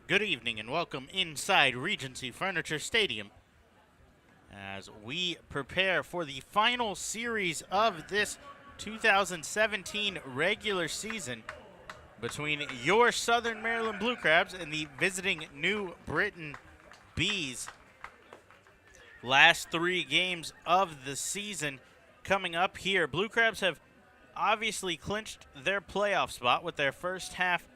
Good evening and welcome inside Regency Furniture Stadium as we prepare for the final series of this 2017 regular season between your Southern Maryland Blue Crabs and the visiting New Britain Bees. Last three games of the season coming up here. Blue Crabs have obviously clinched their playoff spot with their first half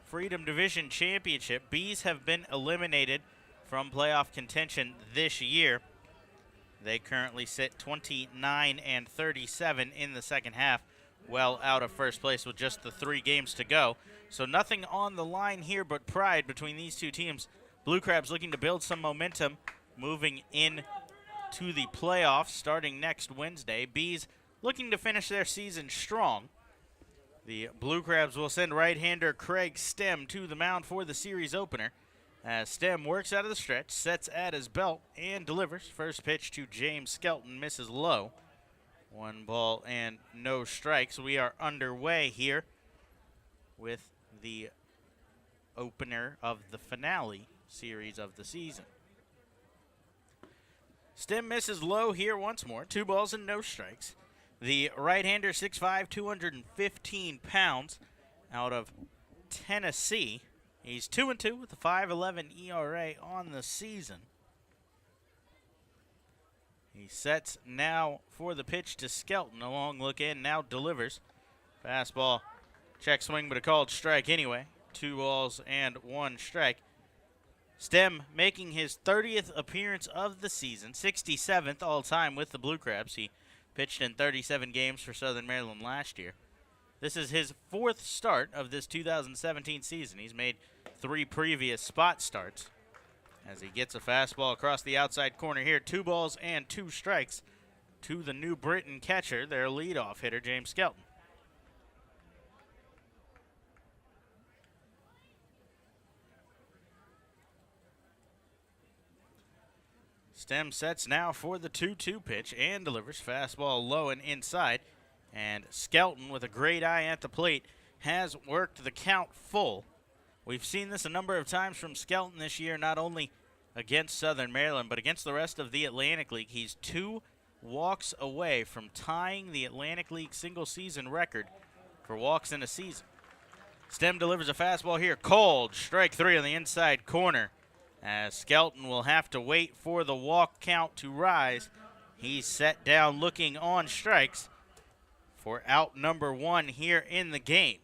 Freedom Division Championship. Bees have been eliminated from playoff contention this year. They currently sit 29 and 37 in the second half, well out of first place with just the 3 games to go. So nothing on the line here but pride between these two teams. Blue Crabs looking to build some momentum moving in to the playoffs starting next Wednesday. Bees looking to finish their season strong. The Blue Crabs will send right-hander Craig Stem to the mound for the series opener as Stem works out of the stretch, sets at his belt, and delivers. First pitch to James Skelton misses low. 1 ball and no strikes. We are underway here with the opener of the finale series of the season. Stem misses low here once more. 2 balls and no strikes. The right-hander, 6'5", 215 pounds, out of Tennessee. He's 2-2 with a 5.11 ERA on the season. He sets now for the pitch to Skelton. A long look in, now delivers. Fastball, check swing, but a called strike anyway. 2 balls and 1 strike. Stem making his 30th appearance of the season, 67th all-time with the Blue Crabs. He pitched in 37 games for Southern Maryland last year. This is his 4th start of this 2017 season. He's made 3 previous spot starts as he gets a fastball across the outside corner here. 2 balls and 2 strikes to the New Britain catcher, their leadoff hitter, James Skelton. Stem sets now for the 2-2 pitch and delivers. Fastball low and inside. And Skelton, with a great eye at the plate, has worked the count full. We've seen this a number of times from Skelton this year, not only against Southern Maryland, but against the rest of the Atlantic League. He's 2 walks away from tying the Atlantic League single-season record for walks in a season. Stem delivers a fastball here. Cold, strike 3 on the inside corner, as Skelton will have to wait for the walk count to rise. He's set down looking on strikes for out number 1 here in the game.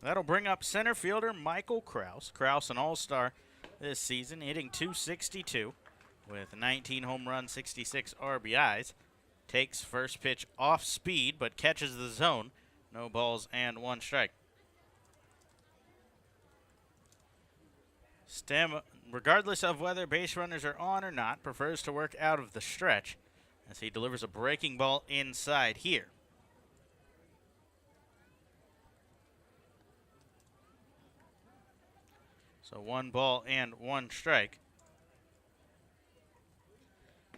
That'll bring up center fielder Michael Kraus. Kraus, an all-star this season, hitting .262 with 19 home runs, 66 RBIs. Takes first pitch off speed, but catches the zone. No balls and 1 strike. Stem, regardless of whether base runners are on or not, prefers to work out of the stretch as he delivers a breaking ball inside here. So 1 ball and 1 strike.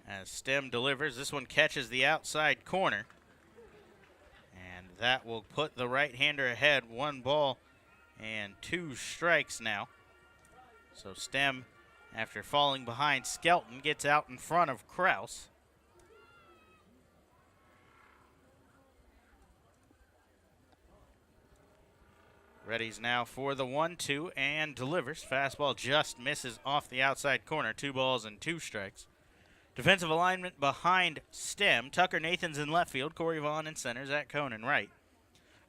As Stem delivers, this one catches the outside corner. And that will put the right-hander ahead. 1 ball and 2 strikes now. So Stem, after falling behind Skelton, gets out in front of Kraus. Ready's now for the 1-2 and delivers. Fastball just misses off the outside corner. 2 balls and 2 strikes. Defensive alignment behind Stem. Tucker Nathans in left field. Corey Vaughn in center. Zach Cohn in right.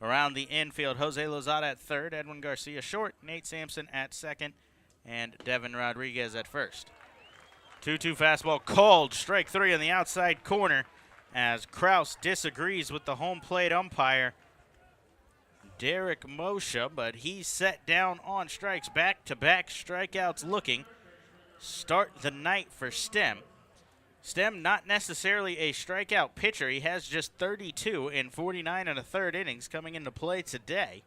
Around the infield, Jose Lozada at third. Edwin Garcia short. Nate Sampson at second. And Devin Rodriguez at first. 2-2 fastball called. Strike 3 on the outside corner as Kraus disagrees with the home plate umpire, Derek Moshe, but he's set down on strikes. Back-to-back strikeouts looking. Start the night for Stem. Stem not necessarily a strikeout pitcher. He has just 32 in 49 1/3 innings coming into play today.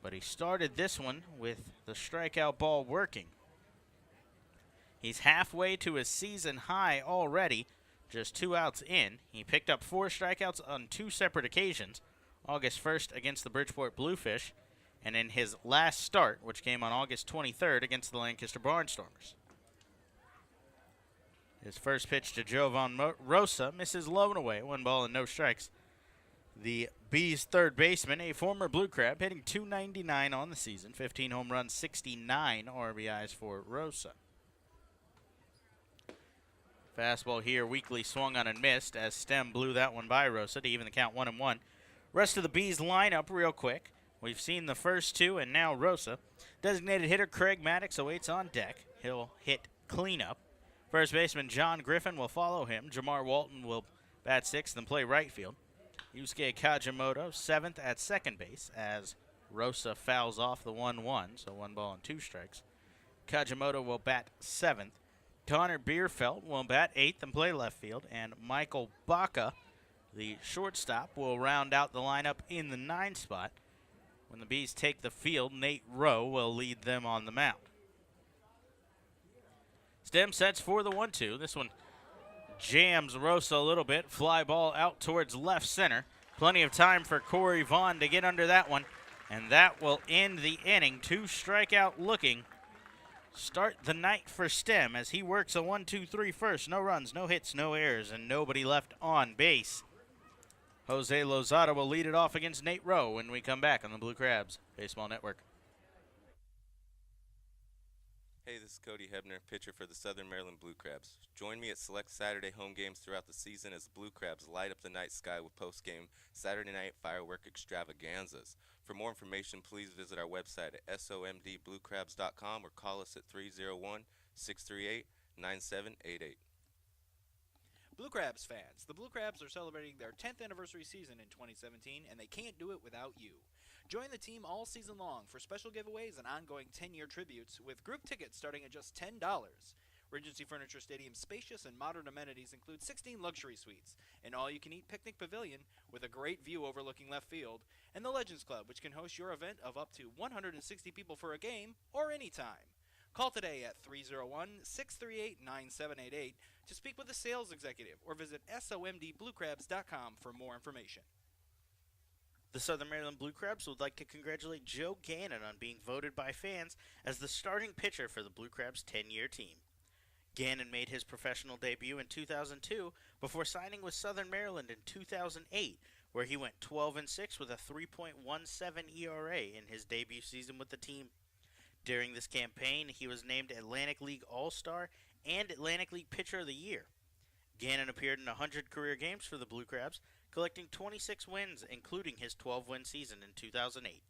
but he started this one with the strikeout ball working. He's halfway to his season high already, just 2 outs in. He picked up 4 strikeouts on 2 separate occasions, August 1st against the Bridgeport Bluefish, and in his last start, which came on August 23rd against the Lancaster Barnstormers. His first pitch to Jovan Rosa misses low and away, 1 ball and no strikes. The Bees' third baseman, a former Blue Crab, hitting .299 on the season, 15 home runs, 69 RBIs for Rosa. Fastball here, weakly swung on and missed as Stem blew that one by Rosa to even the count 1-1. Rest of the Bees lineup real quick. We've seen the first 2 and now Rosa. Designated hitter Craig Maddox awaits on deck. He'll hit cleanup. First baseman John Griffin will follow him. Jamar Walton will bat 6th and play right field. Yusuke Kajimoto 7th at second base as Rosa fouls off the 1-1, so 1 ball and 2 strikes. Kajimoto will bat 7th. Connor Bierfeld will bat 8th and play left field, and Michael Baca, the shortstop, will round out the lineup in the 9 spot. When the Bees take the field, Nate Rowe will lead them on the mound. Stem sets for the 1-2. This one jams Rosa a little bit. Fly ball out towards left center. Plenty of time for Corey Vaughn to get under that one, and that will end the inning. 2 strikeout looking. Start the night for Stem as he works a 1-2-3 first. No runs, no hits, no errors, and nobody left on base. Jose Lozada will lead it off against Nate Rowe when we come back on the Blue Crabs Baseball Network. Hey, this is Cody Hebner, pitcher for the Southern Maryland Blue Crabs. Join me at select Saturday home games throughout the season as the Blue Crabs light up the night sky with post-game Saturday night firework extravaganzas. For more information, please visit our website at somdbluecrabs.com or call us at 301-638-9788. Blue Crabs fans, the Blue Crabs are celebrating their 10th anniversary season in 2017, and they can't do it without you. Join the team all season long for special giveaways and ongoing 10-year tributes with group tickets starting at just $10. Regency Furniture Stadium's spacious and modern amenities include 16 luxury suites, an all-you-can-eat picnic pavilion with a great view overlooking left field, and the Legends Club, which can host your event of up to 160 people for a game or anytime. Call today at 301-638-9788 to speak with a sales executive or visit somdbluecrabs.com for more information. The Southern Maryland Blue Crabs would like to congratulate Joe Gannon on being voted by fans as the starting pitcher for the Blue Crabs' 10-year team. Gannon made his professional debut in 2002 before signing with Southern Maryland in 2008, where he went 12-6 with a 3.17 ERA in his debut season with the team. During this campaign, he was named Atlantic League All-Star and Atlantic League Pitcher of the Year. Gannon appeared in 100 career games for the Blue Crabs, collecting 26 wins, including his 12-win season in 2008.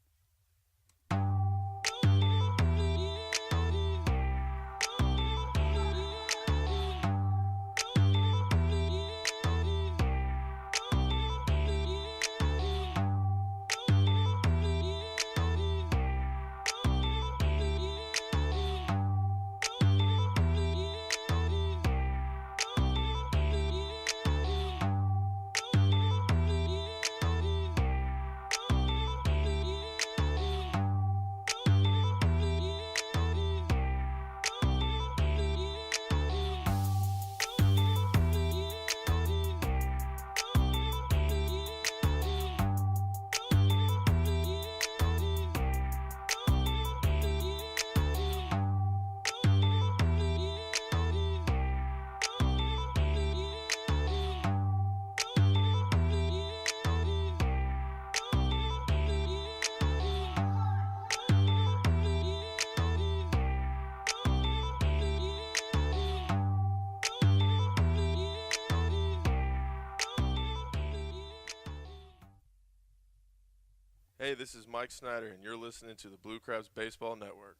Hey, this is Mike Snyder, and you're listening to the Blue Crabs Baseball Network.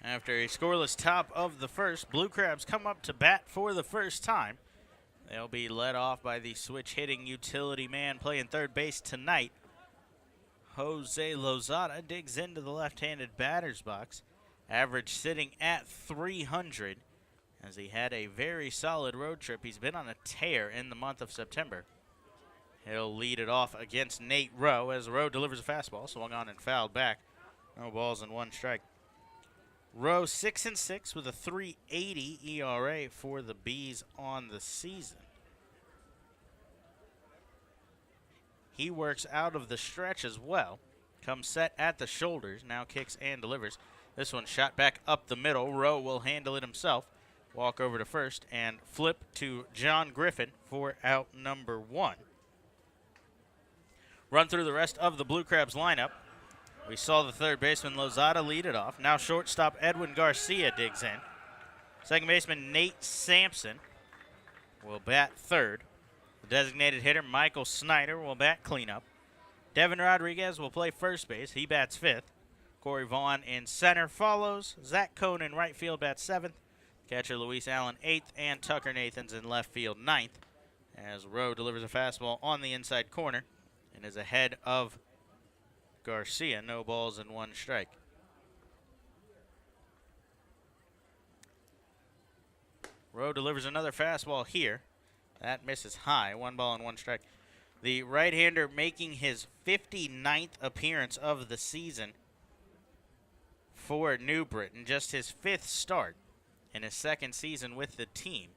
After a scoreless top of the first, Blue Crabs come up to bat for the first time. They'll be led off by the switch-hitting utility man playing third base tonight. Jose Lozada digs into the left-handed batter's box. Average sitting at 300 as he had a very solid road trip. He's been on a tear in the month of September. He'll lead it off against Nate Rowe as Rowe delivers a fastball, swung on and fouled back. No balls and 1 strike. Rowe 6-6 with a 3.80 ERA for the Bees on the season. He works out of the stretch as well. Comes set at the shoulders, now kicks and delivers. This one shot back up the middle. Rowe will handle it himself. Walk over to first and flip to John Griffin for out number 1. Run through the rest of the Blue Crabs lineup. We saw the third baseman Lozada lead it off. Now shortstop Edwin Garcia digs in. Second baseman Nate Sampson will bat third. The designated hitter Michael Snyder will bat cleanup. Devin Rodriguez will play first base. He bats fifth. Corey Vaughn in center follows. Zach Cohn in right field bats seventh. Catcher Luis Allen 8th, and Tucker Nathans in left field 9th, as Rowe delivers a fastball on the inside corner and is ahead of Garcia. No balls and 1 strike. Rowe delivers another fastball here. That misses high. 1 ball and 1 strike. The right-hander making his 59th appearance of the season for New Britain, just his 5th start in his 2nd season with the team.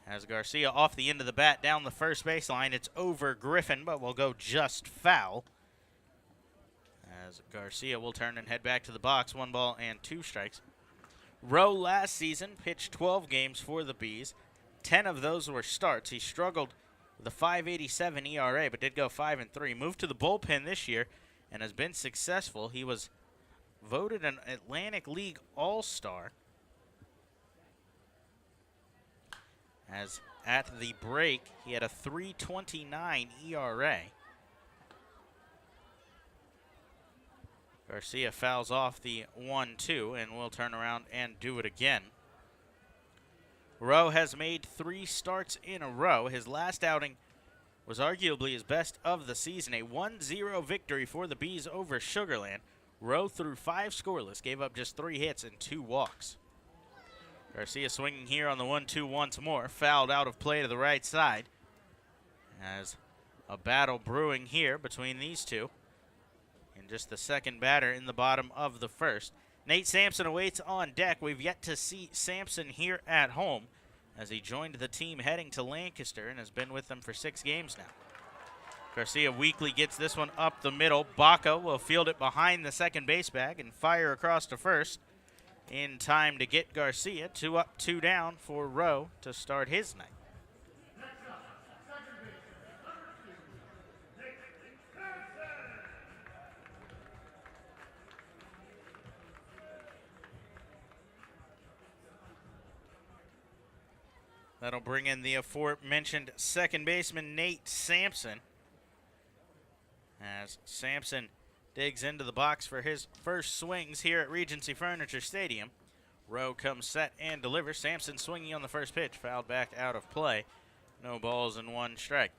As Garcia off the end of the bat down the first baseline, it's over Griffin, but will go just foul. As Garcia will turn and head back to the box, 1 ball and 2 strikes. Rowe last season pitched 12 games for the Bees. 10 of those were starts. He struggled with a 5.87 ERA, but did go 5-3. Moved to the bullpen this year and has been successful. He was voted an Atlantic League All-Star. As at the break, he had a 3.29 ERA. Garcia fouls off the 1-2 and will turn around and do it again. Rowe has made 3 starts in a row. His last outing was arguably his best of the season, a 1-0 victory for the Bees over Sugarland. Rowe threw 5 scoreless, gave up just 3 hits and 2 walks. Garcia swinging here on the 1-2 once more, fouled out of play to the right side. As a battle brewing here between these two. And just the second batter in the bottom of the first. Nate Sampson awaits on deck. We've yet to see Sampson here at home as he joined the team heading to Lancaster and has been with them for 6 games now. Garcia weakly gets this one up the middle. Baca will field it behind the second base bag and fire across to first in time to get Garcia 2 up, 2 down for Rowe to start his night. That'll bring in the aforementioned second baseman Nate Sampson. As Sampson digs into the box for his first swings here at Regency Furniture Stadium. Rowe comes set and delivers. Sampson swinging on the first pitch, fouled back out of play. No balls and 1 strike.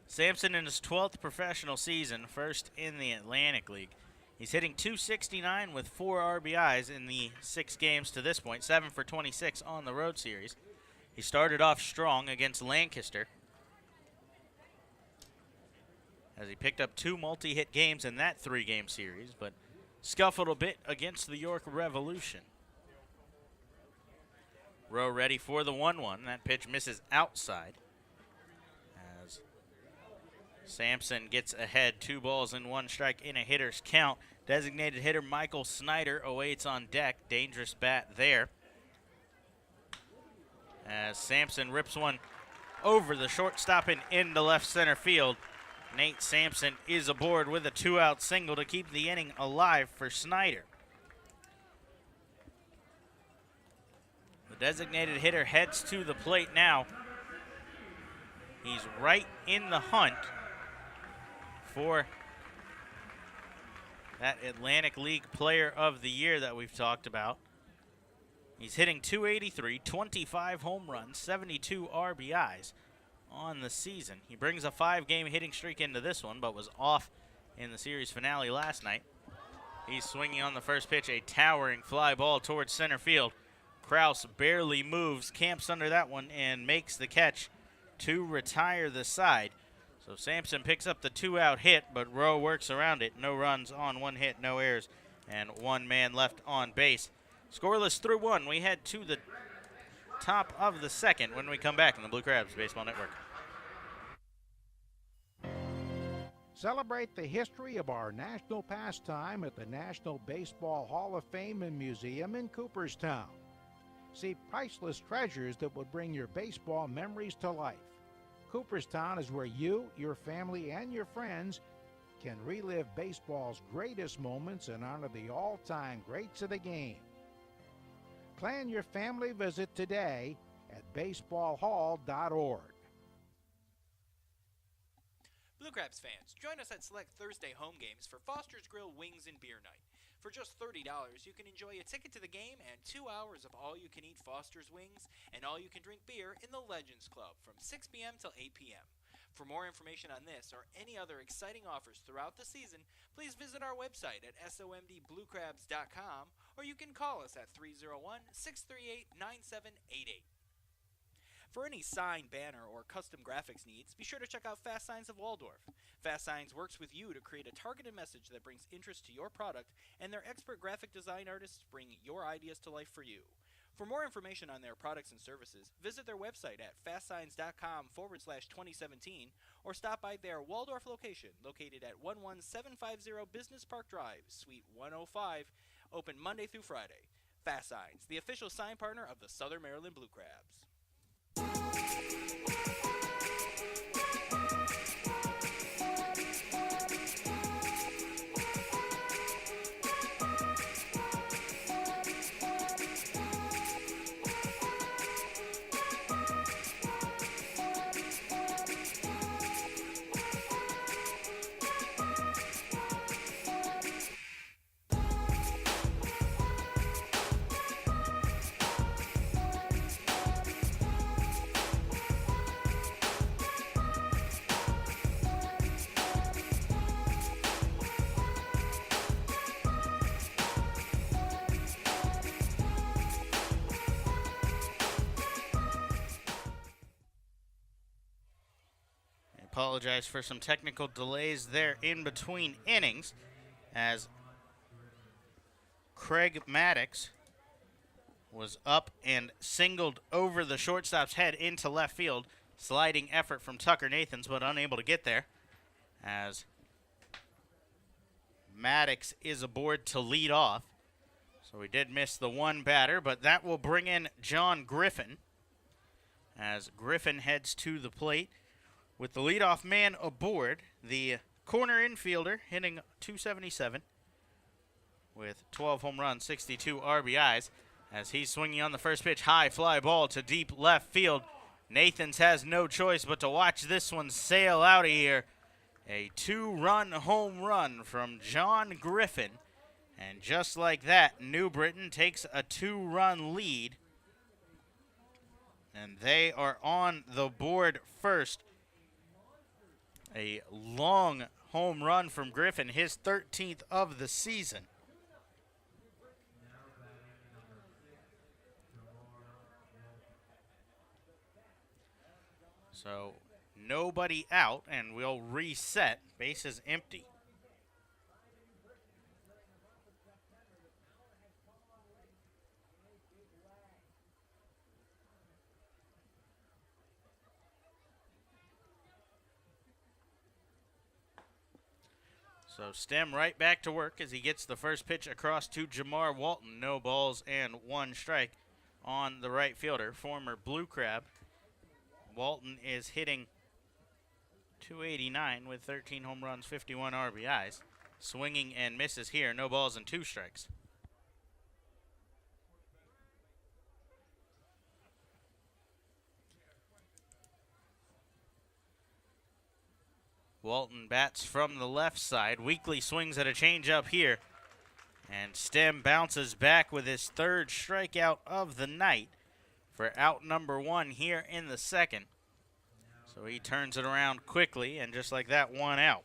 Sampson in his 12th professional season, first in the Atlantic League. He's hitting .269 with 4 RBIs in the 6 games to this point, 7 for 26 on the road series. He started off strong against Lancaster as he picked up 2 multi-hit games in that 3-game series, but scuffled a bit against the York Revolution. Rowe ready for the 1-1. That pitch misses outside as Sampson gets ahead, 2 balls and 1 strike in a hitter's count. Designated hitter Michael Snyder awaits on deck. Dangerous bat there. As Sampson rips one over the shortstop and into left center field. Nate Sampson is aboard with a 2-out single to keep the inning alive for Snyder. The designated hitter heads to the plate now. He's right in the hunt for that Atlantic League Player of the Year that we've talked about. He's hitting .283, 25 home runs, 72 RBIs on the season. He brings a 5-game hitting streak into this one, but was off in the series finale last night. He's swinging on the first pitch, a towering fly ball towards center field. Kraus barely moves, camps under that one, and makes the catch to retire the side. So Sampson picks up the 2-out hit, but Rowe works around it. No runs on 1 hit, no errors, and 1 man left on base. Scoreless through 1. We head to the top of the second when we come back on the Blue Crabs Baseball Network. Celebrate the history of our national pastime at the National Baseball Hall of Fame and Museum in Cooperstown. See priceless treasures that will bring your baseball memories to life. Cooperstown is where you, your family, and your friends can relive baseball's greatest moments and honor the all-time greats of the game. Plan your family visit today at baseballhall.org. Blue Crabs fans, join us at select Thursday home games for Foster's Grill Wings and Beer Night. For just $30, you can enjoy a ticket to the game and 2 hours of all-you-can-eat Foster's Wings and all-you-can-drink beer in the Legends Club from 6 p.m. till 8 p.m. For more information on this or any other exciting offers throughout the season, please visit our website at somdbluecrabs.com or you can call us at 301-638-9788. For any sign, banner, or custom graphics needs, be sure to check out Fast Signs of Waldorf. Fast Signs works with you to create a targeted message that brings interest to your product, and their expert graphic design artists bring your ideas to life for you. For more information on their products and services, visit their website at fastsigns.com/2017 or stop by their Waldorf location located at 11750 Business Park Drive, Suite 105, open Monday through Friday. Fast Signs, the official sign partner of the Southern Maryland Blue Crabs. Apologize for some technical delays there in between innings as Craig Maddox was up and singled over the shortstop's head into left field. Sliding effort from Tucker Nathans, but unable to get there as Maddox is aboard to lead off. So we did miss the one batter, but that will bring in John Griffin as Griffin heads to the plate. With the leadoff man aboard, the corner infielder hitting .277 with 12 home runs, 62 RBIs, as he's swinging on the first pitch. High fly ball to deep left field. Nathans has no choice but to watch this one sail out of here. A 2-run home run from John Griffin. And just like that, New Britain takes a 2-run lead. And they are on the board first. A long home run from Griffin, his 13th of the season. So nobody out, and we'll reset. Bases empty. So Stem right back to work as he gets the first pitch across to Jamar Walton. No balls and 1 strike on the right fielder, former Blue Crab. Walton is hitting .289 with 13 home runs, 51 RBIs. Swinging and misses here. No balls and 2 strikes. Walton bats from the left side. Weekly swings at a changeup here. And Stem bounces back with his 3rd strikeout of the night for out number 1 here in the second. So he turns it around quickly, and just like that, 1 out.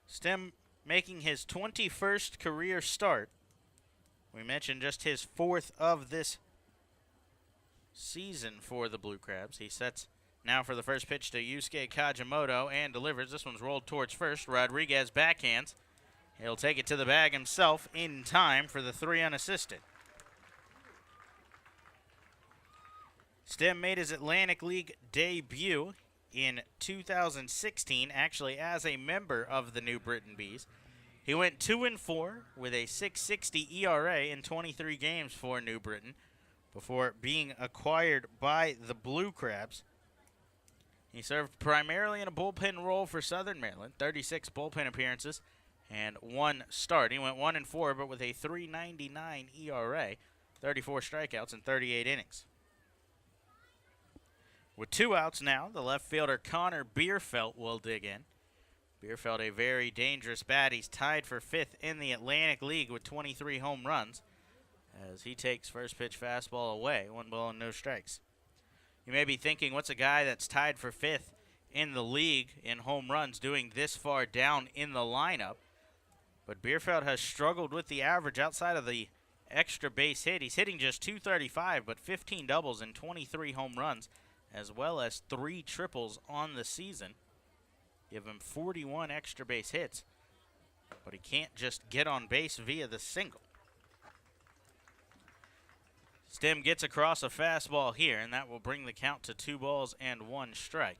Stem making his 21st career start We mentioned just his 4th of this season for the Blue Crabs. He sets now for the first pitch to Yusuke Kajimoto and delivers. This one's rolled towards first. Rodriguez backhands. He'll take it to the bag himself in time for the 3 unassisted. Stem made his Atlantic League debut in 2016, actually as a member of the New Britain Bees. He went 2-4 with a 6.60 ERA in 23 games for New Britain before being acquired by the Blue Crabs. He served primarily in a bullpen role for Southern Maryland, 36 bullpen appearances and 1 start. He went 1-4, but with a 3.99 ERA, 34 strikeouts in 38 innings. With 2 outs now, the left fielder Connor Bierfeld will dig in. Bierfeld, a very dangerous bat. He's tied for 5th in the Atlantic League with 23 home runs as he takes first pitch fastball away, 1 ball and no strikes. You may be thinking, what's a guy that's tied for 5th in the league in home runs doing this far down in the lineup? But Bierfeld has struggled with the average outside of the extra base hit. He's hitting just .235, but 15 doubles and 23 home runs, as well as 3 triples on the season. Give him 41 extra base hits, but he can't just get on base via the single. Stem gets across a fastball here, and that will bring the count to 2 balls and 1 strike.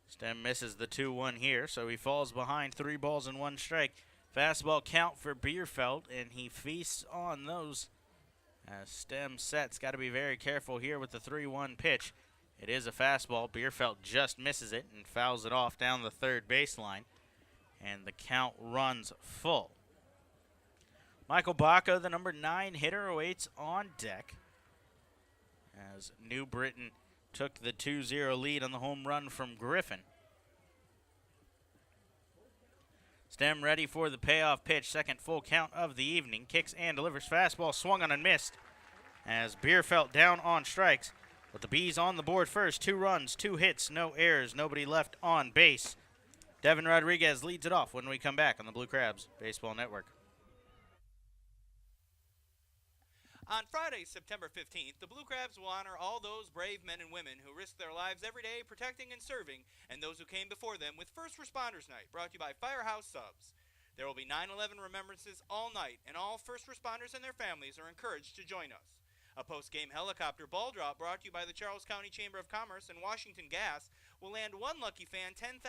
Stem misses the 2-1 here, so he falls behind 3 balls and 1 strike. Fastball count for Bierfeld, and he feasts on those as Stem sets. Got to be very careful here with the 3-1 pitch. It is a fastball. Bierfeld just misses it and fouls it off down the third baseline, and the count runs full. Michael Baca, the number 9 hitter, awaits on deck as New Britain took the 2-0 lead on the home run from Griffin. Stem ready for the payoff pitch. Second full count of the evening. Kicks and delivers. Fastball swung on and missed as Bierfeld down on strikes. But the Bees on the board first. 2 runs, 2 hits, no errors, nobody left on base. Devin Rodriguez leads it off when we come back on the Blue Crabs Baseball Network. On Friday, September 15th, the Blue Crabs will honor all those brave men and women who risk their lives every day protecting and serving, and those who came before them with First Responders Night, brought to you by Firehouse Subs. There will be 9/11 remembrances all night, and all first responders and their families are encouraged to join us. A post-game helicopter ball drop brought to you by the Charles County Chamber of Commerce and Washington Gas will land one lucky fan $10,000,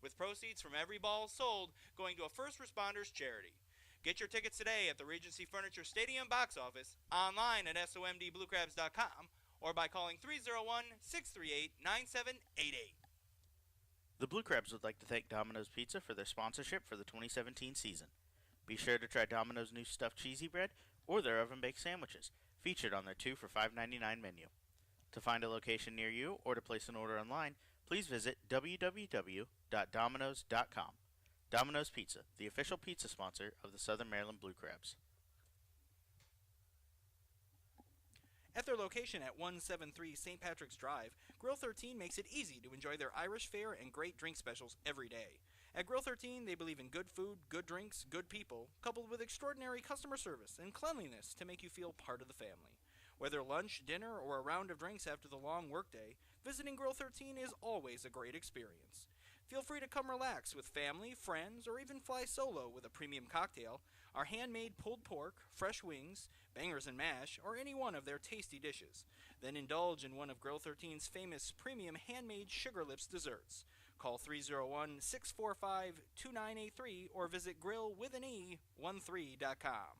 with proceeds from every ball sold going to a first responders charity. Get your tickets today at the Regency Furniture Stadium box office, online at somdbluecrabs.com, or by calling 301-638-9788. The Blue Crabs would like to thank Domino's Pizza for their sponsorship for the 2017 season. Be sure to try Domino's new stuffed cheesy bread or their oven-baked sandwiches, featured on their 2 for $5.99 menu. To find a location near you or to place an order online, please visit www.dominos.com. Domino's Pizza, the official pizza sponsor of the Southern Maryland Blue Crabs. At their location at 173 St. Patrick's Drive, Grill 13 makes it easy to enjoy their Irish fare and great drink specials every day. At Grill 13, they believe in good food, good drinks, good people, coupled with extraordinary customer service and cleanliness to make you feel part of the family. Whether lunch, dinner, or a round of drinks after the long workday, visiting Grill 13 is always a great experience. Feel free to come relax with family, friends, or even fly solo with a premium cocktail, our handmade pulled pork, fresh wings, bangers and mash, or any one of their tasty dishes. Then indulge in one of Grill 13's famous premium handmade Sugar Lips desserts. Call 301-645-2983 or visit grillwithane13.com.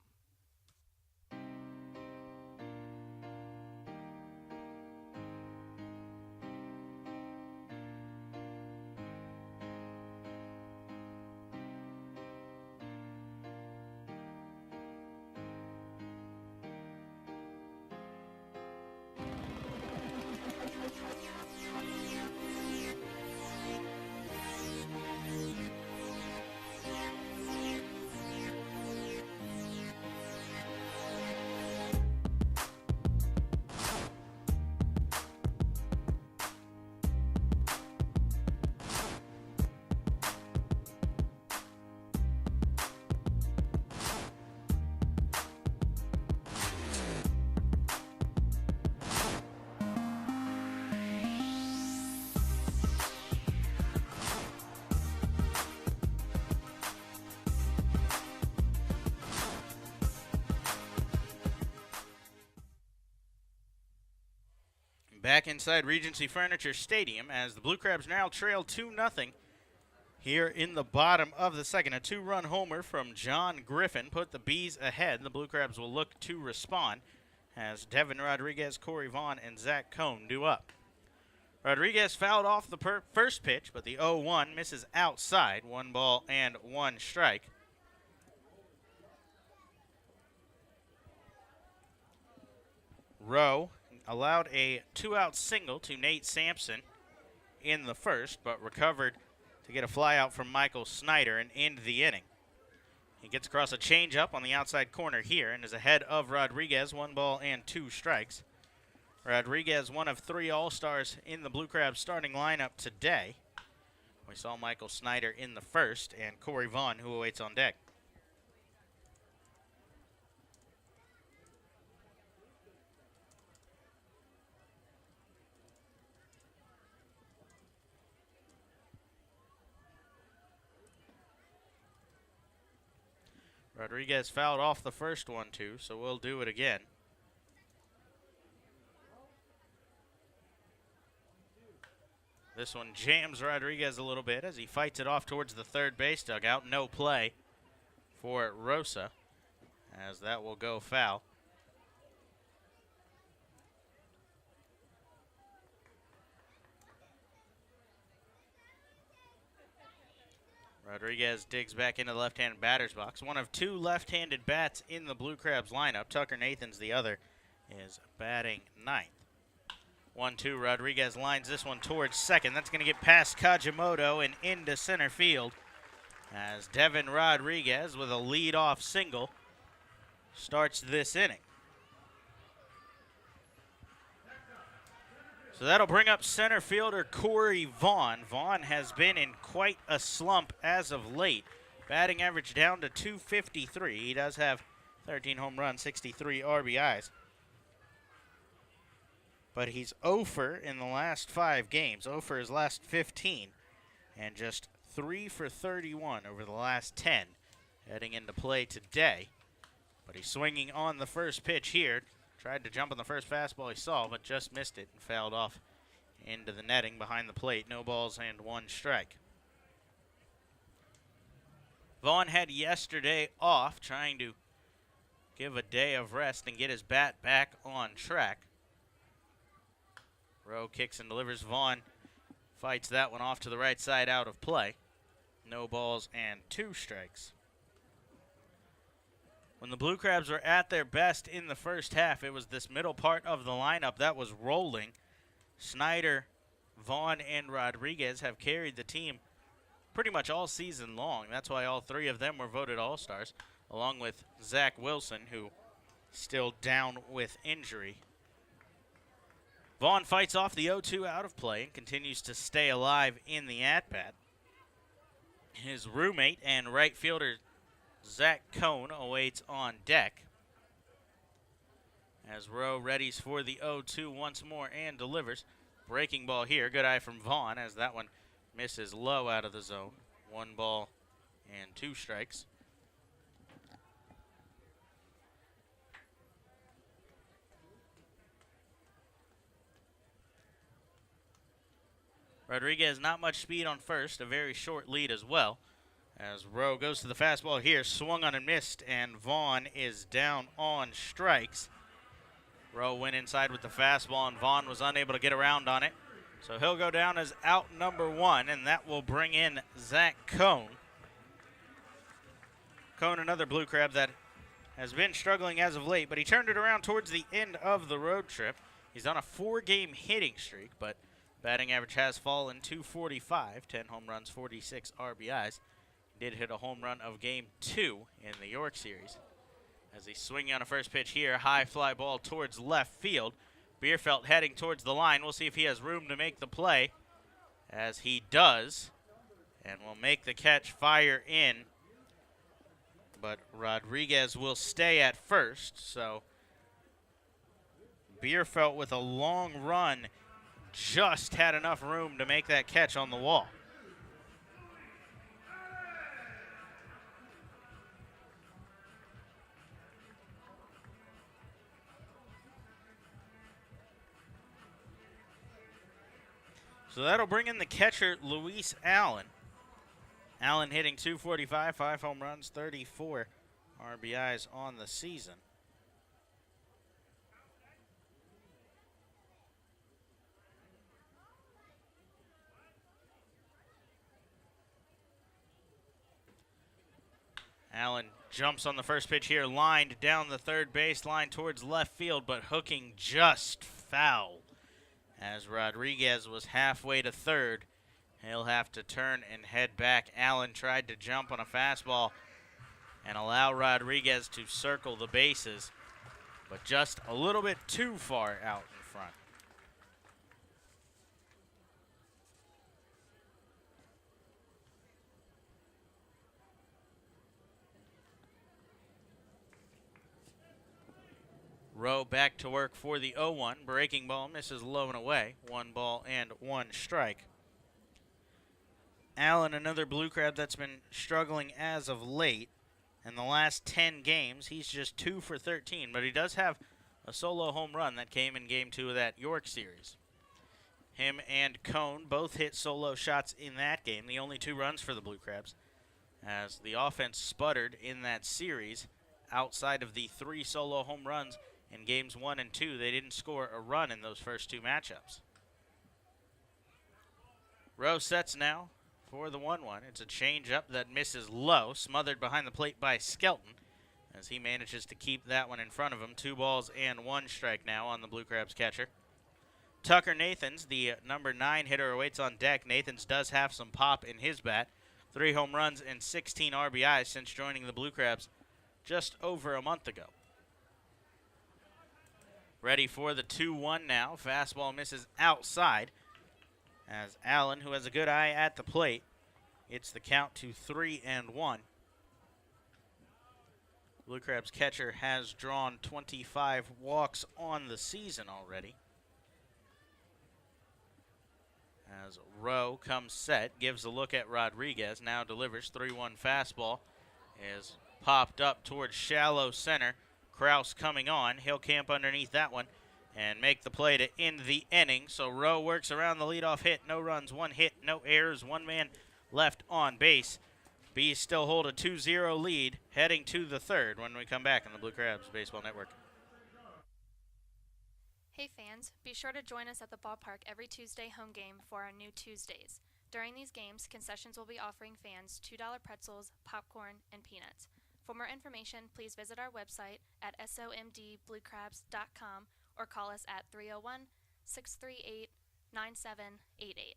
back inside Regency Furniture Stadium as the Blue Crabs now trail 2-0 here in the bottom of the second. A 2-run homer from John Griffin put the Bees ahead. The Blue Crabs will look to respond as Devin Rodriguez, Corey Vaughn, and Zach Cohn do up. Rodriguez fouled off the first pitch, but the 0-1 misses outside. 1 ball and 1 strike. Rowe allowed a 2-out single to Nate Sampson in the first, but recovered to get a flyout from Michael Snyder and end the inning. He gets across a changeup on the outside corner here and is ahead of Rodriguez, 1 ball and 2 strikes. Rodriguez, one of 3 All-Stars in the Blue Crabs starting lineup today. We saw Michael Snyder in the first and Corey Vaughn, who awaits on deck. Rodriguez fouled off the first one, too, so we'll do it again. This one jams Rodriguez a little bit as he fights it off towards the third base dugout. No play for Rosa, as that will go foul. Rodriguez digs back into the left-handed batter's box. One of 2 left-handed bats in the Blue Crabs lineup. Tucker Nathan's the other, is batting 9th. 1-2, Rodriguez lines this one towards second. That's going to get past Kajimoto and into center field as Devin Rodriguez with a lead-off single starts this inning. So that'll bring up center fielder Corey Vaughn. Vaughn has been in quite a slump as of late. Batting average down to .253. He does have 13 home runs, 63 RBIs. But he's 0 for in the last 5 games, 0 for his last 15, and just 3 for 31 over the last 10 heading into play today. But he's swinging on the first pitch here. Tried to jump on the first fastball he saw, but just missed it and fouled off into the netting behind the plate. No balls and 1 strike. Vaughn had yesterday off, trying to give a day of rest and get his bat back on track. Rowe kicks and delivers. Vaughn fights that one off to the right side, out of play. No balls and 2 strikes. When the Blue Crabs were at their best in the first half, it was this middle part of the lineup that was rolling. Snyder, Vaughn, and Rodriguez have carried the team pretty much all season long. That's why all 3 of them were voted All-Stars, along with Zach Wilson, who still down with injury. Vaughn fights off the 0-2 out of play and continues to stay alive in the at-bat. His roommate and right fielder Zach Cohn awaits on deck as Rowe readies for the 0-2 once more and delivers. Breaking ball here. Good eye from Vaughn as that one misses low out of the zone. 1 ball and 2 strikes. Rodriguez not much speed on first, a very short lead as well. As Rowe goes to the fastball here, swung on and missed, and Vaughn is down on strikes. Rowe went inside with the fastball, and Vaughn was unable to get around on it. So he'll go down as out number 1, and that will bring in Zach Cohn. Cohn, another Blue Crab that has been struggling as of late, but he turned it around towards the end of the road trip. He's on a 4-game hitting streak, but batting average has fallen to .245, 10 home runs, 46 RBIs. Did hit a home run of Game 2 in the York Series. As he's swinging on a first pitch here, high fly ball towards left field. Bierfeld heading towards the line. We'll see if he has room to make the play, as he does, and will make the catch, fire in. But Rodriguez will stay at first, so Bierfeld with a long run just had enough room to make that catch on the wall. So that'll bring in the catcher, Luis Allen. Allen hitting .245, 5 home runs, 34 RBIs on the season. Allen jumps on the first pitch here, lined down the third base line towards left field, but hooking just foul. As Rodriguez was halfway to third, he'll have to turn and head back. Allen tried to jump on a fastball and allow Rodriguez to circle the bases, but just a little bit too far out in front. Rowe back to work for the 0-1. Breaking ball misses low and away. 1 ball and 1 strike. Allen, another Blue Crab that's been struggling as of late. In the last 10 games, he's just 2 for 13, but he does have a solo home run that came in Game 2 of that York series. Him and Cone both hit solo shots in that game, the only 2 runs for the Blue Crabs, as the offense sputtered in that series. Outside of the 3 solo home runs in Games 1 and 2, they didn't score a run in those first 2 matchups. Rowe sets now for the 1-1. It's a changeup that misses low, smothered behind the plate by Skelton, as he manages to keep that one in front of him. 2 balls and 1 strike now on the Blue Crabs catcher. Tucker Nathans, the number 9 hitter, awaits on deck. Nathans does have some pop in his bat. 3 home runs and 16 RBIs since joining the Blue Crabs just over a month ago. Ready for the 2-1 now. Fastball misses outside as Allen, who has a good eye at the plate, it's the count to 3-1. Blue Crabs catcher has drawn 25 walks on the season already. As Rowe comes set, gives a look at Rodriguez, now delivers. 3-1 fastball is popped up towards shallow center. Kraus coming on. He'll camp underneath that one and make the play to end the inning. So Rowe works around the leadoff hit. No runs, 1 hit, no errors, 1 man left on base. Bees still hold a 2-0 lead heading to the 3rd when we come back on the Blue Crabs Baseball Network. Hey fans, be sure to join us at the ballpark every Tuesday home game for our new Tuesdays. During these games, concessions will be offering fans $2 pretzels, popcorn, and peanuts. For more information, please visit our website at somdbluecrabs.com or call us at 301-638-9788.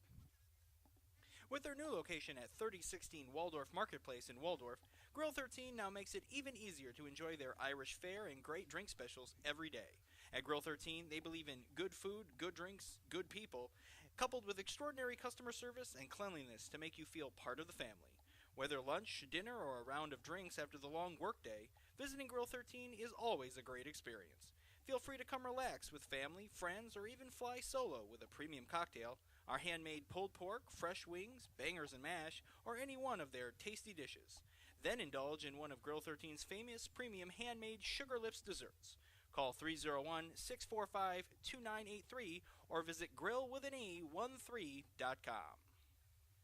With their new location at 3016 Waldorf Marketplace in Waldorf, Grill 13 now makes it even easier to enjoy their Irish fare and great drink specials every day. At Grill 13, they believe in good food, good drinks, good people, coupled with extraordinary customer service and cleanliness to make you feel part of the family. Whether lunch, dinner, or a round of drinks after the long workday, visiting Grill 13 is always a great experience. Feel free to come relax with family, friends, or even fly solo with a premium cocktail, our handmade pulled pork, fresh wings, bangers and mash, or any one of their tasty dishes. Then indulge in one of Grill 13's famous premium handmade Sugar Lips desserts. Call 301-645-2983 or visit grillwithane13.com.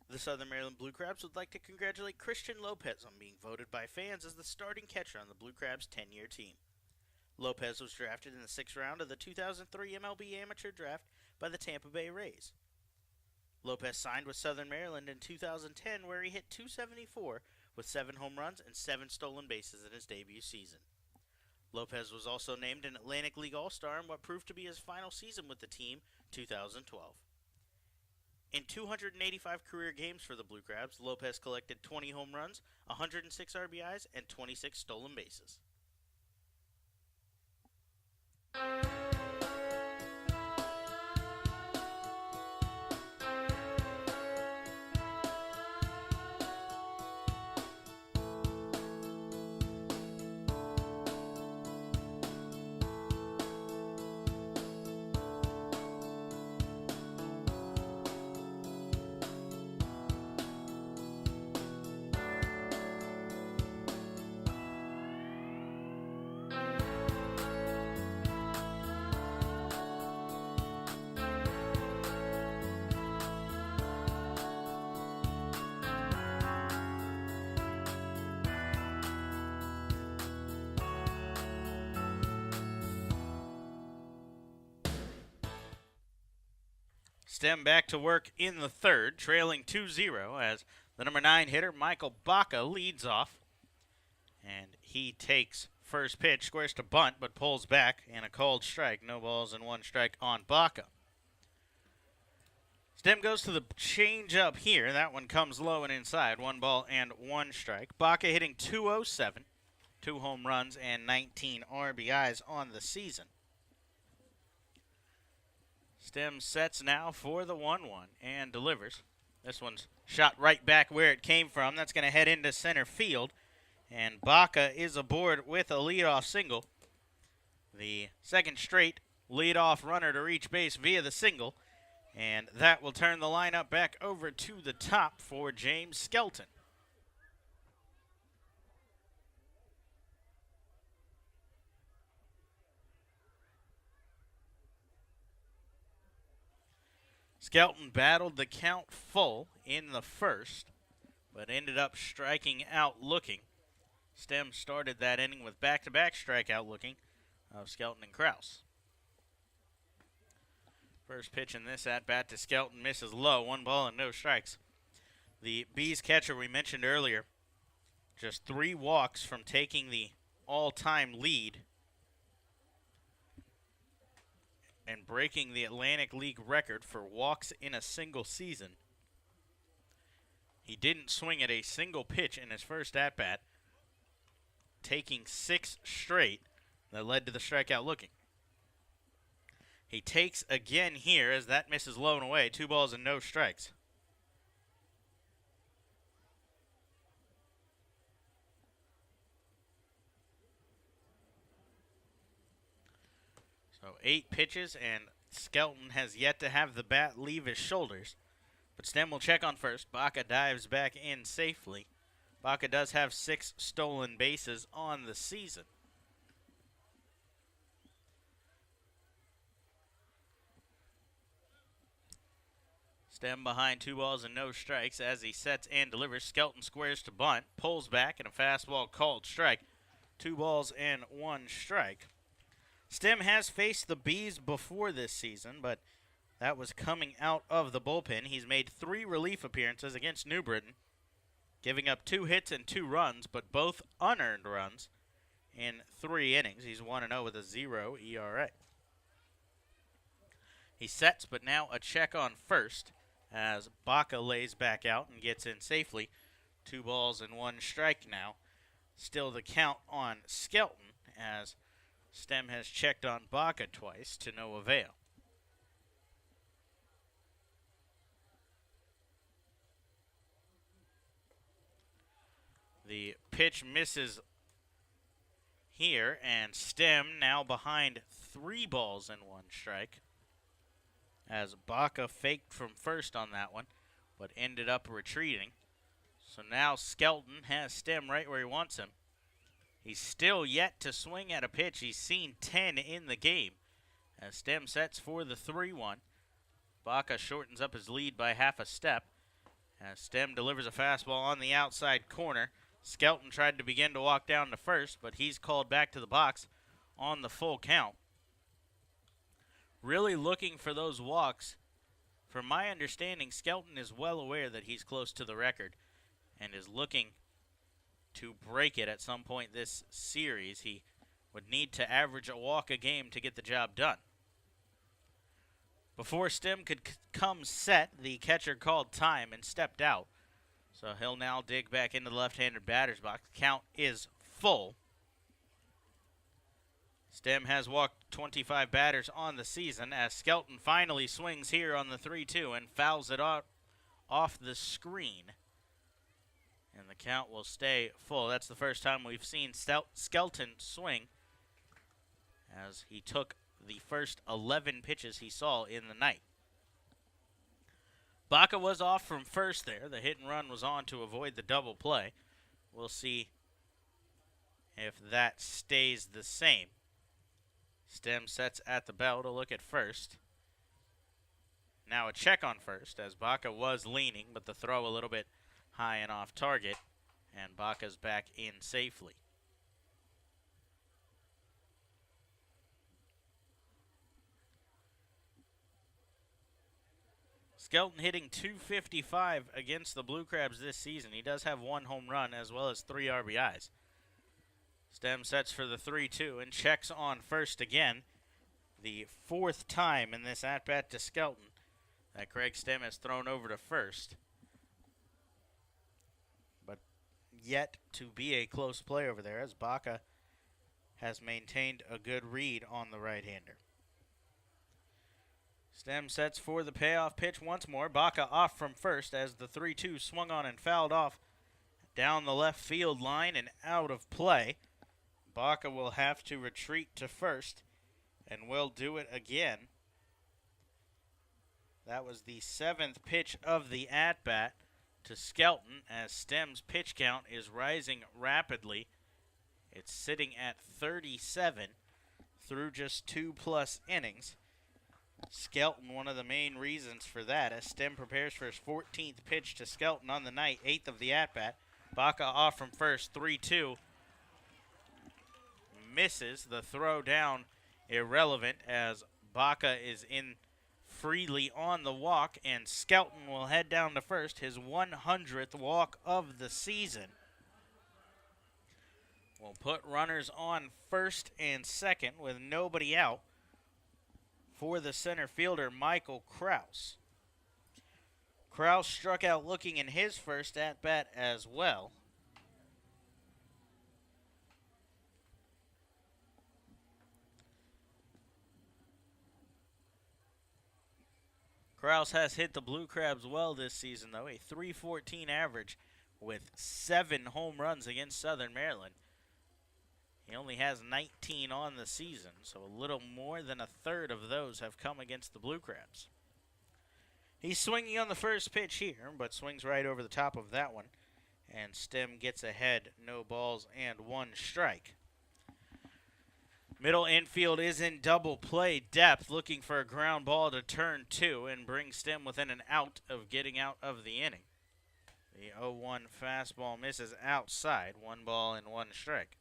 The Southern Maryland Blue Crabs would like to congratulate Christian Lopez on being voted by fans as the starting catcher on the Blue Crabs' 10-year team. Lopez was drafted in the 6th round of the 2003 MLB Amateur Draft by the Tampa Bay Rays. Lopez signed with Southern Maryland in 2010, where he hit .274 with 7 home runs and 7 stolen bases in his debut season. Lopez was also named an Atlantic League All-Star in what proved to be his final season with the team, 2012. In 285 career games for the Blue Crabs, Lopez collected 20 home runs, 106 RBIs, and 26 stolen bases. Stem back to work in the third, trailing 2-0 as the number 9 hitter, Michael Baca, leads off. And he takes first pitch, squares to bunt, but pulls back, and a called strike. No balls and 1 strike on Baca. Stem goes to the change-up here. That one comes low and inside. 1 ball and 1 strike. Baca hitting .207, 2 home runs and 19 RBIs on the season. Stem sets now for the 1-1 and delivers. This one's shot right back where it came from. That's going to head into center field. And Baca is aboard with a leadoff single. The second straight leadoff runner to reach base via the single. And that will turn the lineup back over to the top for James Skelton. Skelton battled the count full in the first, but ended up striking out looking. Stem started that inning with back-to-back strikeout looking of Skelton and Kraus. First pitch in this at-bat to Skelton misses low, 1 ball and no strikes. The Bees catcher we mentioned earlier, just 3 walks from taking the all-time lead and breaking the Atlantic League record for walks in a single season. He didn't swing at a single pitch in his first at-bat, taking 6 straight that led to the strikeout looking. He takes again here as that misses low and away, 2 balls and no strikes. So 8 pitches, and Skelton has yet to have the bat leave his shoulders. But Stem will check on first. Baca dives back in safely. Baca does have 6 stolen bases on the season. Stem behind 2 balls and no strikes as he sets and delivers. Skelton squares to bunt, pulls back, and a fastball called strike. 2 balls and 1 strike. Stem has faced the Bees before this season, but that was coming out of the bullpen. He's made 3 relief appearances against New Britain, giving up 2 hits and 2 runs, but both unearned runs in 3 innings. He's 1-0 with a 0 ERA. He sets, but now a check on first as Baca lays back out and gets in safely. 2 balls and 1 strike now. Still the count on Skelton as Stem has checked on Baca twice to no avail. The pitch misses here, and Stem now behind 3 balls and 1 strike as Baca faked from first on that one, but ended up retreating. So now Skelton has Stem right where he wants him. He's still yet to swing at a pitch. He's seen 10 in the game as Stem sets for the 3-1. Baca shortens up his lead by half a step as Stem delivers a fastball on the outside corner. Skelton tried to begin to walk down to first, but he's called back to the box on the full count. Really looking for those walks. From my understanding, Skelton is well aware that he's close to the record and is looking to break it at some point this series. He would need to average a walk a game to get the job done. Before Stem could come set, the catcher called time and stepped out. So he'll now dig back into the left-handed batter's box. Count is full. Stem has walked 25 batters on the season as Skelton finally swings here on the 3-2 and fouls it off the screen. And the count will stay full. That's the first time we've seen Skelton swing as he took the first 11 pitches he saw in the night. Baca was off from first there. The hit and run was on to avoid the double play. We'll see if that stays the same. Stem sets at the bell to look at first. Now a check on first as Baca was leaning, but the throw a little bit high and off target, and Baca's back in safely. Skelton hitting .255 against the Blue Crabs this season. He does have 1 home run as well as 3 RBIs. Stem sets for the 3-2 and checks on first again. The 4th time in this at-bat to Skelton that Craig Stem has thrown over to first. But yet to be a close play over there as Baca has maintained a good read on the right-hander. Stem sets for the payoff pitch once more. Baca off from first as the 3-2 swung on and fouled off down the left field line and out of play. Baca will have to retreat to first and will do it again. That was the 7th pitch of the at-bat to Skelton as Stem's pitch count is rising rapidly. It's sitting at 37 through just 2+ innings. Skelton, one of the main reasons for that, as Stem prepares for his 14th pitch to Skelton on the night, 8th of the at-bat. Baca off from first, 3-2. Misses the throw down, irrelevant, as Baca is in freely on the walk, and Skelton will head down to first, his 100th walk of the season. We'll put runners on first and second with nobody out for the center fielder, Michael Kraus. Kraus struck out looking in his first at-bat as well. Kraus has hit the Blue Crabs well this season, though, a .314 average with 7 home runs against Southern Maryland. He only has 19 on the season, so a little more than a third of those have come against the Blue Crabs. He's swinging on the first pitch here, but swings right over the top of that one, and Stem gets ahead, no balls and 1 strike. Middle infield is in double play depth, looking for a ground ball to turn 2 and bring Stem within an out of getting out of the inning. The 0-1 fastball misses outside, 1 ball and 1 strike.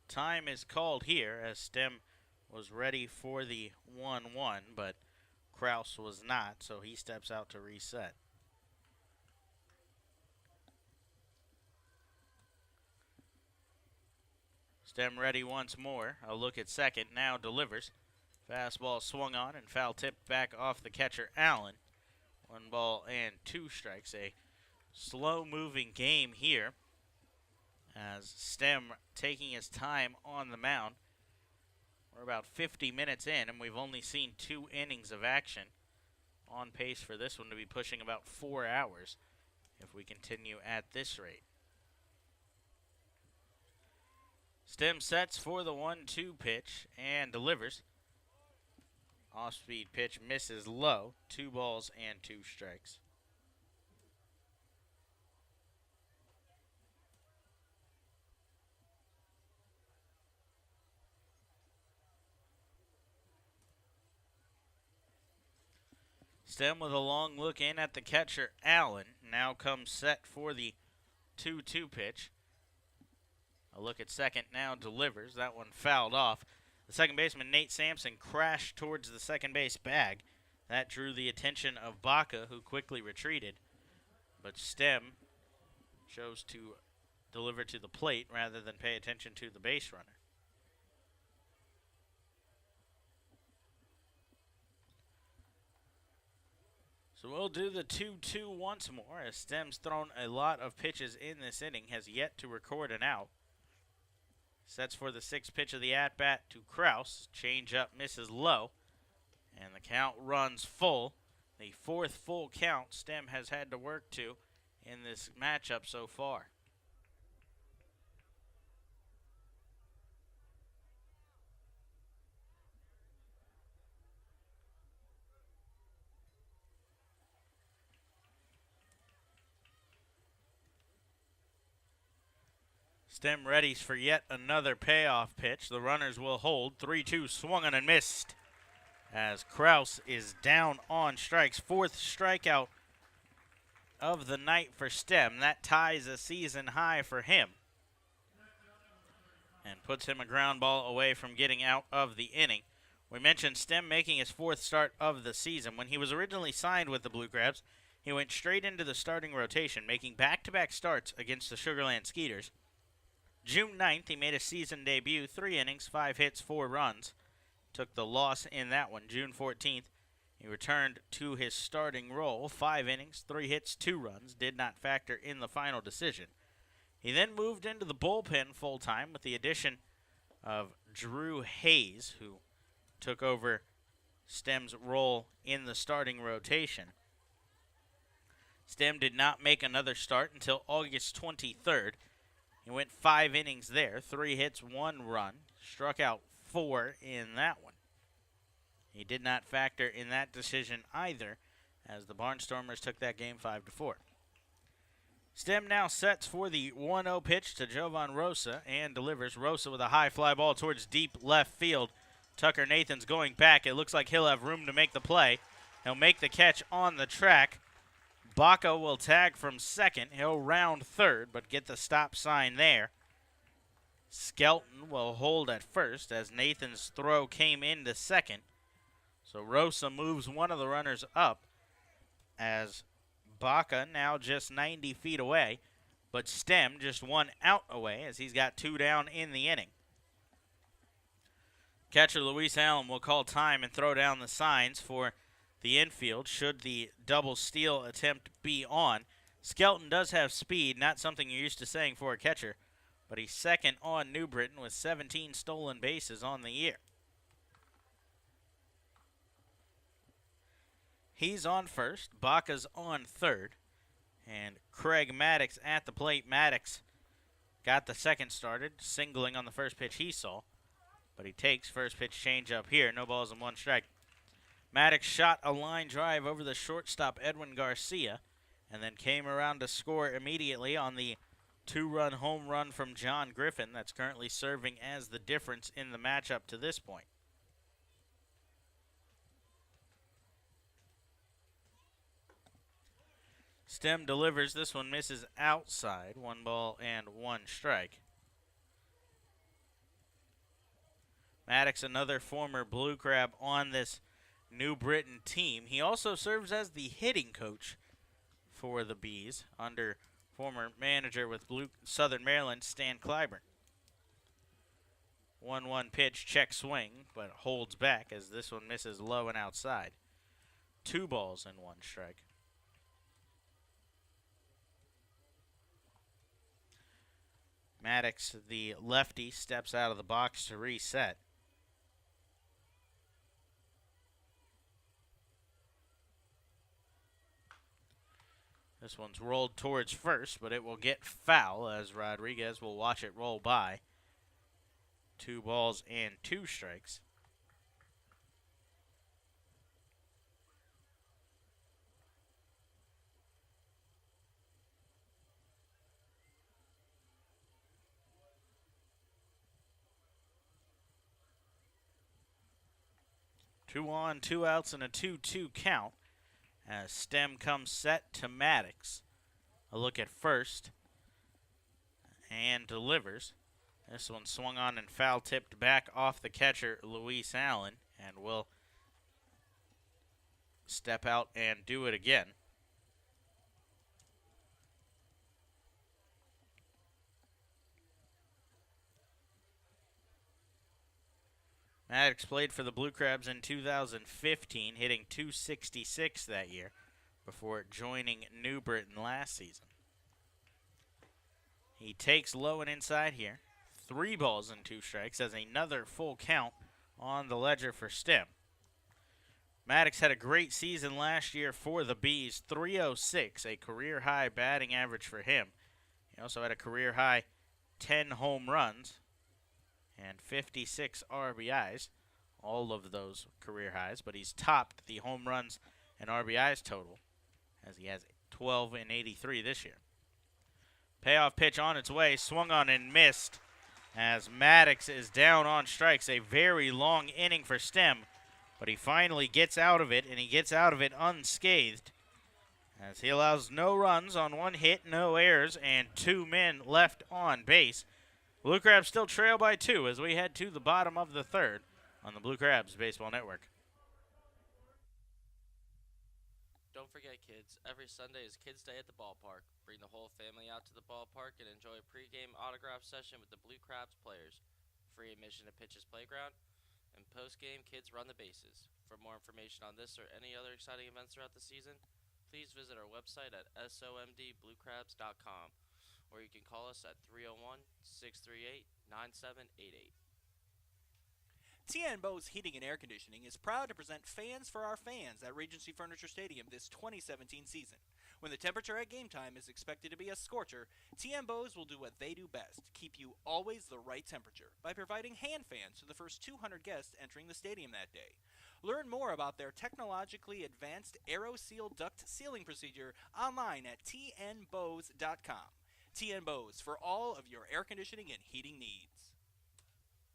Time is called here as Stem was ready for the 1-1, but Kraus was not, so he steps out to reset. Stem ready once more. A look at second, now delivers. Fastball swung on and foul tipped back off the catcher, Allen. 1 ball and 2 strikes. A slow-moving game here as Stem taking his time on the mound. We're about 50 minutes in, and we've only seen 2 innings of action. On pace for this one to be pushing about 4 hours if we continue at this rate. Stem sets for the 1-2 pitch and delivers. Off-speed pitch misses low. 2 balls and 2 strikes. Stem with a long look in at the catcher, Allen. Now comes set for the 2-2 pitch. A look at second, now delivers. That one fouled off. The second baseman, Nate Sampson, crashed towards the second base bag. That drew the attention of Baca, who quickly retreated. But Stem chose to deliver to the plate rather than pay attention to the base runner. So we'll do the 2-2 once more, as Stem's thrown a lot of pitches in this inning, has yet to record an out. Sets for the 6th pitch of the at-bat to Kraus. Change up misses low, and the count runs full. The 4th full count Stem has had to work to in this matchup so far. Stem readies for yet another payoff pitch. The runners will hold. 3-2 swung on and missed. as Kraus is down on strikes. 4th strikeout of the night for Stem. That ties a season high for him and puts him a ground ball away from getting out of the inning. We mentioned Stem making his 4th start of the season. When he was originally signed with the Blue Crabs, he went straight into the starting rotation, making back-to-back starts against the Sugar Land Skeeters. June 9th, he made a season debut, 3 innings, 5 hits, 4 runs. Took the loss in that one. June 14th, he returned to his starting role, 5 innings, 3 hits, 2 runs. Did not factor in the final decision. He then moved into the bullpen full-time with the addition of Drew Hayes, who took over Stem's role in the starting rotation. Stem did not make another start until August 23rd. He went 5 innings there, 3 hits, 1 run, struck out 4 in that one. He did not factor in that decision either, as the Barnstormers took that game 5-4. Stem now sets for the 1-0 pitch to Jovan Rosa and delivers. Rosa with a high fly ball towards deep left field. Tucker Nathan's going back. It looks like he'll have room to make the play. He'll make the catch on the track. Baca will tag from second. He'll round third, but get the stop sign there. Skelton will hold at first as Nathan's throw came into second. So Rosa moves one of the runners up as Baca now just 90 feet away, but Stem just 1 out away as he's got 2 down in the inning. Catcher Luis Allen will call time and throw down the signs for the infield should the double steal attempt be on. Skelton does have speed, not something you're used to saying for a catcher, but he's second on New Britain with 17 stolen bases on the year. He's on first, Baca's on third, and Craig Maddox at the plate. Maddox got the second started, singling on the first pitch he saw, but he takes first pitch change up here. No balls and 1 strike. Maddox shot a line drive over the shortstop Edwin Garcia and then came around to score immediately on the 2-run home run from John Griffin that's currently serving as the difference in the matchup to this point. Stem delivers. This one misses outside. 1 ball and 1 strike. Maddox, another former Blue Crab on this New Britain team. He also serves as the hitting coach for the Bees under former manager with Southern Maryland, Stan Clyburn. 1-1 pitch, check swing, but holds back as this one misses low and outside. 2 balls and 1 strike. Maddox, the lefty, steps out of the box to reset. This one's rolled towards first, but it will get foul as Rodriguez will watch it roll by. 2 balls and 2 strikes. Two on, 2 outs, and a 2-2 count as Stem comes set to Maddox. A look at first and delivers. This one swung on and foul tipped back off the catcher, Luis Allen, and will step out and do it again. Maddox played for the Blue Crabs in 2015, hitting .266 that year before joining New Britain last season. He takes low and inside here. 3 balls and 2 strikes as another full count on the ledger for Stem. Maddox had a great season last year for the Bees, .306, a career-high batting average for him. He also had a career-high 10 home runs and 56 RBIs, all of those career highs, but he's topped the home runs and RBIs total as he has 12 and 83 this year. Payoff pitch on its way, swung on and missed as Maddox is down on strikes. A very long inning for Stem, but he finally gets out of it, and he gets out of it unscathed, as he allows no runs on one hit, no errors, and 2 men left on base. Blue Crabs still trail by 2 as we head to the bottom of the 3rd on the Blue Crabs Baseball Network. Don't forget, kids, every Sunday is Kids Day at the ballpark. Bring the whole family out to the ballpark and enjoy a pregame autograph session with the Blue Crabs players. Free admission to Pitch's Playground, and postgame, kids run the bases. For more information on this or any other exciting events throughout the season, please visit our website at somdbluecrabs.com, or you can call us at 301-638-9788. TN Bose Heating and Air Conditioning is proud to present Fans for Our Fans at Regency Furniture Stadium this 2017 season. When the temperature at game time is expected to be a scorcher, TN Bose will do what they do best, keep you always the right temperature, by providing hand fans to the first 200 guests entering the stadium that day. Learn more about their technologically advanced AeroSeal duct sealing procedure online at tnbose.com. TN Bose for all of your air conditioning and heating needs.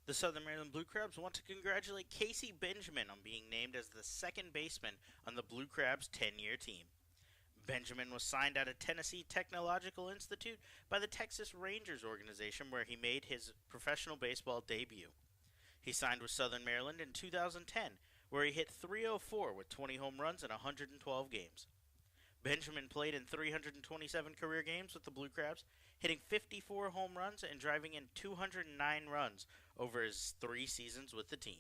The Southern Maryland Blue Crabs want to congratulate Casey Benjamin on being named as the second baseman on the Blue Crabs 10-year team. Benjamin was signed out of Tennessee Technological Institute by the Texas Rangers organization, where he made his professional baseball debut. He signed with Southern Maryland in 2010, where he hit .304 with 20 home runs in 112 games. Benjamin played in 327 career games with the Blue Crabs, hitting 54 home runs and driving in 209 runs over his 3 seasons with the team.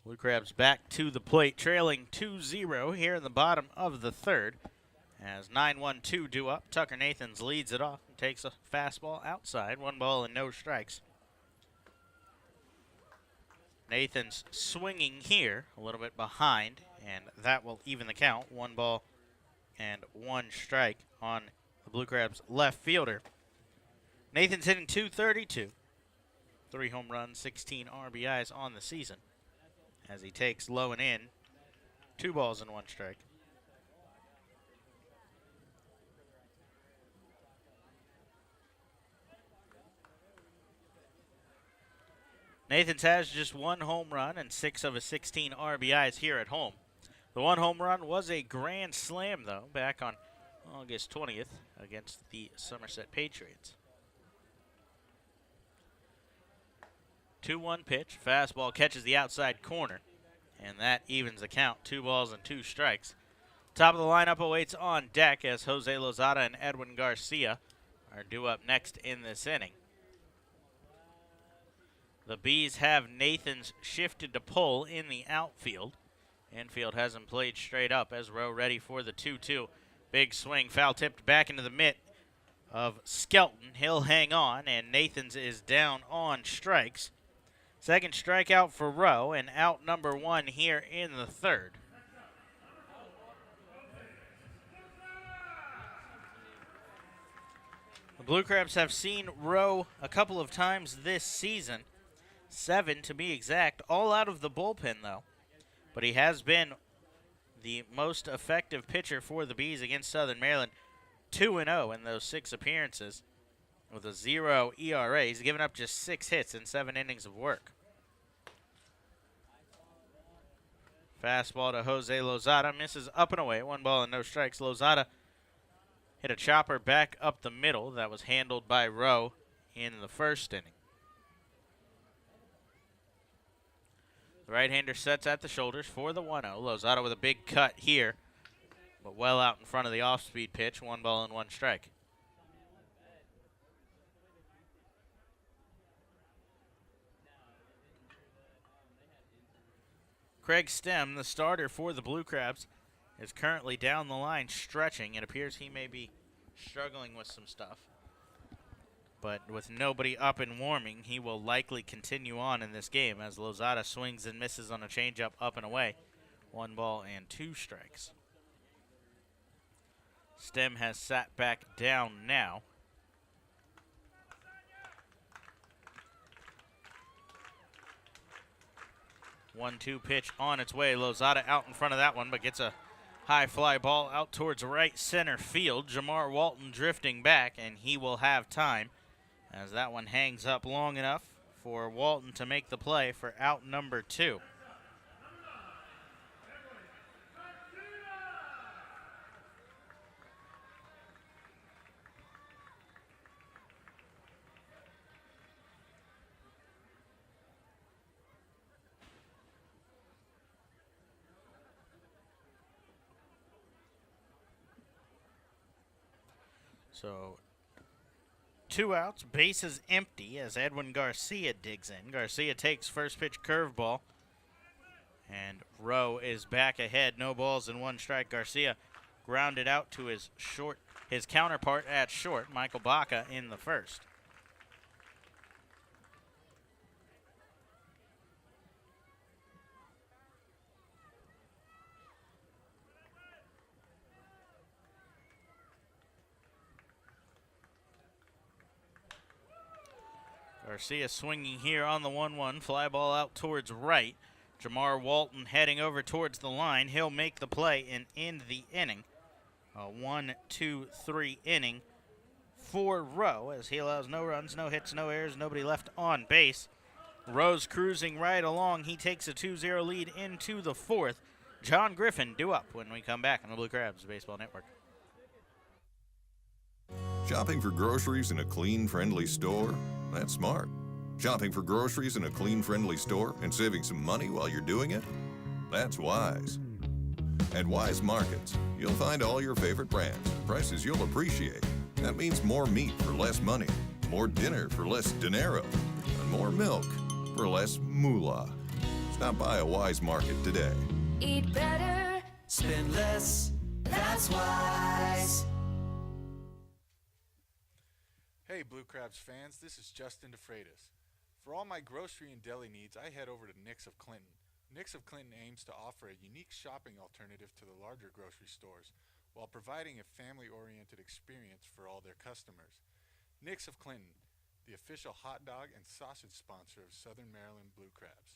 Blue Crabs back to the plate, trailing 2-0 here in the bottom of the 3rd. As 9-1-2 due up, Tucker Nathans leads it off and takes a fastball outside. 1 ball and no strikes. Nathans swinging here, a little bit behind, and that will even the count. 1 ball and 1 strike on the Blue Crabs left fielder. Nathans hitting .232. 3 home runs, 16 RBIs on the season, as he takes low and in. 2 balls and 1 strike. Nathans has just 1 home run and 6 of his 16 RBIs here at home. The 1 home run was a grand slam, though, back on August 20th against the Somerset Patriots. 2-1 pitch. Fastball catches the outside corner, and that evens the count. 2 balls and 2 strikes. Top of the lineup awaits on deck as Jose Lozada and Edwin Garcia are due up next in this inning. The Bees have Nathans shifted to pull in the outfield. Infield has him played straight up as Rowe ready for the 2-2. Big swing, foul tipped back into the mitt of Skelton. He'll hang on, and Nathans is down on strikes. Second strikeout for Rowe, and out number 1 here in the 3rd. The Blue Crabs have seen Rowe a couple of times this season. 7 to be exact, all out of the bullpen though. But he has been the most effective pitcher for the Bees against Southern Maryland. 2-0 in those 6 appearances with a 0 ERA. He's given up just 6 hits in 7 innings of work. Fastball to Jose Lozada, misses up and away. 1 ball and no strikes. Lozada hit a chopper back up the middle that was handled by Rowe in the 1st inning. The right-hander sets at the shoulders for the 1-0. Lozada with a big cut here but well out in front of the off-speed pitch. 1 ball and 1 strike. Craig Stem, the starter for the Blue Crabs, is currently down the line stretching. It appears he may be struggling with some stuff. But with nobody up and warming, he will likely continue on in this game as Lozada swings and misses on a changeup up and away. 1 ball and 2 strikes. Stem has sat back down now. 1-2 pitch on its way. Lozada out in front of that one, but gets a high fly ball out towards right center field. Jamar Walton drifting back, and he will have time as that one hangs up long enough for Walton to make the play for out number 2. So 2 outs, bases empty as Edwin Garcia digs in. Garcia takes first pitch curveball, and Rowe is back ahead. No balls and 1 strike. Garcia grounded out to his counterpart at short, Michael Baca, in the first. Garcia swinging here on the 1-1. Fly ball out towards right. Jamar Walton heading over towards the line. He'll make the play and end the inning. A 1-2-3 inning for Rowe as he allows no runs, no hits, no errors, nobody left on base. Rowe's cruising right along. He takes a 2-0 lead into the 4th. John Griffin due up when we come back on the Blue Crabs Baseball Network. Shopping for groceries in a clean, friendly store? That's smart. Shopping for groceries in a clean, friendly store and saving some money while you're doing it? That's wise. At Wise Markets, you'll find all your favorite brands, prices you'll appreciate. That means more meat for less money, more dinner for less dinero, and more milk for less moolah. Stop by a Wise Market today. Eat better, spend less. That's Wise. Hey Blue Crabs fans, this is Justin DeFreitas. For all my grocery and deli needs, I head over to Nick's of Clinton. Nick's of Clinton aims to offer a unique shopping alternative to the larger grocery stores while providing a family-oriented experience for all their customers. Nick's of Clinton, the official hot dog and sausage sponsor of Southern Maryland Blue Crabs.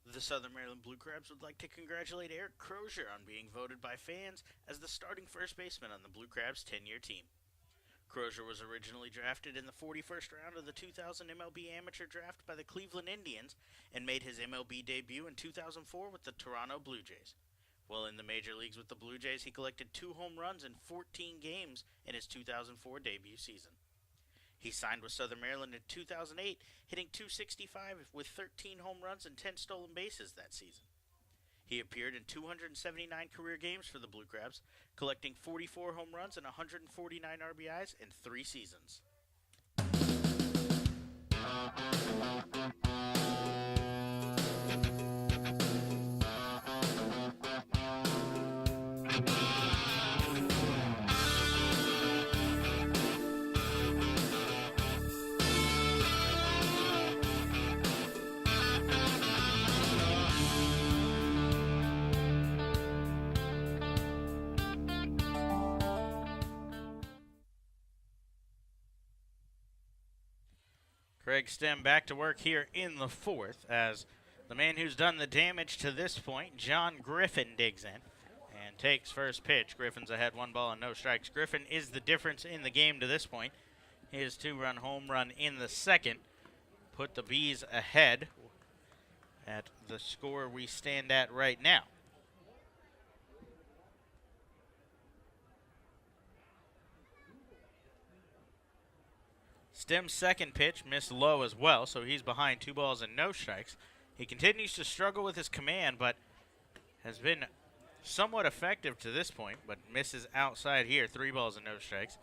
The Southern Maryland Blue Crabs would like to congratulate Eric Crozier on being voted by fans as the starting first baseman on the Blue Crabs 10-year team. Crozier was originally drafted in the 41st round of the 2000 MLB Amateur Draft by the Cleveland Indians and made his MLB debut in 2004 with the Toronto Blue Jays. While in the major leagues with the Blue Jays, he collected 2 home runs in 14 games in his 2004 debut season. He signed with Southern Maryland in 2008, hitting .265 with 13 home runs and 10 stolen bases that season. He appeared in 279 career games for the Blue Crabs, collecting 44 home runs and 149 RBIs in 3 seasons. Craig Stem back to work here in the 4th as the man who's done the damage to this point, John Griffin, digs in and takes first pitch. Griffin's ahead, 1 ball and no strikes. Griffin is the difference in the game to this point. His 2-run home run in the 2nd put the Bees ahead at the score we stand at right now. Stem's second pitch missed low as well, so he's behind 2 balls and no strikes. He continues to struggle with his command, but has been somewhat effective to this point, but misses outside here. 3 balls and no strikes.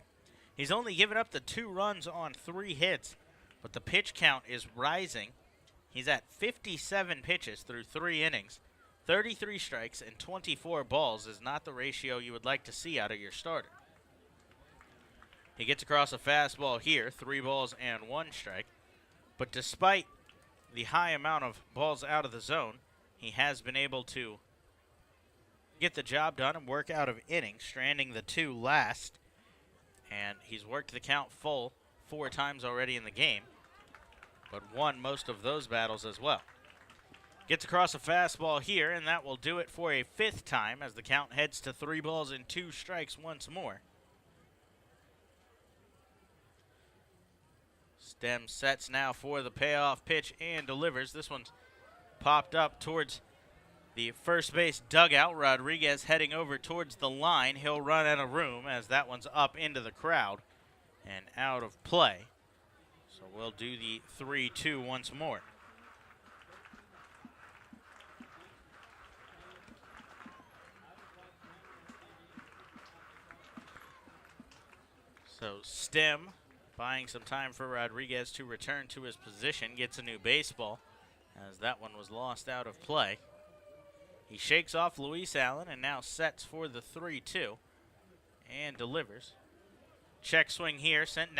He's only given up the 2 runs on 3 hits, but the pitch count is rising. He's at 57 pitches through 3 innings. 33 strikes and 24 balls is not the ratio you would like to see out of your starter. He gets across a fastball here, 3 balls and 1 strike. But despite the high amount of balls out of the zone, he has been able to get the job done and work out of innings, stranding the 2 last. And he's worked the count full 4 times already in the game, but won most of those battles as well. Gets across a fastball here, and that will do it for a 5th time as the count heads to 3 balls and 2 strikes once more. Stem sets now for the payoff pitch and delivers. This one's popped up towards the first base dugout. Rodriguez heading over towards the line. He'll run out of room as that one's up into the crowd and out of play. So we'll do the 3-2 once more. So Stem buying some time for Rodriguez to return to his position, gets a new baseball as that one was lost out of play. He shakes off Luis Allen and now sets for the 3-2 and delivers. Check swing here, sent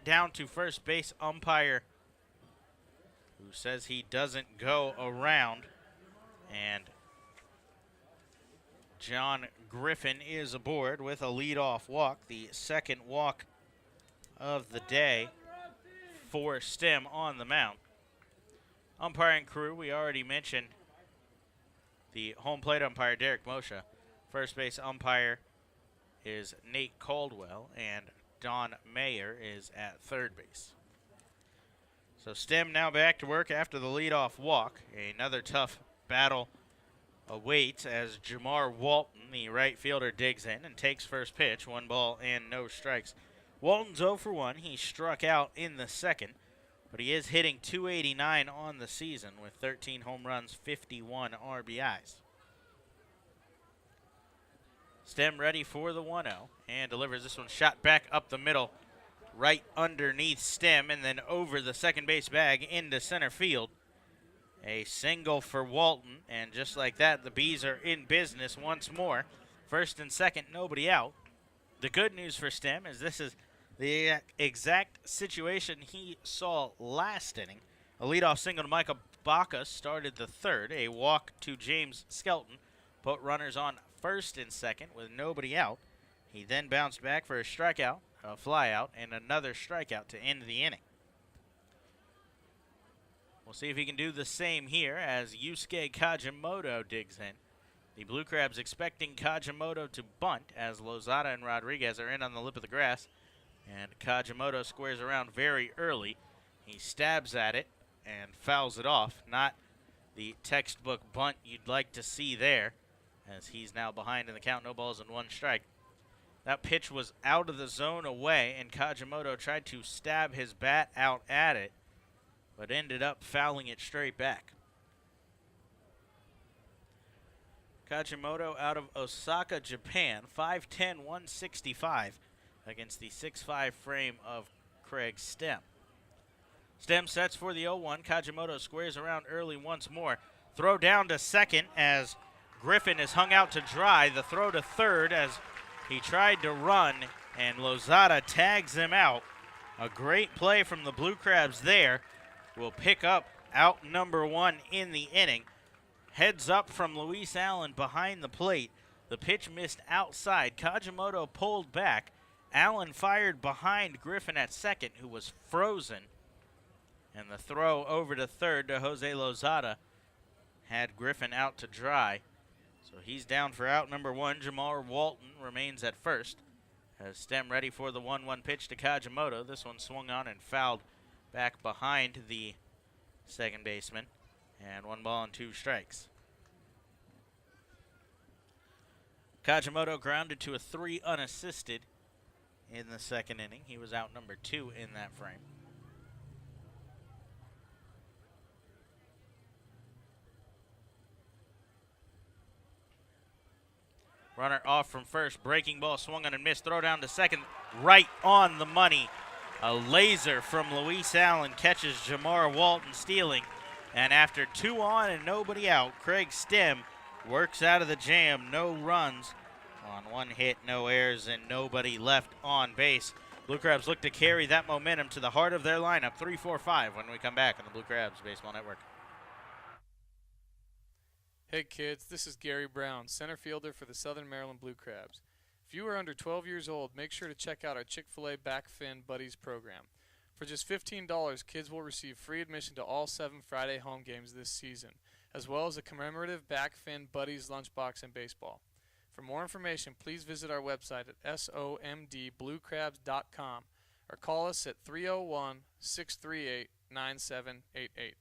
down to first base umpire, who says he doesn't go around, and John Griffin is aboard with a leadoff walk, the 2nd walk of the day for Stem on the mound. Umpiring crew, we already mentioned the home plate umpire, Derek Moshe. First base umpire is Nate Caldwell, and Don Mayer is at third base. So Stem now back to work after the leadoff walk. Another tough battle awaits as Jamar Walton, the right fielder, digs in and takes first pitch. 1 ball and no strikes. Walton's 0 for 1. He struck out in the 2nd, but he is hitting .289 on the season with 13 home runs, 51 RBIs. Stem ready for the 1-0 and delivers. This one shot back up the middle, right underneath Stem, and then over the second base bag into center field. A single for Walton, and just like that, the Bees are in business once more. First and second, nobody out. The good news for Stem is this is the exact situation he saw last inning. A leadoff single to Micah Baca started the 3rd. A walk to James Skelton put runners on first and second with nobody out. He then bounced back for a strikeout, a flyout, and another strikeout to end the inning. We'll see if he can do the same here as Yusuke Kajimoto digs in. The Blue Crabs expecting Kajimoto to bunt as Lozada and Rodriguez are in on the lip of the grass. And Kajimoto squares around very early. He stabs at it and fouls it off. Not the textbook bunt you'd like to see there, as he's now behind in the count, 0 balls and 1 strike. That pitch was out of the zone away, and Kajimoto tried to stab his bat out at it, but ended up fouling it straight back. Kajimoto out of Osaka, Japan, 5'10", 165, against the 6'5" frame of Craig Stem. Stem sets for the 0-1. Kajimoto squares around early once more. Throw down to second as Griffin is hung out to dry. The throw to third as he tried to run, and Lozada tags him out. A great play from the Blue Crabs there. Will pick up out number 1 in the inning. Heads up from Luis Allen behind the plate. The pitch missed outside. Kajimoto pulled back. Allen fired behind Griffin at second, who was frozen. And the throw over to third to Jose Lozada had Griffin out to dry. So he's down for out number 1. Jamar Walton remains at first. Has Stem ready for the 1-1 pitch to Kajimoto. This one swung on and fouled back behind the second baseman. And 1 ball and 2 strikes. Kajimoto grounded to a 3 unassisted in the second inning. He was out number 2 in that frame. Runner off from first. Breaking ball swung on and missed. Throw down to second. Right on the money. A laser from Luis Allen catches Jamar Walton stealing. And after 2 on and nobody out, Craig Stem works out of the jam. No runs on 1 hit, no errors, and nobody left on base. Blue Crabs look to carry that momentum to the heart of their lineup. 3-4-5 when we come back on the Blue Crabs Baseball Network. Hey kids, this is Gary Brown, center fielder for the Southern Maryland Blue Crabs. If you are under 12 years old, make sure to check out our Chick-fil-A Back Fin Buddies program. For just $15, kids will receive free admission to all 7 Friday home games this season, as well as a commemorative Back Fin Buddies lunchbox and baseball. For more information, please visit our website at somdbluecrabs.com or call us at 301-638-9788.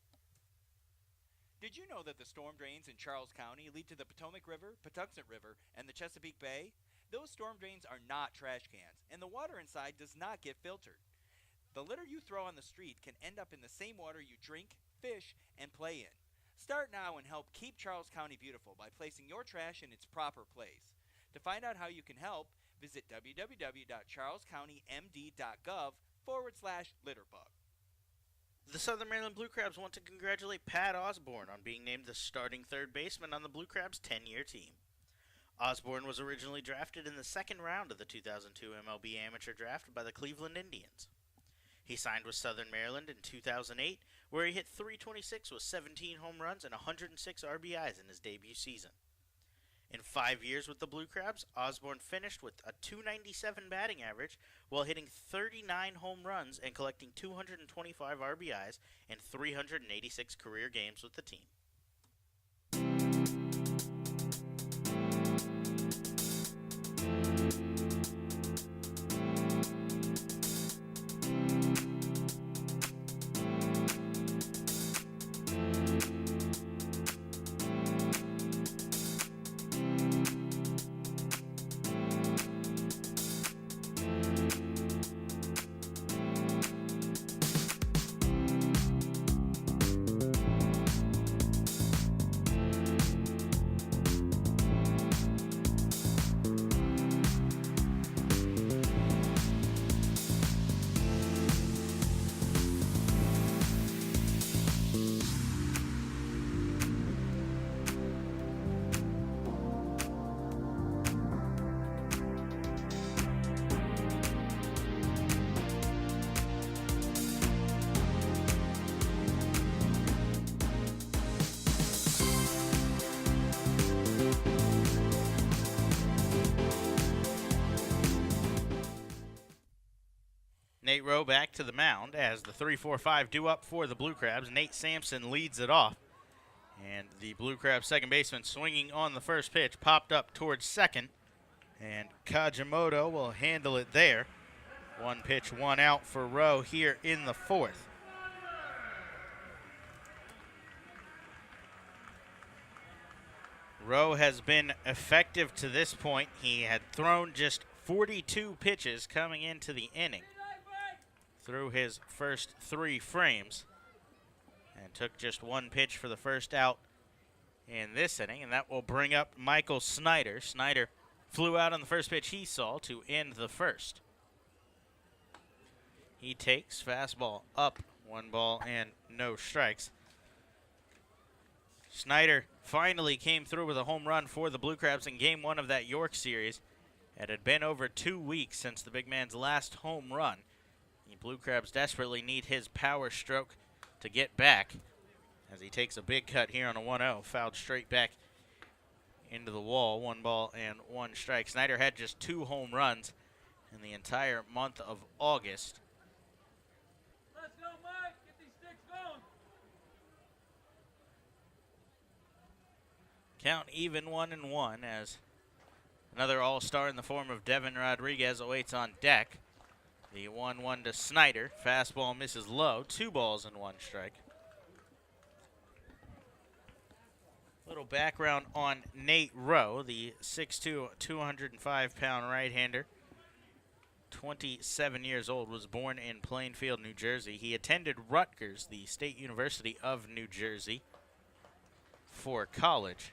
Did you know that the storm drains in Charles County lead to the Potomac River, Patuxent River, and the Chesapeake Bay? Those storm drains are not trash cans, and the water inside does not get filtered. The litter you throw on the street can end up in the same water you drink, fish, and play in. Start now and help keep Charles County beautiful by placing your trash in its proper place. To find out how you can help, visit www.charlescountymd.gov/litterbug. The Southern Maryland Blue Crabs want to congratulate Pat Osborne on being named the starting third baseman on the Blue Crabs' 10-year team. Osborne was originally drafted in the second round of the 2002 MLB Amateur Draft by the Cleveland Indians. He signed with Southern Maryland in 2008, where he hit .326 with 17 home runs and 106 RBIs in his debut season. In 5 years with the Blue Crabs, Osborne finished with a .297 batting average while hitting 39 home runs and collecting 225 RBIs in 386 career games with the team. Nate Rowe back to the mound as the 3-4-5 due up for the Blue Crabs. Nate Sampson leads it off. And the Blue Crabs second baseman swinging on the first pitch, popped up towards second. And Kajimoto will handle it there. 1 pitch, 1 out for Rowe here in the fourth. Rowe has been effective to this point. He had thrown just 42 pitches coming into the inning through his first 3 frames, and took just 1 pitch for the first out in this inning, and that will bring up Michael Snyder. Snyder flew out on the first pitch he saw to end the first. He takes fastball up, 1 ball and no strikes. Snyder finally came through with a home run for the Blue Crabs in Game 1 of that York series. It had been over 2 weeks since the big man's last home run. The Blue Crabs desperately need his power stroke to get back as he takes a big cut here on a 1-0, fouled straight back into the wall. 1 ball and 1 strike. Snyder had just 2 home runs in the entire month of August. Let's go, Mike. Get these sticks going. Count even 1-1 as another all-star in the form of Devin Rodriguez awaits on deck. The 1-1 to Snyder. Fastball misses low. 2 balls and 1 strike. Little background on Nate Rowe, the 6'2", 205-pound right-hander. 27 years old, was born in Plainfield, New Jersey. He attended Rutgers, the State University of New Jersey, for college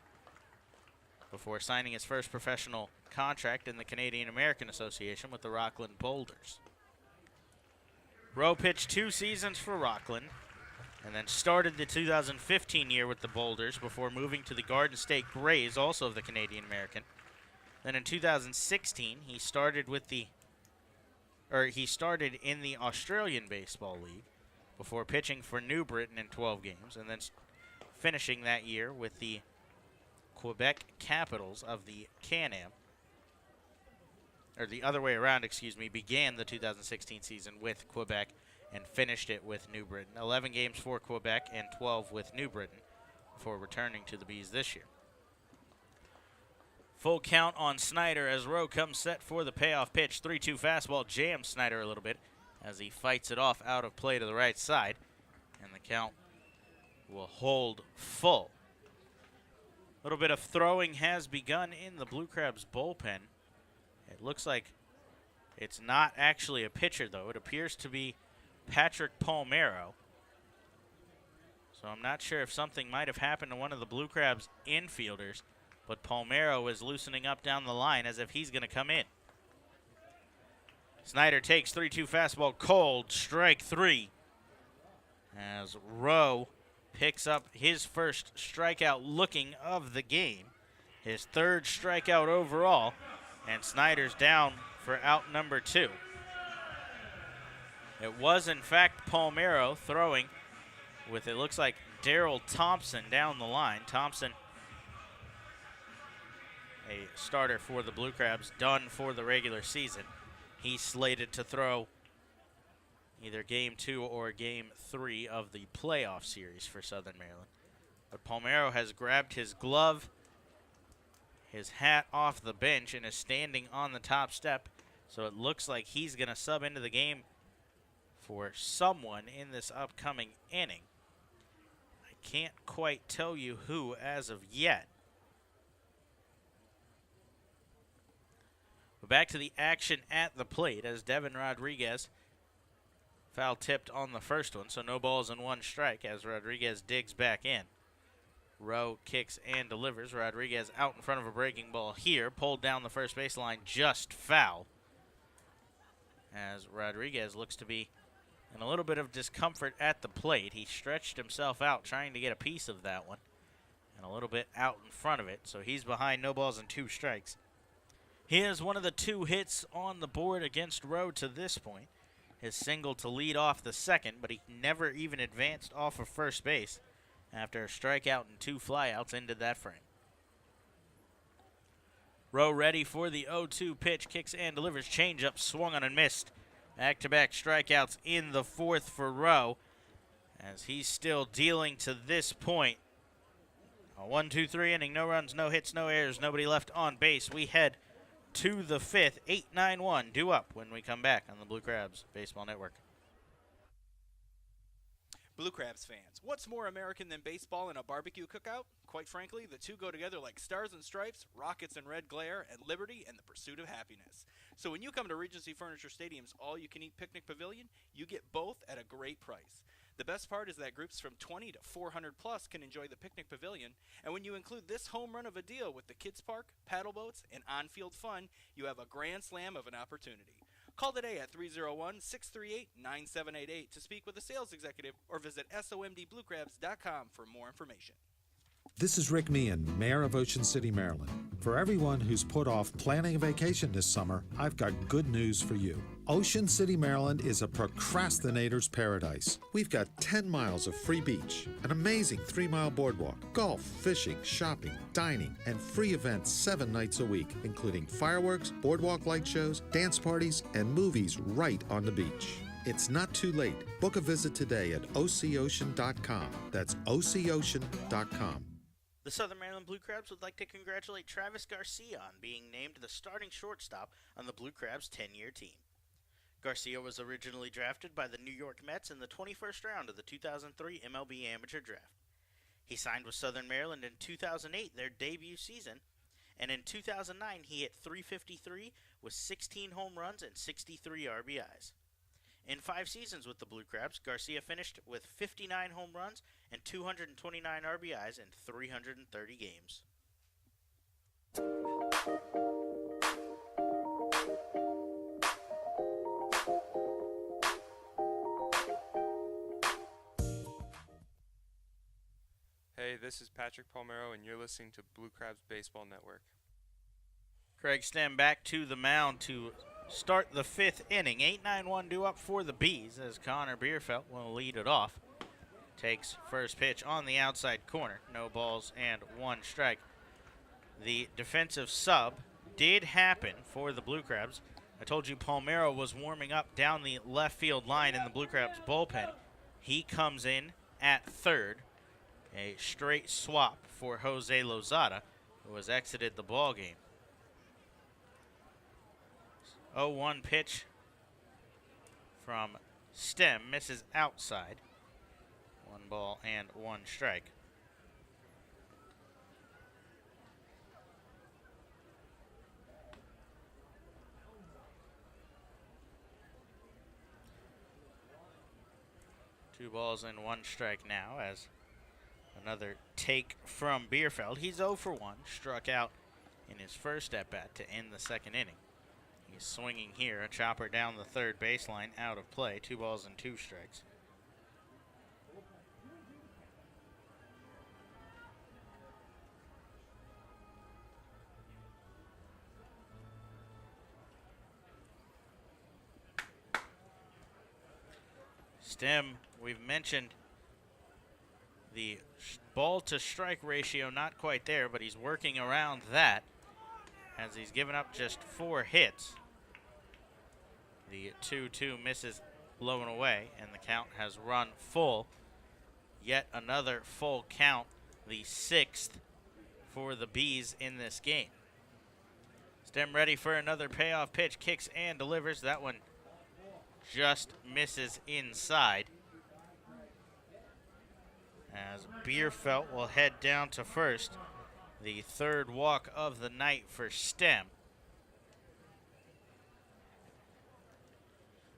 before signing his first professional contract in the Canadian American Association with the Rockland Boulders. Rowe pitched 2 seasons for Rockland and then started the 2015 year with the Boulders before moving to the Garden State Grays, also of the Canadian American. Then in 2016, he started in the Australian Baseball League before pitching for New Britain in 12 games and then finishing that year with the Quebec Capitals of the Can-Am. Or the other way around, began the 2016 season with Quebec and finished it with New Britain. 11 games for Quebec and 12 with New Britain before returning to the Bees this year. Full count on Snyder as Rowe comes set for the payoff pitch. 3-2 fastball jams Snyder a little bit as he fights it off out of play to the right side. And the count will hold full. A little bit of throwing has begun in the Blue Crabs bullpen. It looks like it's not actually a pitcher, though. It appears to be Patrick Palmero. So I'm not sure if something might have happened to one of the Blue Crabs infielders, but Palmero is loosening up down the line as if he's going to come in. Snyder takes 3-2 fastball cold, strike 3. As Rowe picks up his first strikeout looking of the game, his 3rd strikeout overall, and Snyder's down for out number 2. It was, in fact, Palmero throwing with, it looks like, Daryl Thompson down the line. Thompson, a starter for the Blue Crabs, done for the regular season. He's slated to throw either Game 2 or Game 3 of the playoff series for Southern Maryland. But Palmero has grabbed his glove, his hat off the bench, and is standing on the top step. So it looks like he's going to sub into the game for someone in this upcoming inning. I can't quite tell you who as of yet. But back to the action at the plate as Devin Rodriguez foul tipped on the first one, so no balls and 1 strike as Rodriguez digs back in. Rowe kicks and delivers. Rodriguez out in front of a breaking ball here, pulled down the first baseline, just foul. As Rodriguez looks to be in a little bit of discomfort at the plate. He stretched himself out trying to get a piece of that one, and a little bit out in front of it, so he's behind, no balls and 2 strikes. He has one of the 2 hits on the board against Rowe to this point. His single to lead off the second, but he never even advanced off of first base after a strikeout and 2 flyouts ended that frame. Rowe ready for the 0-2 pitch, kicks and delivers. Changeup swung on and missed. Back-to-back strikeouts in the 4th for Rowe as he's still dealing to this point. A 1-2-3 inning, no runs, no hits, no errors, nobody left on base. We head to the 5th, 8-9-1, due up when we come back on the Blue Crabs Baseball Network. Blue Crabs fans, what's more American than baseball and a barbecue cookout? Quite frankly, the two go together like stars and stripes, rockets and red glare, and liberty and the pursuit of happiness. So when you come to Regency Furniture Stadium's all-you-can-eat picnic pavilion, you get both at a great price. The best part is that groups from 20 to 400 plus can enjoy the picnic pavilion, and when you include this home run of a deal with the kids park, paddle boats, and on-field fun, you have a grand slam of an opportunity. Call today at 301-638-9788 to speak with a sales executive or visit somdbluecrabs.com for more information. This is Rick Meehan, Mayor of Ocean City, Maryland. For everyone who's put off planning a vacation this summer, I've got good news for you. Ocean City, Maryland is a procrastinator's paradise. We've got 10 miles of free beach, an amazing 3-mile boardwalk, golf, fishing, shopping, dining, and free events 7 nights a week, including fireworks, boardwalk light shows, dance parties, and movies right on the beach. It's not too late. Book a visit today at ococean.com. That's ococean.com. The Southern Maryland Blue Crabs would like to congratulate Travis Garcia on being named the starting shortstop on the Blue Crabs' 10-year team. Garcia was originally drafted by the New York Mets in the 21st round of the 2003 MLB Amateur Draft. He signed with Southern Maryland in 2008, their debut season, and in 2009 he hit .353 with 16 home runs and 63 RBIs. In 5 seasons with the Blue Crabs, Garcia finished with 59 home runs and 229 RBIs in 330 games. Hey, this is Patrick Palmero, and you're listening to Blue Crabs Baseball Network. Craig Stem back to the mound to start the 5th inning. 8-9-1 due up for the Bees as Connor Bierfeld will lead it off. Takes first pitch on the outside corner. No balls and 1 strike. The defensive sub did happen for the Blue Crabs. I told you Palmero was warming up down the left field line in the Blue Crabs bullpen. He comes in at third. A straight swap for Jose Lozada, who has exited the ball game. 0-1 pitch from Stem, misses outside. 1 ball and 1 strike. Two balls and 1 strike now as another take from Bierfeld. He's 0 for 1, struck out in his first at-bat to end the 2nd inning. He's swinging here, a chopper down the third baseline, out of play. 2 balls and 2 strikes. Stem, we've mentioned the ball to strike ratio not quite there, but he's working around that as he's given up just 4 hits. The 2-2 misses blown away, and the count has run full. Yet another full count, the 6th for the Bees in this game. Stem ready for another payoff pitch, kicks and delivers. That one just misses inside. As Bierfeld will head down to first. The 3rd walk of the night for Stem.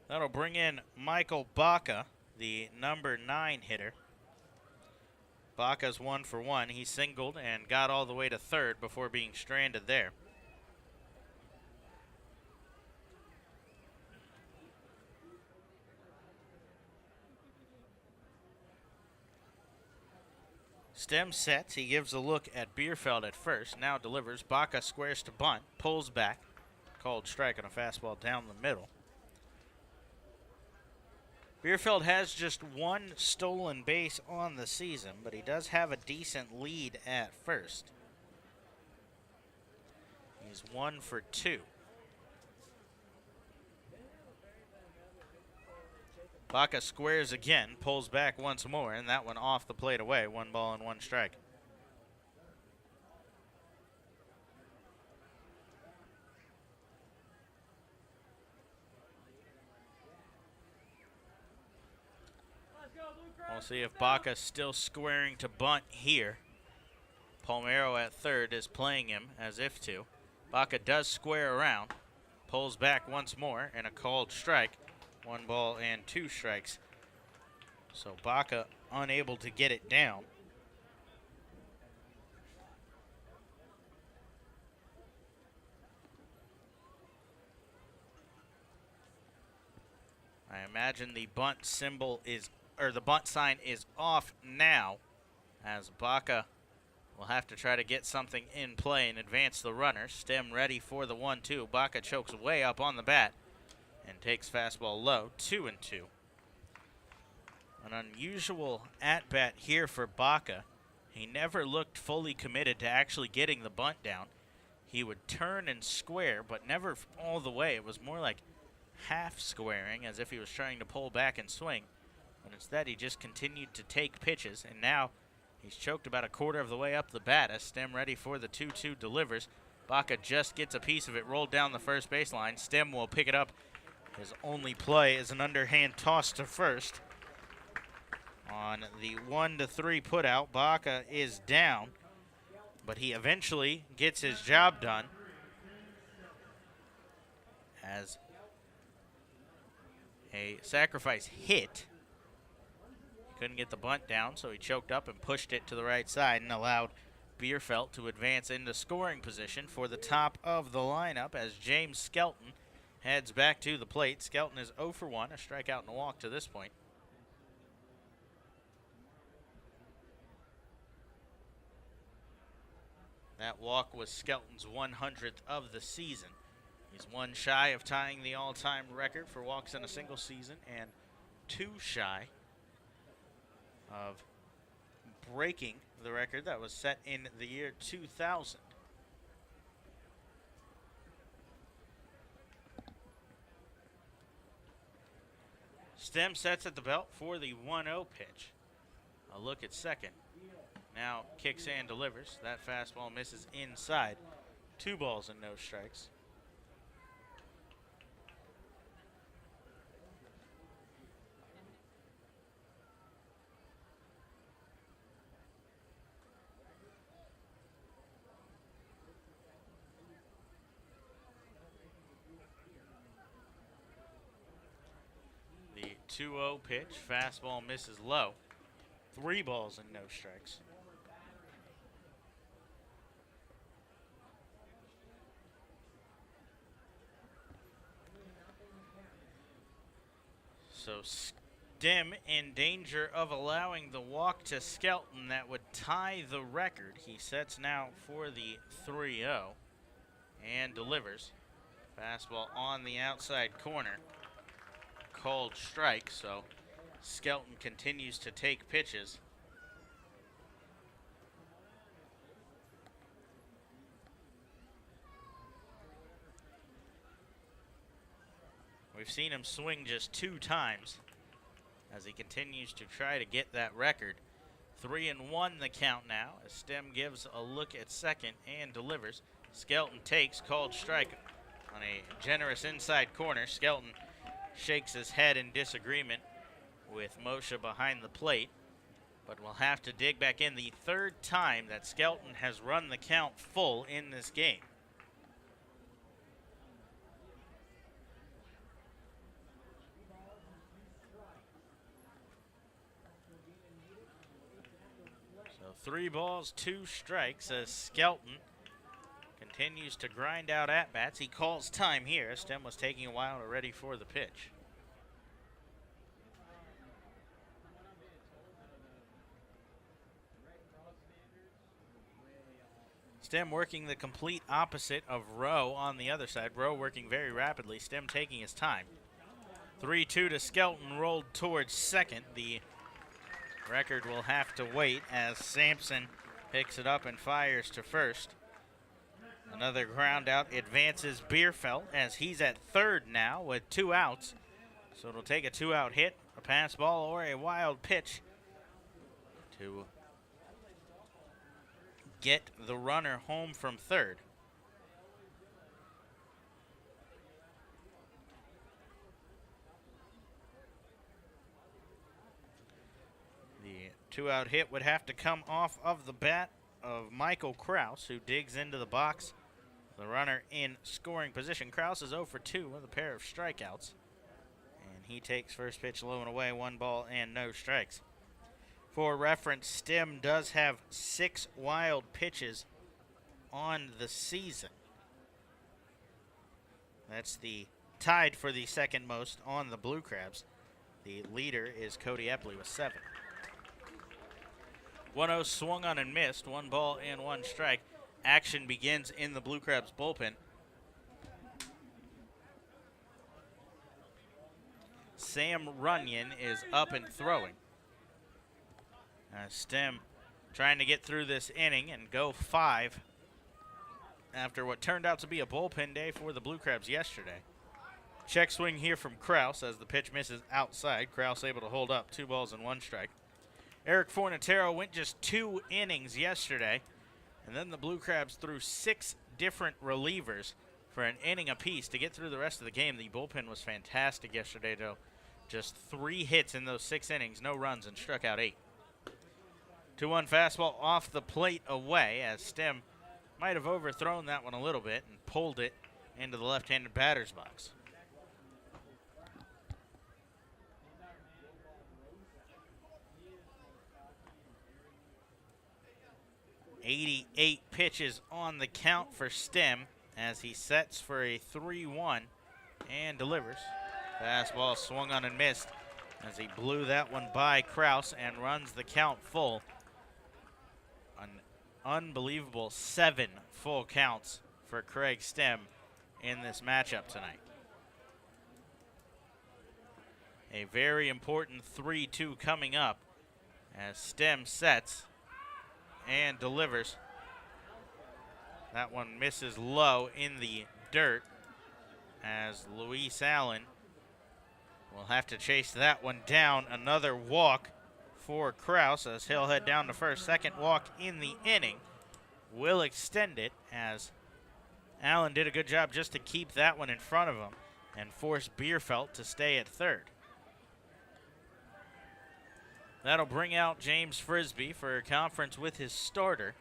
That'll bring in Michael Baca, the number 9 hitter. Baca's 1 for 1. He singled and got all the way to third before being stranded there. Stem sets. He gives a look at Bierfeld at first. Now delivers. Baca squares to bunt. Pulls back. Called strike on a fastball down the middle. Bierfeld has just 1 stolen base on the season, but he does have a decent lead at first. He's 1 for 2. Baca squares again, pulls back once more, and that one off the plate away. 1 ball and 1 strike. We'll see if Baca's still squaring to bunt here. Palmero at third is playing him as if to. Baca does square around, pulls back once more, and a called strike. 1 ball and 2 strikes. So Baca unable to get it down. I imagine the bunt symbol is, or the bunt sign is off now, as Baca will have to try to get something in play and advance the runner. Stem ready for the 1-2. Baca chokes way up on the bat and takes fastball low, 2-2. An unusual at-bat here for Baca. He never looked fully committed to actually getting the bunt down. He would turn and square, but never all the way. It was more like half squaring, as if he was trying to pull back and swing. But instead, he just continued to take pitches, and now he's choked about a quarter of the way up the bat as Stem ready for the 2-2 delivers. Baca just gets a piece of it rolled down the first baseline. Stem will pick it up. His only play is an underhand toss to first. On the 1-3 putout, Baca is down, but he eventually gets his job done as a sacrifice hit. He couldn't get the bunt down, so he choked up and pushed it to the right side and allowed Bierfeld to advance into scoring position for the top of the lineup as James Skelton heads back to the plate. Skelton is 0 for 1, a strikeout and a walk to this point. That walk was Skelton's 100th of the season. He's 1 shy of tying the all-time record for walks in a single season and 2 shy of breaking the record that was set in the year 2000. Stem sets at the belt for the 1-0 pitch. A look at second. Now kicks and delivers. That fastball misses inside. 2 balls and no strikes. The 2-0 pitch. Fastball misses low. 3 balls and no strikes. So Stem in danger of allowing the walk to Skelton that would tie the record. He sets now for the 3-0 and delivers. Fastball on the outside corner. Called strike, so Skelton continues to take pitches. We've seen him swing just 2 times as he continues to try to get that record. 3-1 the count now as Stem gives a look at second and delivers. Skelton takes, called strike on a generous inside corner. Skelton shakes his head in disagreement with Moshe behind the plate, but will have to dig back in the 3rd time that Skelton has run the count full in this game. So 3 balls, 2 strikes as Skelton continues to grind out at-bats. He calls time here. Stem was taking a while to ready for the pitch. Stem working the complete opposite of Rowe on the other side. Rowe working very rapidly. Stem taking his time. 3-2 to Skelton, rolled towards second. The record will have to wait as Sampson picks it up and fires to first. Another ground out advances Bierfeld as he's at third now with 2 outs. So it'll take a 2-out hit, a pass ball, or a wild pitch to get the runner home from third. The 2-out hit would have to come off of the bat of Michael Kraus, who digs into the box. The runner in scoring position. Kraus is 0 for 2 with a pair of strikeouts. And he takes first pitch low and away, 1 ball and no strikes. For reference, Stem does have 6 wild pitches on the season. That's the tied for the second most on the Blue Crabs. The leader is Cody Epley with 7. 1-0 swung on and missed. 1 ball and 1 strike. Action begins in the Blue Crabs bullpen. Sam Runyon is up and throwing. Stem trying to get through this inning and go 5 after what turned out to be a bullpen day for the Blue Crabs yesterday. Check swing here from Kraus as the pitch misses outside. Kraus able to hold up. 2 balls and 1 strike. Eric Fornatero went just 2 innings yesterday, and then the Blue Crabs threw 6 different relievers for an inning apiece to get through the rest of the game. The bullpen was fantastic yesterday, though. Just 3 hits in those 6 innings, no runs, and struck out 8. 2-1 fastball off the plate away as Stem might have overthrown that one a little bit and pulled it into the left-handed batter's box. 88 pitches on the count for Stem as he sets for a 3-1 and delivers. Fastball swung on and missed as he blew that one by Kraus and runs the count full. An unbelievable 7 full counts for Craig Stem in this matchup tonight. A very important 3-2 coming up as Stem sets and delivers. That one misses low in the dirt as Luis Allen will have to chase that one down. Another walk for Kraus as he'll head down to first. Second walk in the inning will extend it as Allen did a good job just to keep that one in front of him and force Bierfeld to stay at third. That'll bring out James Frisbee for a conference with his starter.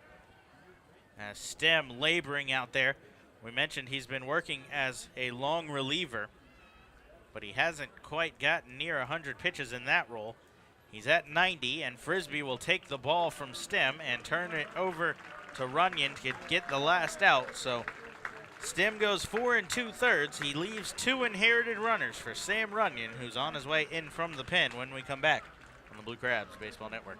As Stem laboring out there. We mentioned he's been working as a long reliever, but he hasn't quite gotten near 100 pitches in that role. He's at 90, and Frisbee will take the ball from Stem and turn it over to Runyon to get the last out. So Stem goes 4 2/3. He leaves 2 inherited runners for Sam Runyon, who's on his way in from the pen when we come back on the Blue Crabs Baseball Network.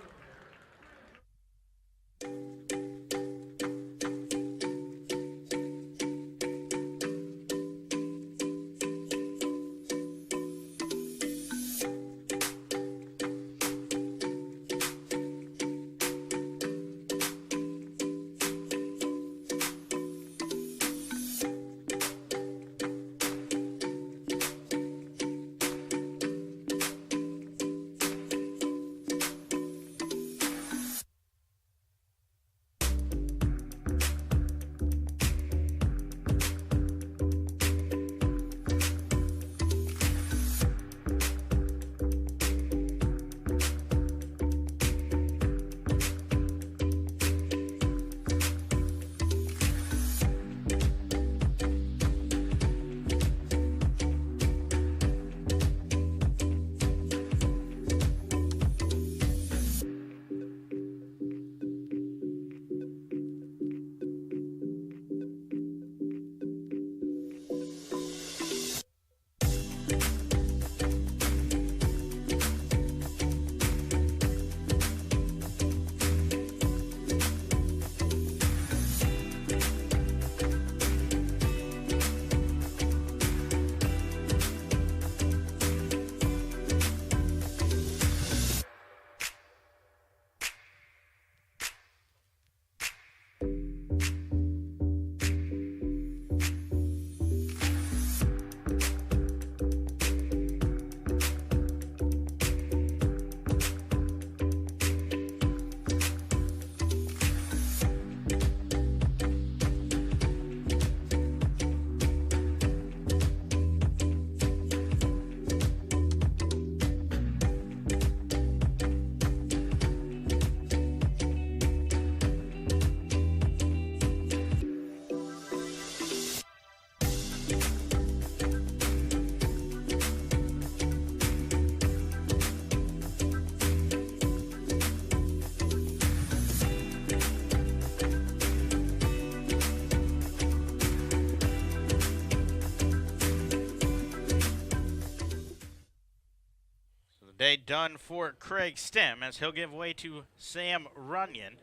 Day done for Craig Stem as he'll give way to Sam Runyon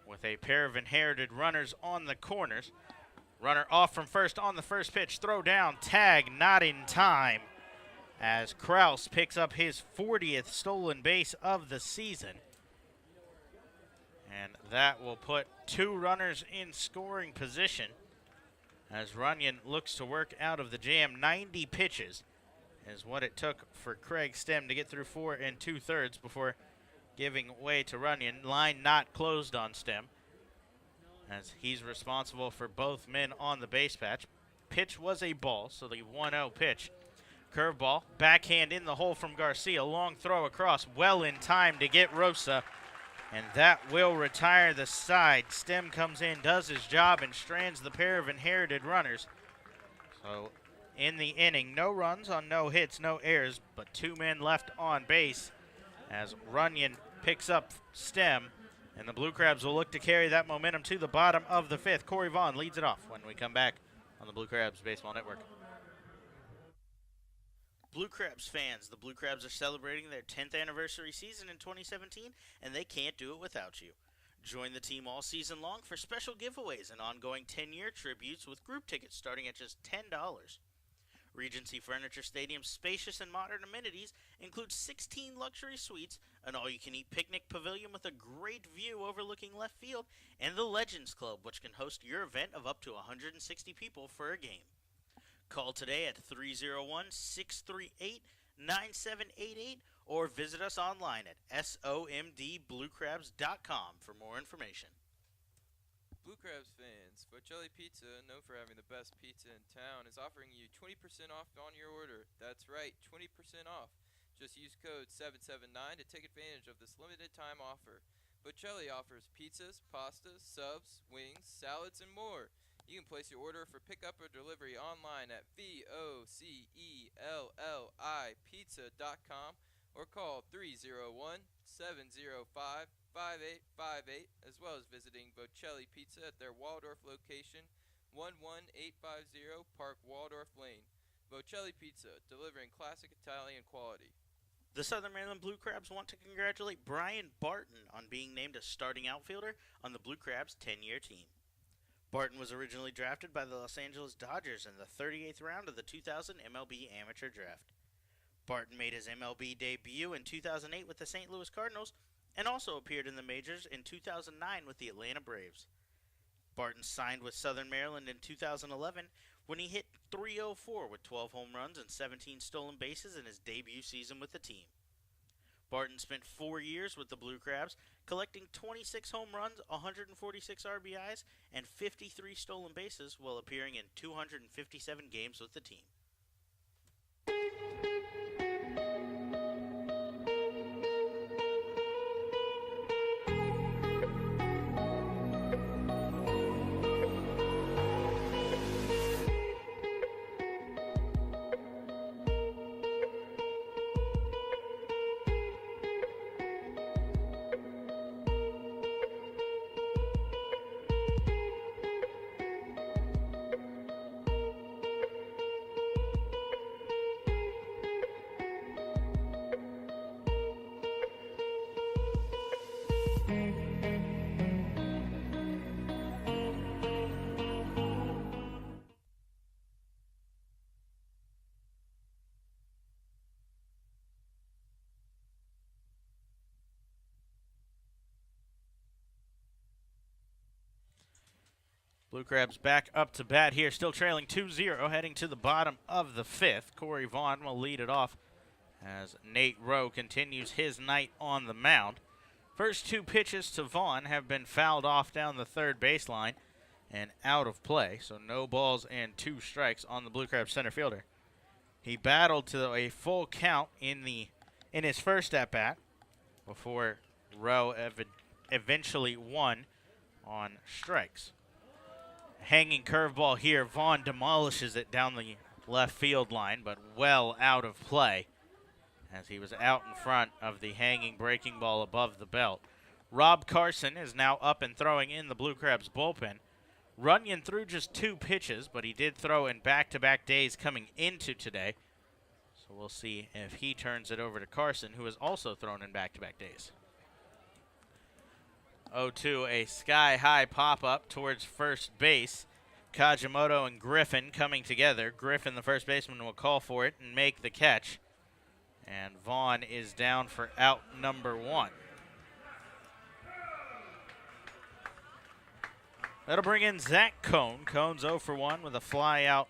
with a pair of inherited runners on the corners. Runner off from first on the first pitch. Throw down, tag, not in time as Kraus picks up his 40th stolen base of the season. And that will put 2 runners in scoring position as Runyon looks to work out of the jam. 90 pitches is what it took for Craig Stem to get through 4 2/3 before giving way to Runyon. Line not closed on Stem as he's responsible for both men on the base patch. Pitch was a ball, so the 1-0 pitch. Curveball, backhand in the hole from Garcia. Long throw across, well in time to get Rosa, and that will retire the side. Stem comes in, does his job, and strands the pair of inherited runners. So in the inning, no runs on no hits, no errors, but 2 men left on base as Runyon picks up Stem And the Blue Crabs will look to carry that momentum to the bottom of the 5th. Corey Vaughn leads it off when we come back on the Blue Crabs Baseball Network. Blue Crabs fans, the Blue Crabs are celebrating their 10th anniversary season in 2017, and they can't do it without you. Join the team all season long for special giveaways and ongoing 10-year tributes with group tickets starting at just $10. Regency Furniture Stadium's spacious and modern amenities include 16 luxury suites, an all-you-can-eat picnic pavilion with a great view overlooking left field, and the Legends Club, which can host your event of up to 160 people for a game. Call today at 301-638-9788 or visit us online at somdbluecrabs.com for more information. Blue Crabs fans, Bocelli Pizza, known for having the best pizza in town, is offering you 20% off on your order. That's right, 20% off. Just use code 779 to take advantage of this limited time offer. Bocelli offers pizzas, pastas, subs, wings, salads, and more. You can place your order for pickup or delivery online at VOCELLI pizza.com or call 301-705-5858, as well as visiting Bocelli Pizza at their Waldorf location, 11850 Park Waldorf Lane. Bocelli Pizza, delivering classic Italian quality. The Southern Maryland Blue Crabs want to congratulate Brian Barton on being named a starting outfielder on the Blue Crabs' 10-year team. Barton was originally drafted by the Los Angeles Dodgers in the 38th round of the 2000 MLB Amateur Draft. Barton made his MLB debut in 2008 with the St. Louis Cardinals and also appeared in the majors in 2009 with the Atlanta Braves. Barton signed with Southern Maryland in 2011 when he hit .304 with 12 home runs and 17 stolen bases in his debut season with the team. Barton spent 4 years with the Blue Crabs, collecting 26 home runs, 146 RBIs, and 53 stolen bases while appearing in 257 games with the team. Blue Crabs back up to bat here, still trailing 2-0, heading to the bottom of the 5th. Corey Vaughn will lead it off as Nate Rowe continues his night on the mound. First 2 pitches to Vaughn have been fouled off down the third baseline and out of play, so no balls and 2 strikes on the Blue Crabs center fielder. He battled to a full count in his first at-bat before Rowe eventually won on strikes. Hanging curveball here. Vaughn demolishes it down the left field line, but well out of play as he was out in front of the hanging breaking ball above the belt. Rob Carson is now up and throwing in the Blue Crabs bullpen. Runyon threw just 2 pitches, but he did throw in back-to-back days coming into today. So we'll see if he turns it over to Carson, who has also thrown in back-to-back days. 0-2, a sky-high pop-up towards first base. Kajimoto and Griffin coming together. Griffin, the first baseman, will call for it and make the catch. And Vaughn is down for out number 1. That'll bring in Zach Cone. Cone's 0 for 1 with a fly out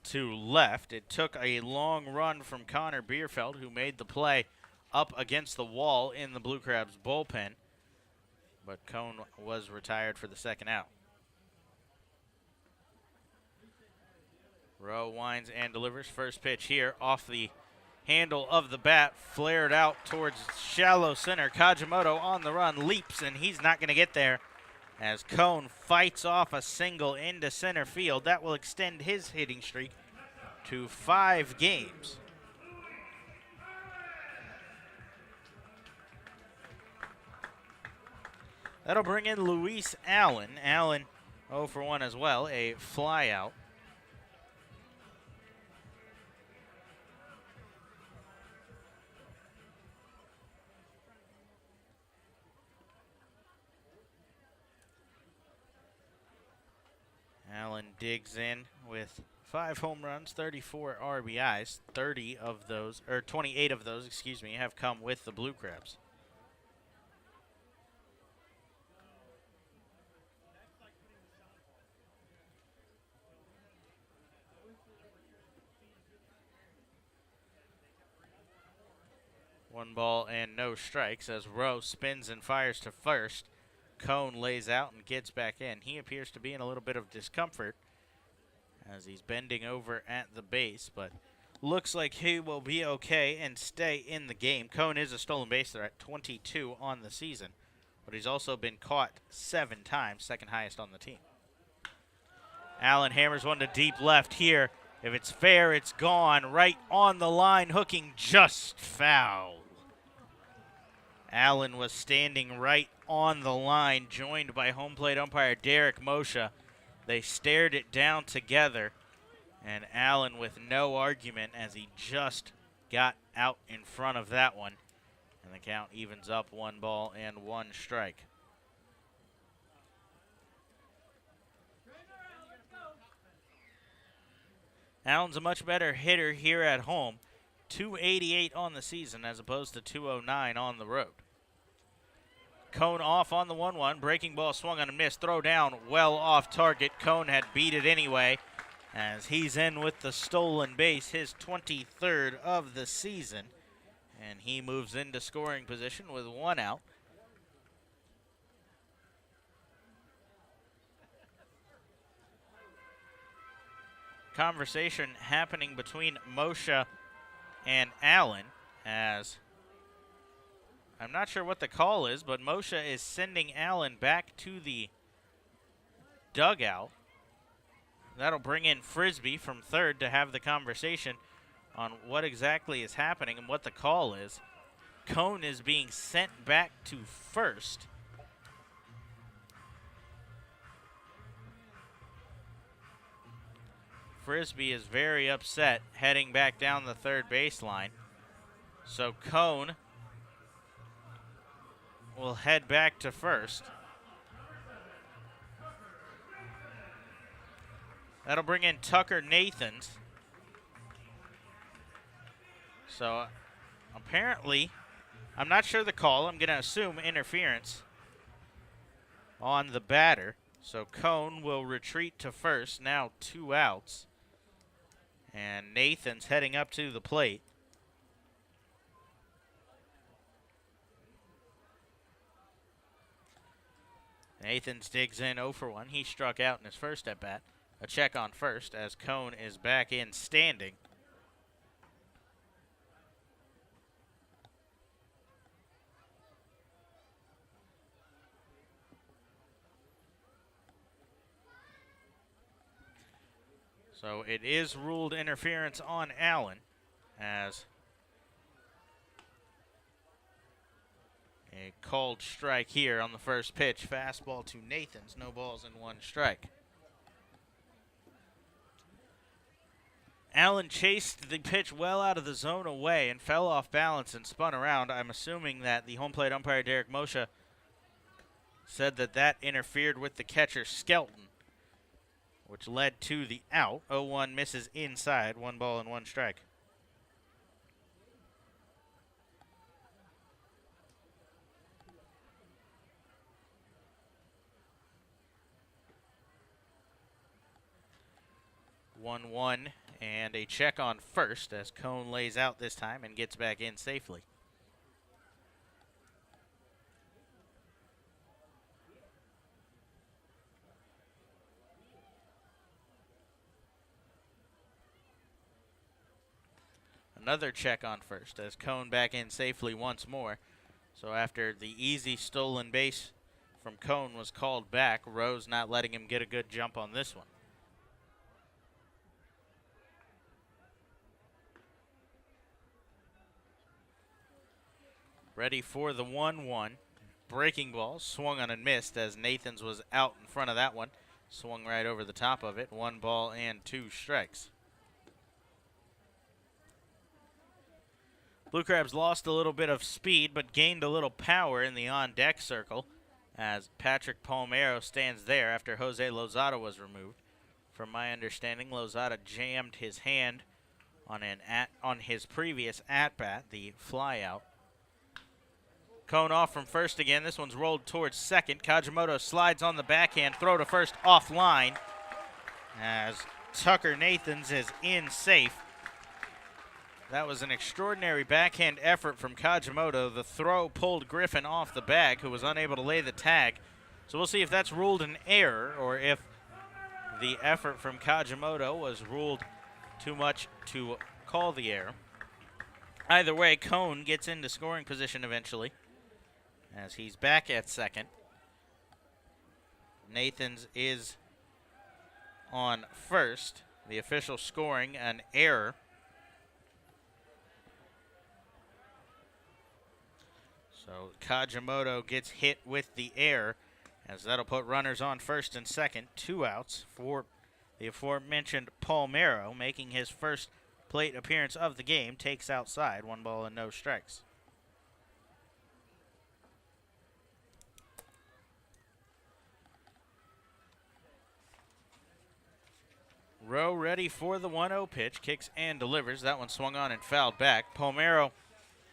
to left. It took a long run from Connor Bierfeld, who made the play up against the wall in the Blue Crabs bullpen. But Cone was retired for the second out. Rowe winds and delivers. First pitch here off the handle of the bat, flared out towards shallow center. Kajimoto on the run, leaps, and he's not going to get there as Cone fights off a single into center field. That will extend his hitting streak to 5 games. That'll bring in Luis Allen. Allen 0 for 1 as well, a fly out. Allen digs in with 5 home runs, 34 RBIs. 28 of those, have come with the Blue Crabs. One ball and no strikes as Rowe spins and fires to first. Cone lays out and gets back in. He appears to be in a little bit of discomfort as he's bending over at the base, but looks like he will be okay and stay in the game. Cone is a stolen baser at 22 on the season, but he's also been caught 7 times, second highest on the team. Allen hammers one to deep left here. If it's fair, it's gone. Right on the line, hooking just foul. Allen was standing right on the line, joined by home plate umpire Derek Moshe. They stared it down together, and Allen with no argument as he just got out in front of that one. And the count evens up 1 ball and 1 strike. Allen's a much better hitter here at home. 288 on the season as opposed to 209 on the road. Cone off on the 1-1. Breaking ball swung on a miss. Throw down well off target. Cone had beat it anyway as he's in with the stolen base, his 23rd of the season. And he moves into scoring position with 1 out. Conversation happening between Moshe and Allen as I'm not sure what the call is, but Moshe is sending Allen back to the dugout. That'll bring in Frisbee from third to have the conversation on what exactly is happening and what the call is. Cone is being sent back to first. Frisbee is very upset heading back down the third baseline. So Cone will head back to first. That'll bring in Tucker Nathans. So apparently, I'm not sure the call. I'm going to assume interference on the batter. So Cone will retreat to first, now 2 outs. And Nathan's heading up to the plate. Nathans digs in 0 for 1. He struck out in his first at bat. A check on first as Cone is back in standing. So it is ruled interference on Allen as a called strike here on the first pitch. Fastball to Nathans, no balls and 1 strike. Allen chased the pitch well out of the zone away and fell off balance and spun around. I'm assuming that the home plate umpire, Derek Moshe, said that that interfered with the catcher, Skelton, which led to the out. 0-1 misses inside, 1 ball and 1 strike. One and a check on first as Cone lays out this time and gets back in safely. Another check on first as Cone back in safely once more. So after the easy stolen base from Cone was called back, Rose not letting him get a good jump on this one. Ready for the 1-1. breaking ball swung on and missed as Nathans was out in front of that one. Swung right over the top of it. 1 ball and 2 strikes. Blue Crabs lost a little bit of speed but gained a little power in the on-deck circle as Patrick Palmero stands there after Jose Lozada was removed. From my understanding, Lozada jammed his hand on his previous at-bat, the flyout. Cone off from first again. This one's rolled towards second. Kajimoto slides on the backhand. Throw to first offline as Tucker Nathans is in safe. That was an extraordinary backhand effort from Kajimoto. The throw pulled Griffin off the bag, who was unable to lay the tag. So we'll see if that's ruled an error or if the effort from Kajimoto was ruled too much to call the error. Either way, Cone gets into scoring position eventually as he's back at second. Nathans is on first. The official scoring an error. So Kajimoto gets hit with the error as that'll put runners on first and second. 2 outs for the aforementioned Palmero, making his first plate appearance of the game. Takes outside. 1 ball and no strikes. Rowe ready for the 1-0 pitch. Kicks and delivers. That one swung on and fouled back. Palmero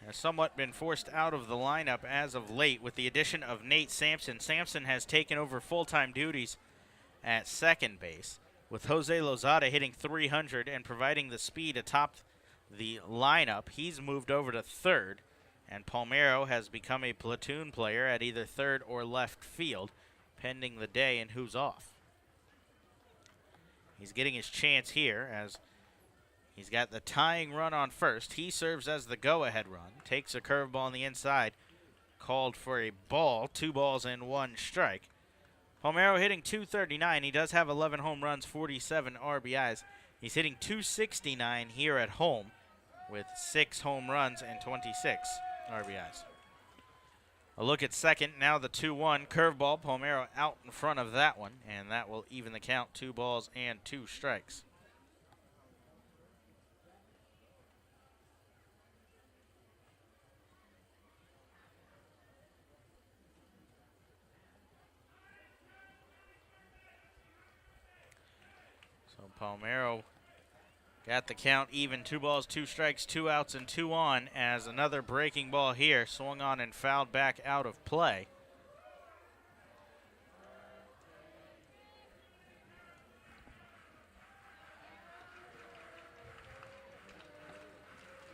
has somewhat been forced out of the lineup as of late with the addition of Nate Sampson. Sampson has taken over full-time duties at second base, with Jose Lozada hitting .300 and providing the speed atop the lineup. He's moved over to third, and Palmero has become a platoon player at either third or left field, pending the day and who's off. He's getting his chance here as he's got the tying run on first. He serves as the go-ahead run. Takes a curveball on the inside. Called for a ball. 2 balls and 1 strike. Palmero hitting .239. He does have 11 home runs, 47 RBIs. He's hitting .269 here at home with 6 home runs and 26 RBIs. A look at second. Now the 2-1 curveball. Palmero out in front of that one, and that will even the count. 2 balls and 2 strikes. Palmero got the count even. 2 balls, 2 strikes, 2 outs, and 2 on as another breaking ball here swung on and fouled back out of play.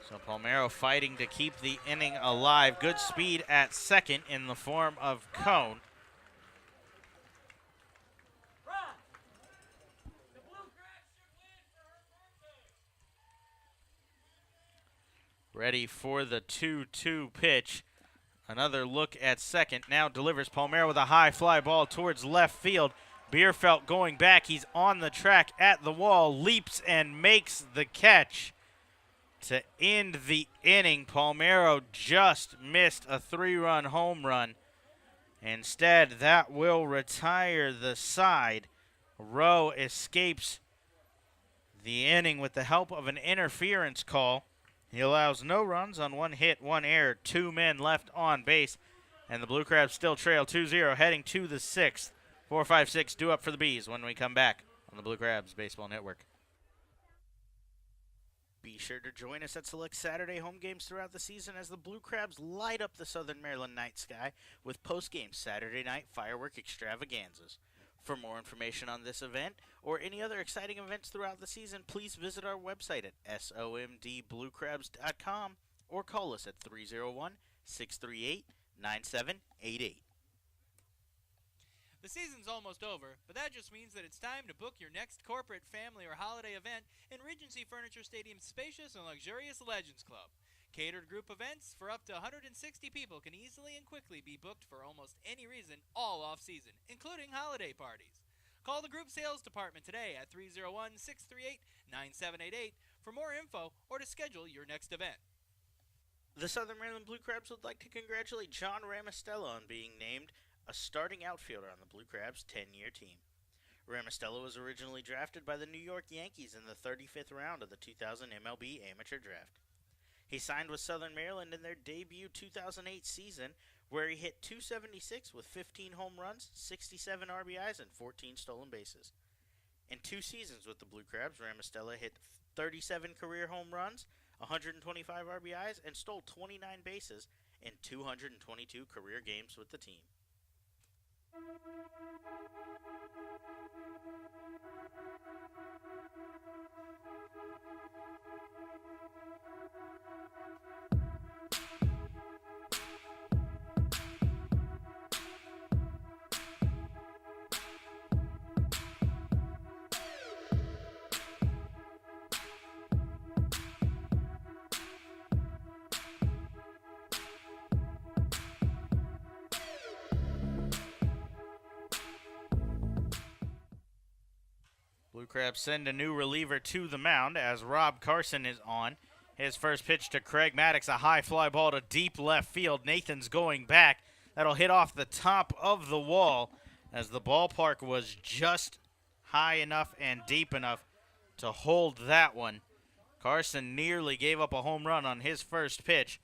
So Palmero fighting to keep the inning alive. Good speed at second in the form of Cone. Ready for the 2-2 pitch. Another look at second. Now delivers Palmero with a high fly ball towards left field. Bierfeld going back. He's on the track at the wall. Leaps and makes the catch to end the inning. Palmero just missed a 3-run home run. Instead, that will retire the side. Rowe escapes the inning with the help of an interference call. He allows no runs on 1 hit, 1 error, 2 men left on base, and the Blue Crabs still trail 2-0, heading to the 6th. 4-5-6 due up for the Bees when we come back on the Blue Crabs Baseball Network. Be sure to join us at select Saturday home games throughout the season as the Blue Crabs light up the Southern Maryland night sky with post-game Saturday night firework extravaganzas. For more information on this event or any other exciting events throughout the season, please visit our website at somdbluecrabs.com or call us at 301-638-9788. The season's almost over, but that just means that it's time to book your next corporate, family, or holiday event in Regency Furniture Stadium's spacious and luxurious Legends Club. Catered group events for up to 160 people can easily and quickly be booked for almost any reason all off-season, including holiday parties. Call the group sales department today at 301-638-9788 for more info or to schedule your next event. The Southern Maryland Blue Crabs would like to congratulate John Ramastello on being named a starting outfielder on the Blue Crabs' 10-year team. Ramastello was originally drafted by the New York Yankees in the 35th round of the 2000 MLB Amateur Draft. He signed with Southern Maryland in their debut 2008 season, where he hit .276 with 15 home runs, 67 RBIs, and 14 stolen bases. In 2 seasons with the Blue Crabs, Ramastello hit 37 career home runs, 125 RBIs, and stole 29 bases in 222 career games with the team. Blue Crabs send a new reliever to the mound as Rob Carson is on. His first pitch to Craig Maddox, a high fly ball to deep left field. Nathan's going back. That'll hit off the top of the wall as the ballpark was just high enough and deep enough to hold that one. Carson nearly gave up a home run on his first pitch,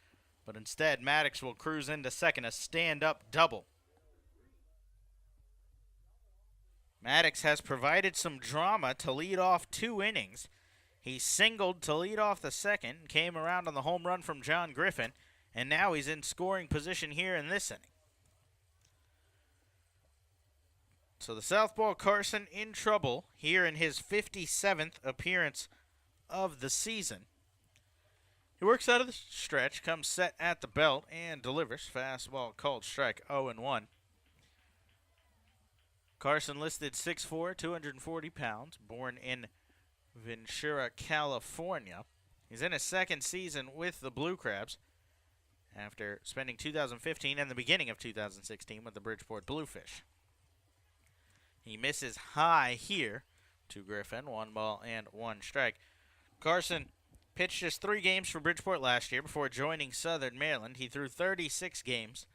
but instead Maddox will cruise into second, a stand-up double. Maddox has provided some drama to lead off 2 innings. He singled to lead off the second, came around on the home run from John Griffin, and now he's in scoring position here in this inning. So the Southpaw Carson in trouble here in his 57th appearance of the season. He works out of the stretch, comes set at the belt, and delivers. Fastball called strike, 0-1. Carson listed 6'4", 240 pounds, born in Ventura, California. He's in his second season with the Blue Crabs after spending 2015 and the beginning of 2016 with the Bridgeport Bluefish. He misses high here to Griffin, 1 ball and 1 strike. Carson pitched just 3 games for Bridgeport last year before joining Southern Maryland. He threw 36 games.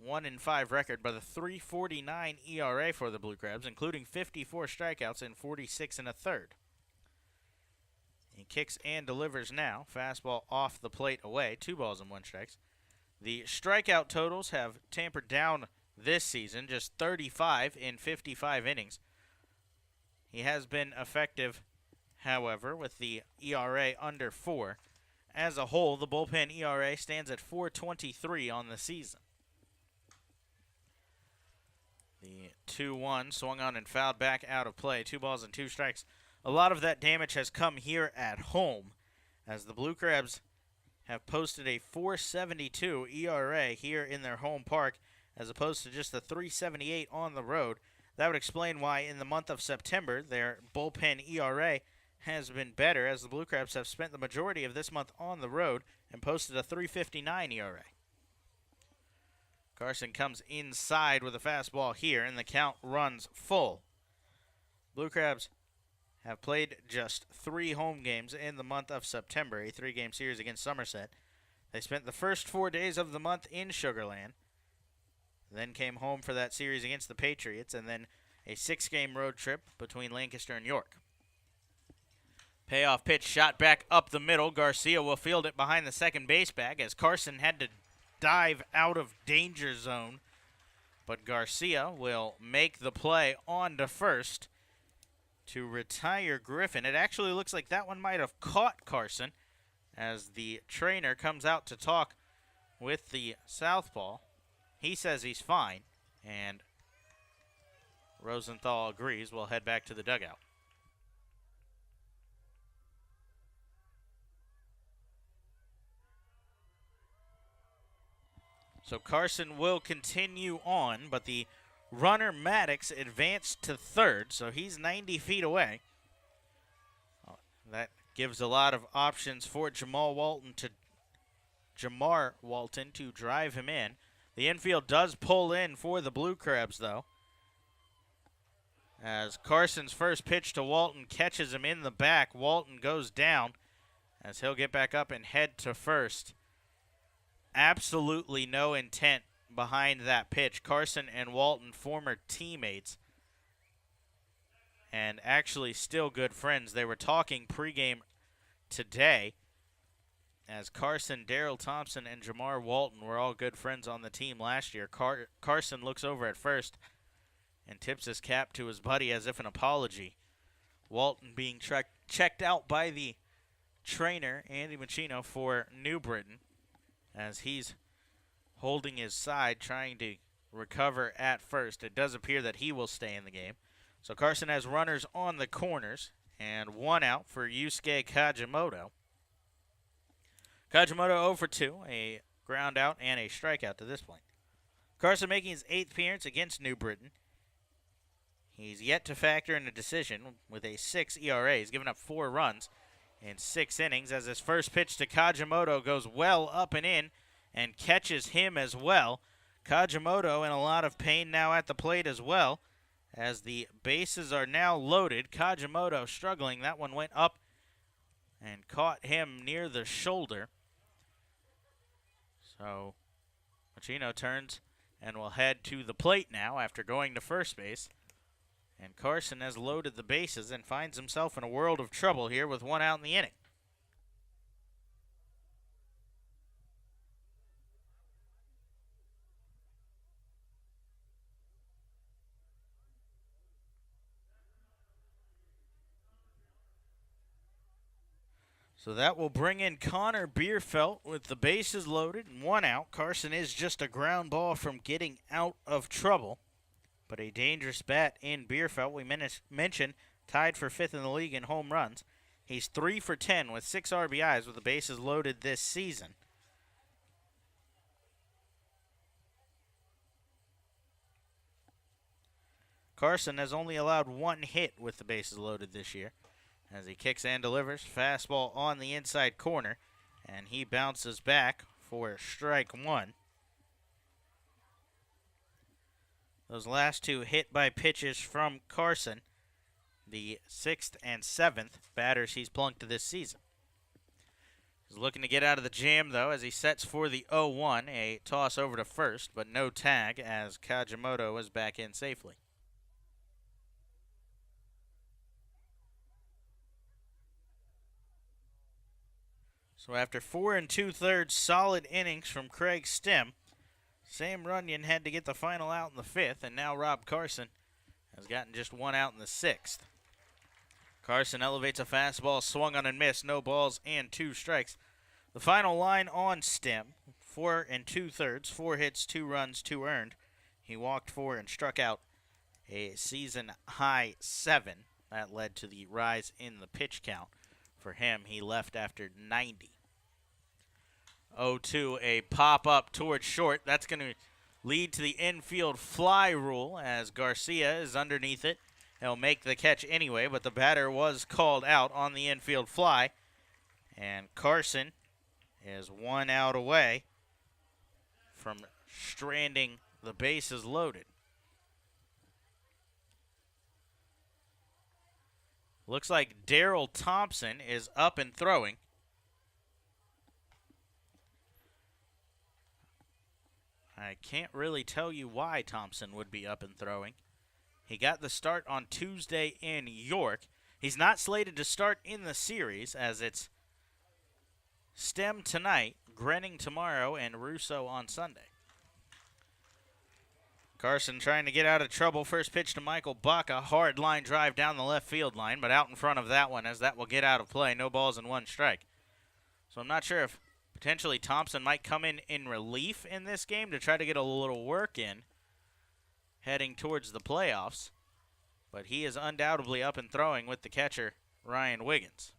1-5 record, but a 3.49 ERA for the Blue Crabs, including 54 strikeouts and 46 1/3. He kicks and delivers now. Fastball off the plate away, 2 balls and 1 strike. The strikeout totals have tampered down this season, just 35 in 55 innings. He has been effective, however, with the ERA under 4. As a whole, the bullpen ERA stands at 4.23 on the season. The 2-1 swung on and fouled back out of play. 2 balls and 2 strikes. A lot of that damage has come here at home as the Blue Crabs have posted a 4.72 ERA here in their home park as opposed to just a 3.78 on the road. That would explain why in the month of September their bullpen ERA has been better as the Blue Crabs have spent the majority of this month on the road and posted a 3.59 ERA. Carson comes inside with a fastball here, and the count runs full. Blue Crabs have played just 3 home games in the month of September, a 3-game series against Somerset. They spent the first 4 days of the month in Sugar Land, then came home for that series against the Patriots, and then a 6-game road trip between Lancaster and York. Payoff pitch shot back up the middle. Garcia will field it behind the second base bag as Carson had to dive out of danger zone, but Garcia will make the play on to first to retire Griffin. It actually looks like that one might have caught Carson as the trainer comes out to talk with the southpaw. He says he's fine, and Rosenthal agrees. We'll head back to the dugout. So Carson will continue on, but the runner Maddox advanced to third, so he's 90 feet away. That gives a lot of options for Jamar Walton to drive him in. The infield does pull in for the Blue Crabs, though, as Carson's first pitch to Walton catches him in the back. Walton goes down as he'll get back up and head to first. absolutely no intent behind that pitch. Carson and Walton, former teammates, and actually still good friends. They were talking pregame today as Carson, Daryl Thompson, and Jamar Walton were all good friends on the team last year. Carson looks over at first and tips his cap to his buddy as if an apology. Walton being checked out by the trainer, Andy Machino, for New Britain, as he's holding his side, trying to recover at first. It does appear that he will stay in the game. So Carson has runners on the corners, and one out for Yusuke Kajimoto. Kajimoto 0 for 2, a ground out and a strikeout to this point. Carson making his 8th appearance against New Britain. He's yet to factor in a decision with a 6 ERA. He's given up 4 runs in 6 innings as his first pitch to Kajimoto goes well up and in and catches him as well. Kajimoto in a lot of pain now at the plate as well as the bases are now loaded. Kajimoto struggling. That one went up and caught him near the shoulder. So Machino turns and will head to the plate now after going to first base. And Carson has loaded the bases and finds himself in a world of trouble here with 1 out in the inning. So that will bring in Connor Bierfeld with the bases loaded and 1 out. Carson is just a ground ball from getting out of trouble, but a dangerous bat in Bierfeld. We mentioned tied for 5th in the league in home runs. He's 3 for 10 with 6 RBIs with the bases loaded this season. Carson has only allowed 1 hit with the bases loaded this year, as he kicks and delivers. Fastball on the inside corner, and he bounces back for strike 1. Those last 2 hit by pitches from Carson, the 6th and 7th batters he's plunked to this season. He's looking to get out of the jam, though, as he sets for the 0-1, a toss over to first, but no tag as Kajimoto is back in safely. So after 4 2/3 solid innings from Craig Stem, Sam Runyon had to get the final out in the 5th, and now Rob Carson has gotten just 1 out in the 6th. Carson elevates a fastball, swung on and missed, no balls and 2 strikes. The final line on Stem, 4 2/3, 4 hits, 2 runs, 2 earned. He walked 4 and struck out a season-high 7. That led to the rise in the pitch count. For him, he left after 90. 0-2, a pop-up towards short. That's going to lead to the infield fly rule as Garcia is underneath it. He'll make the catch anyway, but the batter was called out on the infield fly. And Carson is 1 out away from stranding the bases loaded. Looks like Daryl Thompson is up and throwing. I can't really tell you why Thompson would be up and throwing. He got the start on Tuesday in York. He's not slated to start in the series, as it's Stem tonight, Grenning tomorrow, and Russo on Sunday. Carson trying to get out of trouble. First pitch to Michael Buck, a hard line drive down the left field line, but out in front of that one, as that will get out of play. No balls and 1 strike. So I'm not sure if potentially Thompson might come in relief in this game to try to get a little work in heading towards the playoffs. But he is undoubtedly up and throwing with the catcher, Ryan Wiggins.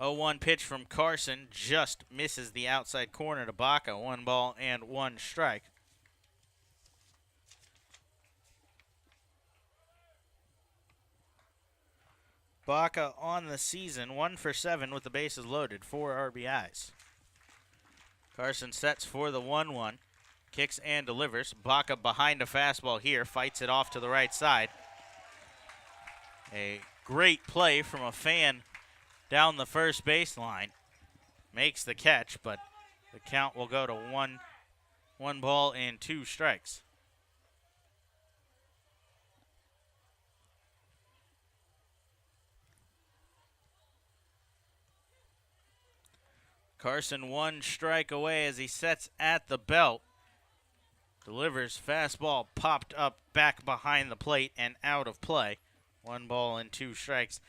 0-1 pitch from Carson just misses the outside corner to Baca. 1 ball and 1 strike. Baca on the season, 1 for 7 with the bases loaded, 4 RBIs. Carson sets for the 1-1, kicks and delivers. Baca behind a fastball here, fights it off to the right side. A great play from a fan down the first baseline. makes the catch, but the count will go to one ball and 2 strikes. Carson 1 strike away as he sets at the belt. Delivers fastball popped up back behind the plate and out of play. 1 ball and 2 strikes.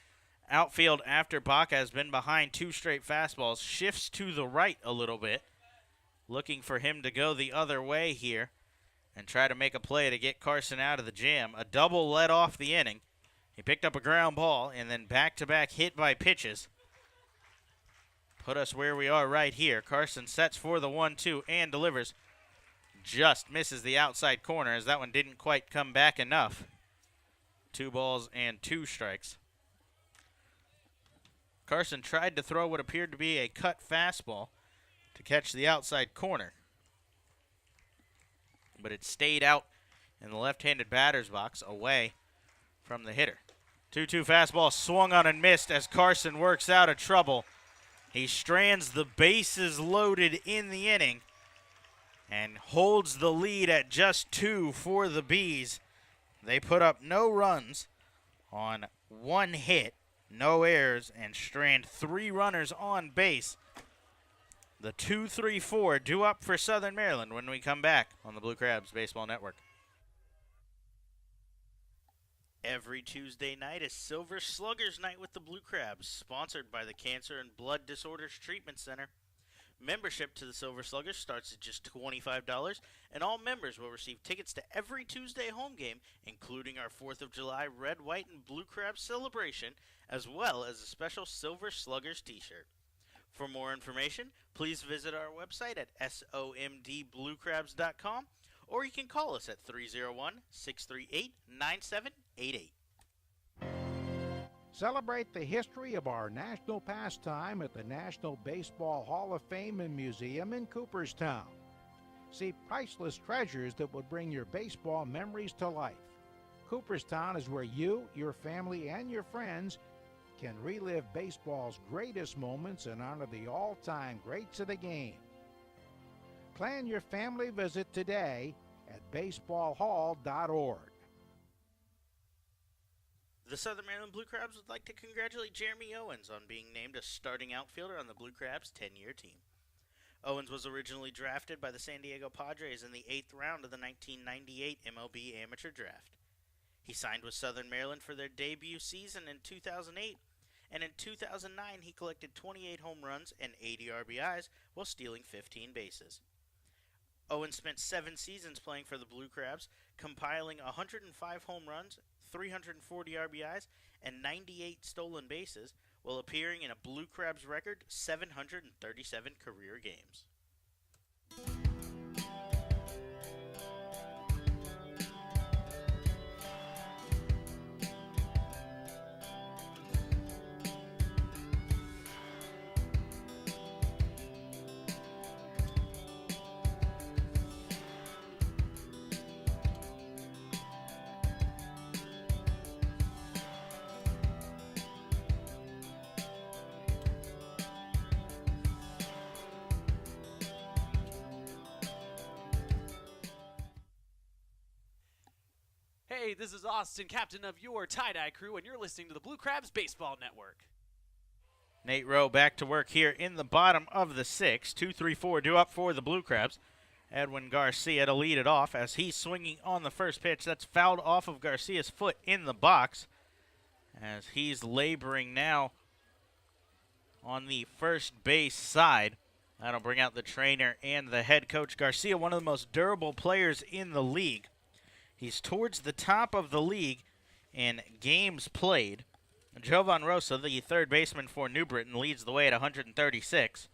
Outfield after Baca has been behind 2 straight fastballs. Shifts to the right a little bit. Looking for him to go the other way here and try to make a play to get Carson out of the jam. A double led off the inning. He picked up a ground ball and then back-to-back hit by pitches. Put us where we are right here. Carson sets for the 1-2 and delivers. Just misses the outside corner as that one didn't quite come back enough. 2 balls and 2 strikes. Carson tried to throw what appeared to be a cut fastball to catch the outside corner, but it stayed out in the left-handed batter's box away from the hitter. 2-2 fastball swung on and missed as Carson works out of trouble. He strands the bases loaded in the inning and holds the lead at just 2 for the Bees. They put up no runs on 1 hit, no errors, and strand 3 runners on base. The 2-3-4 due up for Southern Maryland when we come back on the Blue Crabs Baseball Network. Every Tuesday night is Silver Sluggers Night with the Blue Crabs, sponsored by the Cancer and Blood Disorders Treatment Center. Membership to the Silver Sluggers starts at just $25, and all members will receive tickets to every Tuesday home game, including our 4th of July Red, White, and Blue Crabs celebration, as well as a special Silver Sluggers t-shirt. For more information, please visit our website at somdbluecrabs.com, or you can call us at 301-638-9788. Celebrate the history of our national pastime at the National Baseball Hall of Fame and Museum in Cooperstown. See priceless treasures that will bring your baseball memories to life. Cooperstown is where you, your family, and your friends can relive baseball's greatest moments and honor the all-time greats of the game. Plan your family visit today at baseballhall.org. The Southern Maryland Blue Crabs would like to congratulate Jeremy Owens on being named a starting outfielder on the Blue Crabs' 10-year team. Owens was originally drafted by the San Diego Padres in the 8th round of the 1998 MLB Amateur Draft. He signed with Southern Maryland for their debut season in 2008, and in 2009 he collected 28 home runs and 80 RBIs while stealing 15 bases. Owens spent 7 seasons playing for the Blue Crabs, compiling 105 home runs, 340 RBIs, and 98 stolen bases, while appearing in a Blue Crabs record 737 career games. Hey, this is Austin, captain of your tie-dye crew, and you're listening to the Blue Crabs Baseball Network. Nate Rowe back to work here in the bottom of the 6th. 2-3-4 due up for the Blue Crabs. Edwin Garcia to lead it off as he's swinging on the first pitch. That's fouled off of Garcia's foot in the box as he's laboring now on the first base side. That'll bring out the trainer and the head coach. Garcia, one of the most durable players in the league. He's towards the top of the league in games played. Jovan Rosa, the third baseman for New Britain, leads the way at 136.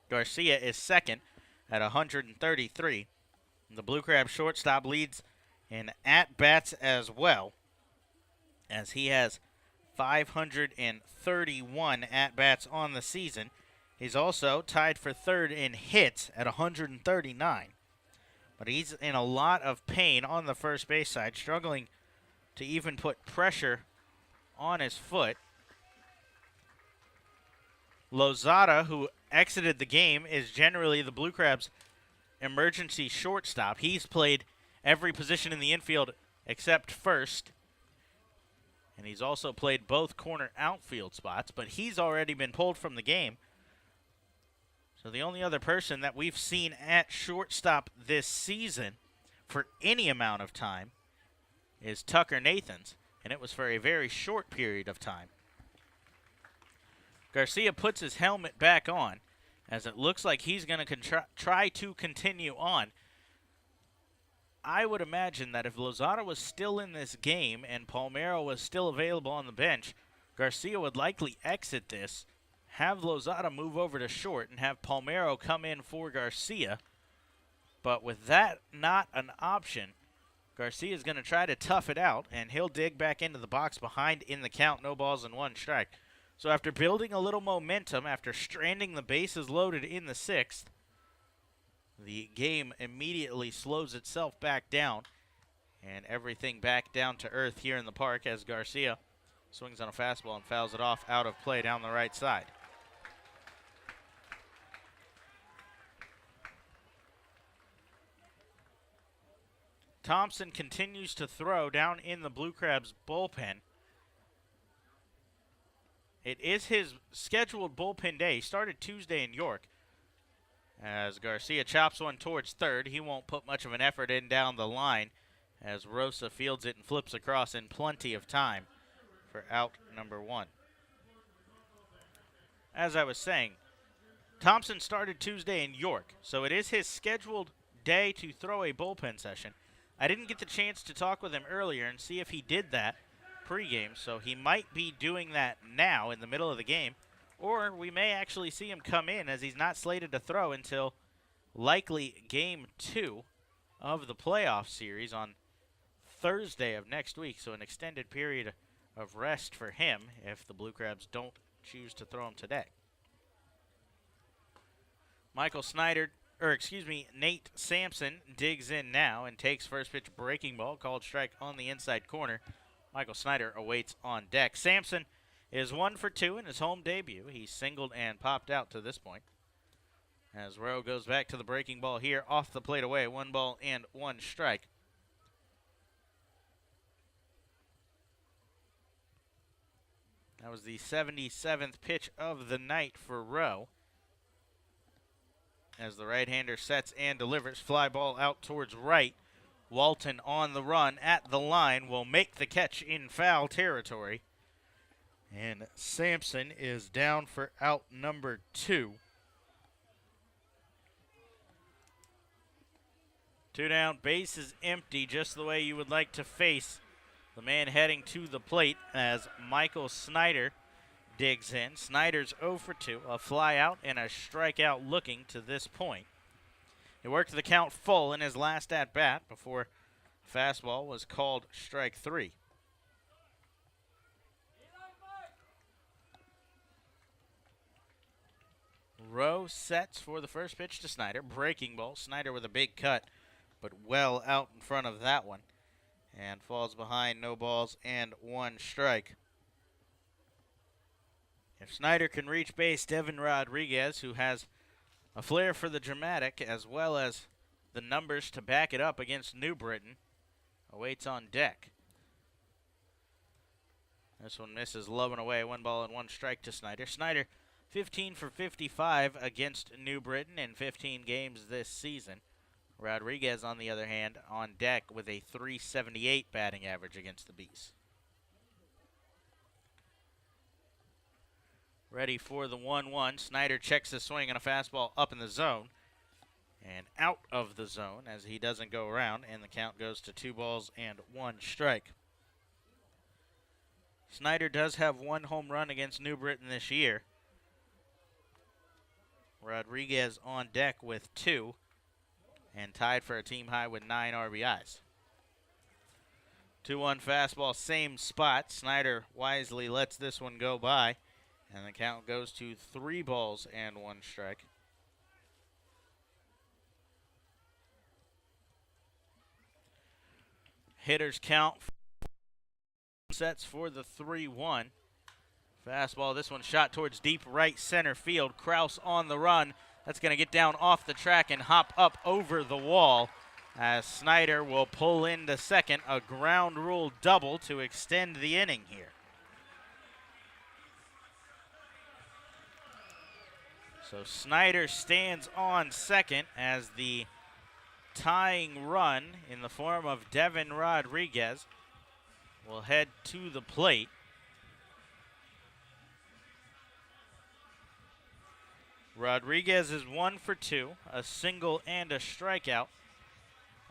Garcia is second at 133. The Blue Crab shortstop leads in at-bats as well, as he has 531 at-bats on the season. He's also tied for third in hits at 139. But he's in a lot of pain on the first base side, struggling to even put pressure on his foot. Lozada, who exited the game, is generally the Blue Crabs' emergency shortstop. He's played every position in the infield except first. And he's also played both corner outfield spots, but he's already been pulled from the game. So the only other person that we've seen at shortstop this season for any amount of time is Tucker Nathans, and it was for a very short period of time. Garcia puts his helmet back on, as it looks like he's going to try to continue on. I would imagine that if Lozada was still in this game and Palmero was still available on the bench, Garcia would likely exit this, have Lozada move over to short, and have Palmero come in for Garcia. But with that not an option, Garcia is going to try to tough it out, and he'll dig back into the box behind in the count, no balls and one strike. So after building a little momentum, after stranding the bases loaded in the sixth, the game immediately slows itself back down, and everything back down to earth here in the park as Garcia swings on a fastball and fouls it off out of play down the right side. Thompson continues to throw down in the Blue Crabs bullpen. It is his scheduled bullpen day. He started Tuesday in York. As Garcia chops one towards third, he won't put much of an effort in down the line as Rosa fields it and flips across in plenty of time for out number one. As I was saying, Thompson started Tuesday in York, so it is his scheduled day to throw a bullpen session. I didn't get the chance to talk with him earlier and see if he did that pregame, so he might be doing that now in the middle of the game. Or we may actually see him come in, as he's not slated to throw until likely Game 2 of the playoff series on Thursday of next week. So an extended period of rest for him if the Blue Crabs don't choose to throw him today. Nate Sampson digs in now and takes first pitch breaking ball, called strike on the inside corner. Michael Snyder awaits on deck. Sampson is 1 for 2 in his home debut. He singled and popped out to this point. As Rowe goes back to the breaking ball here, off the plate away, 1 ball and 1 strike. That was the 77th pitch of the night for Rowe. As the right-hander sets and delivers, fly ball out towards right. Walton on the run at the line will make the catch in foul territory. And Sampson is down for out number 2. 2 down, base is empty, just the way you would like to face the man heading to the plate as Michael Snyder digs in. Snyder's 0 for 2, a fly out and a strikeout looking to this point. He worked the count full in his last at-bat before fastball was called strike 3. Rowe sets for the first pitch to Snyder. Breaking ball. Snyder with a big cut, but well out in front of that one. And falls behind, no balls and 1 strike. If Snyder can reach base, Devin Rodriguez, who has a flair for the dramatic as well as the numbers to back it up against New Britain, awaits on deck. This one misses low and away. 1 ball and 1 strike to Snyder. Snyder 15 for 55 against New Britain in 15 games this season. Rodriguez, on the other hand, on deck with a .378 batting average against the Bees. Ready for the 1-1. Snyder checks the swing on a fastball up in the zone and out of the zone as he doesn't go around, and the count goes to 2 balls and 1 strike. Snyder does have 1 home run against New Britain this year. Rodriguez on deck with 2 and tied for a team high with 9 RBIs. 2-1 fastball, same spot. Snyder wisely lets this one go by, and the count goes to 3 balls and 1 strike. Hitters count sets for the 3-1. Fastball, this one shot towards deep right center field. Kraus on the run. That's going to get down off the track and hop up over the wall as Snyder will pull into second. A ground rule double to extend the inning here. So Snyder stands on second as the tying run in the form of Devin Rodriguez will head to the plate. Rodriguez is 1 for 2, a single and a strikeout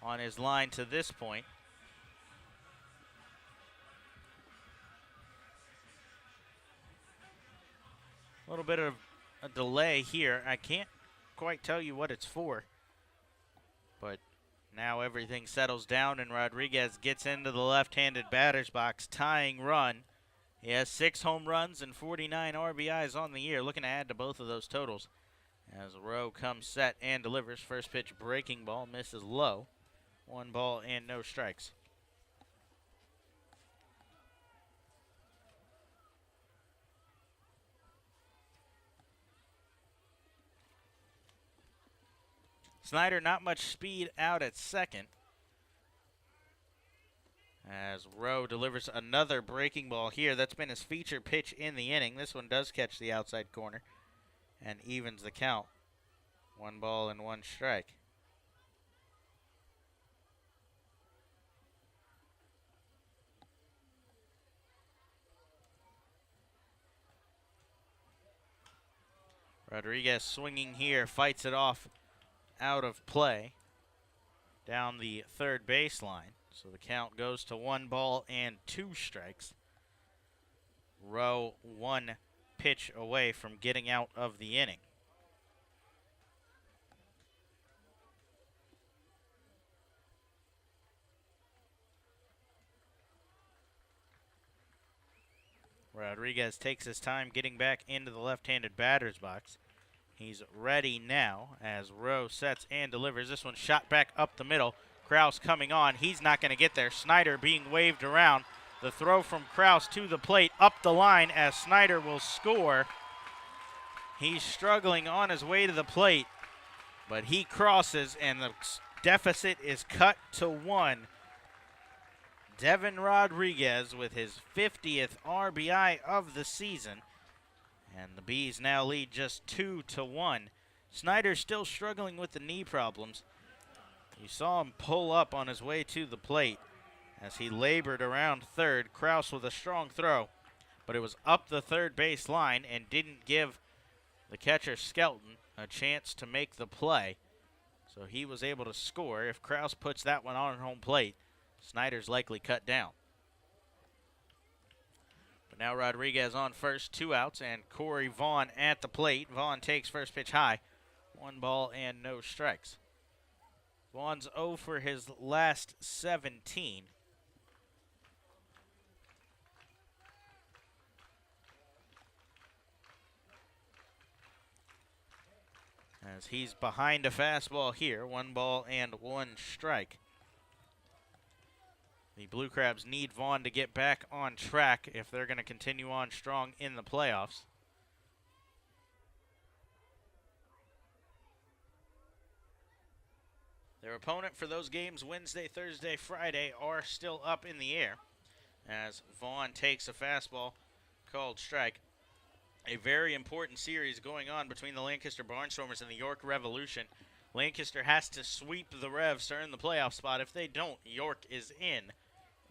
on his line to this point. A little bit of a delay here. I can't quite tell you what it's for, but now everything settles down and Rodriguez gets into the left-handed batter's box, tying run. He has 6 home runs and 49 RBIs on the year, looking to add to both of those totals. As Rowe comes set and delivers, first pitch breaking ball, misses low. 1 ball and no strikes. Snyder not much speed out at second. As Rowe delivers another breaking ball here. That's been his feature pitch in the inning. This one does catch the outside corner and evens the count. 1 ball and 1 strike. Rodriguez swinging here, fights it off out of play down the third baseline. So the count goes to 1 ball and 2 strikes. Rowe 1 pitch away from getting out of the inning. Rodriguez takes his time getting back into the left-handed batter's box. He's ready now as Rowe sets and delivers. This one shot back up the middle. Kraus coming on. He's not going to get there. Snyder being waved around. The throw from Kraus to the plate up the line as Snyder will score. He's struggling on his way to the plate, but he crosses and the deficit is cut to 1. Devin Rodriguez with his 50th RBI of the season. And the Bees now lead just 2-1. Snyder's still struggling with the knee problems. You saw him pull up on his way to the plate as he labored around third. Kraus with a strong throw, but it was up the third base line and didn't give the catcher Skelton a chance to make the play. So he was able to score. If Kraus puts that one on home plate, Snyder's likely cut down. But now Rodriguez on first, 2 outs, and Corey Vaughn at the plate. Vaughn takes first pitch high. 1 ball and no strikes. Vaughn's 0 for his last 17. As he's behind a fastball here, 1 ball and 1 strike. The Blue Crabs need Vaughn to get back on track if they're going to continue on strong in the playoffs. Their opponent for those games Wednesday, Thursday, Friday are still up in the air as Vaughn takes a fastball called strike. A very important series going on between the Lancaster Barnstormers and the York Revolution. Lancaster has to sweep the Revs to earn the playoff spot. If they don't, York is in.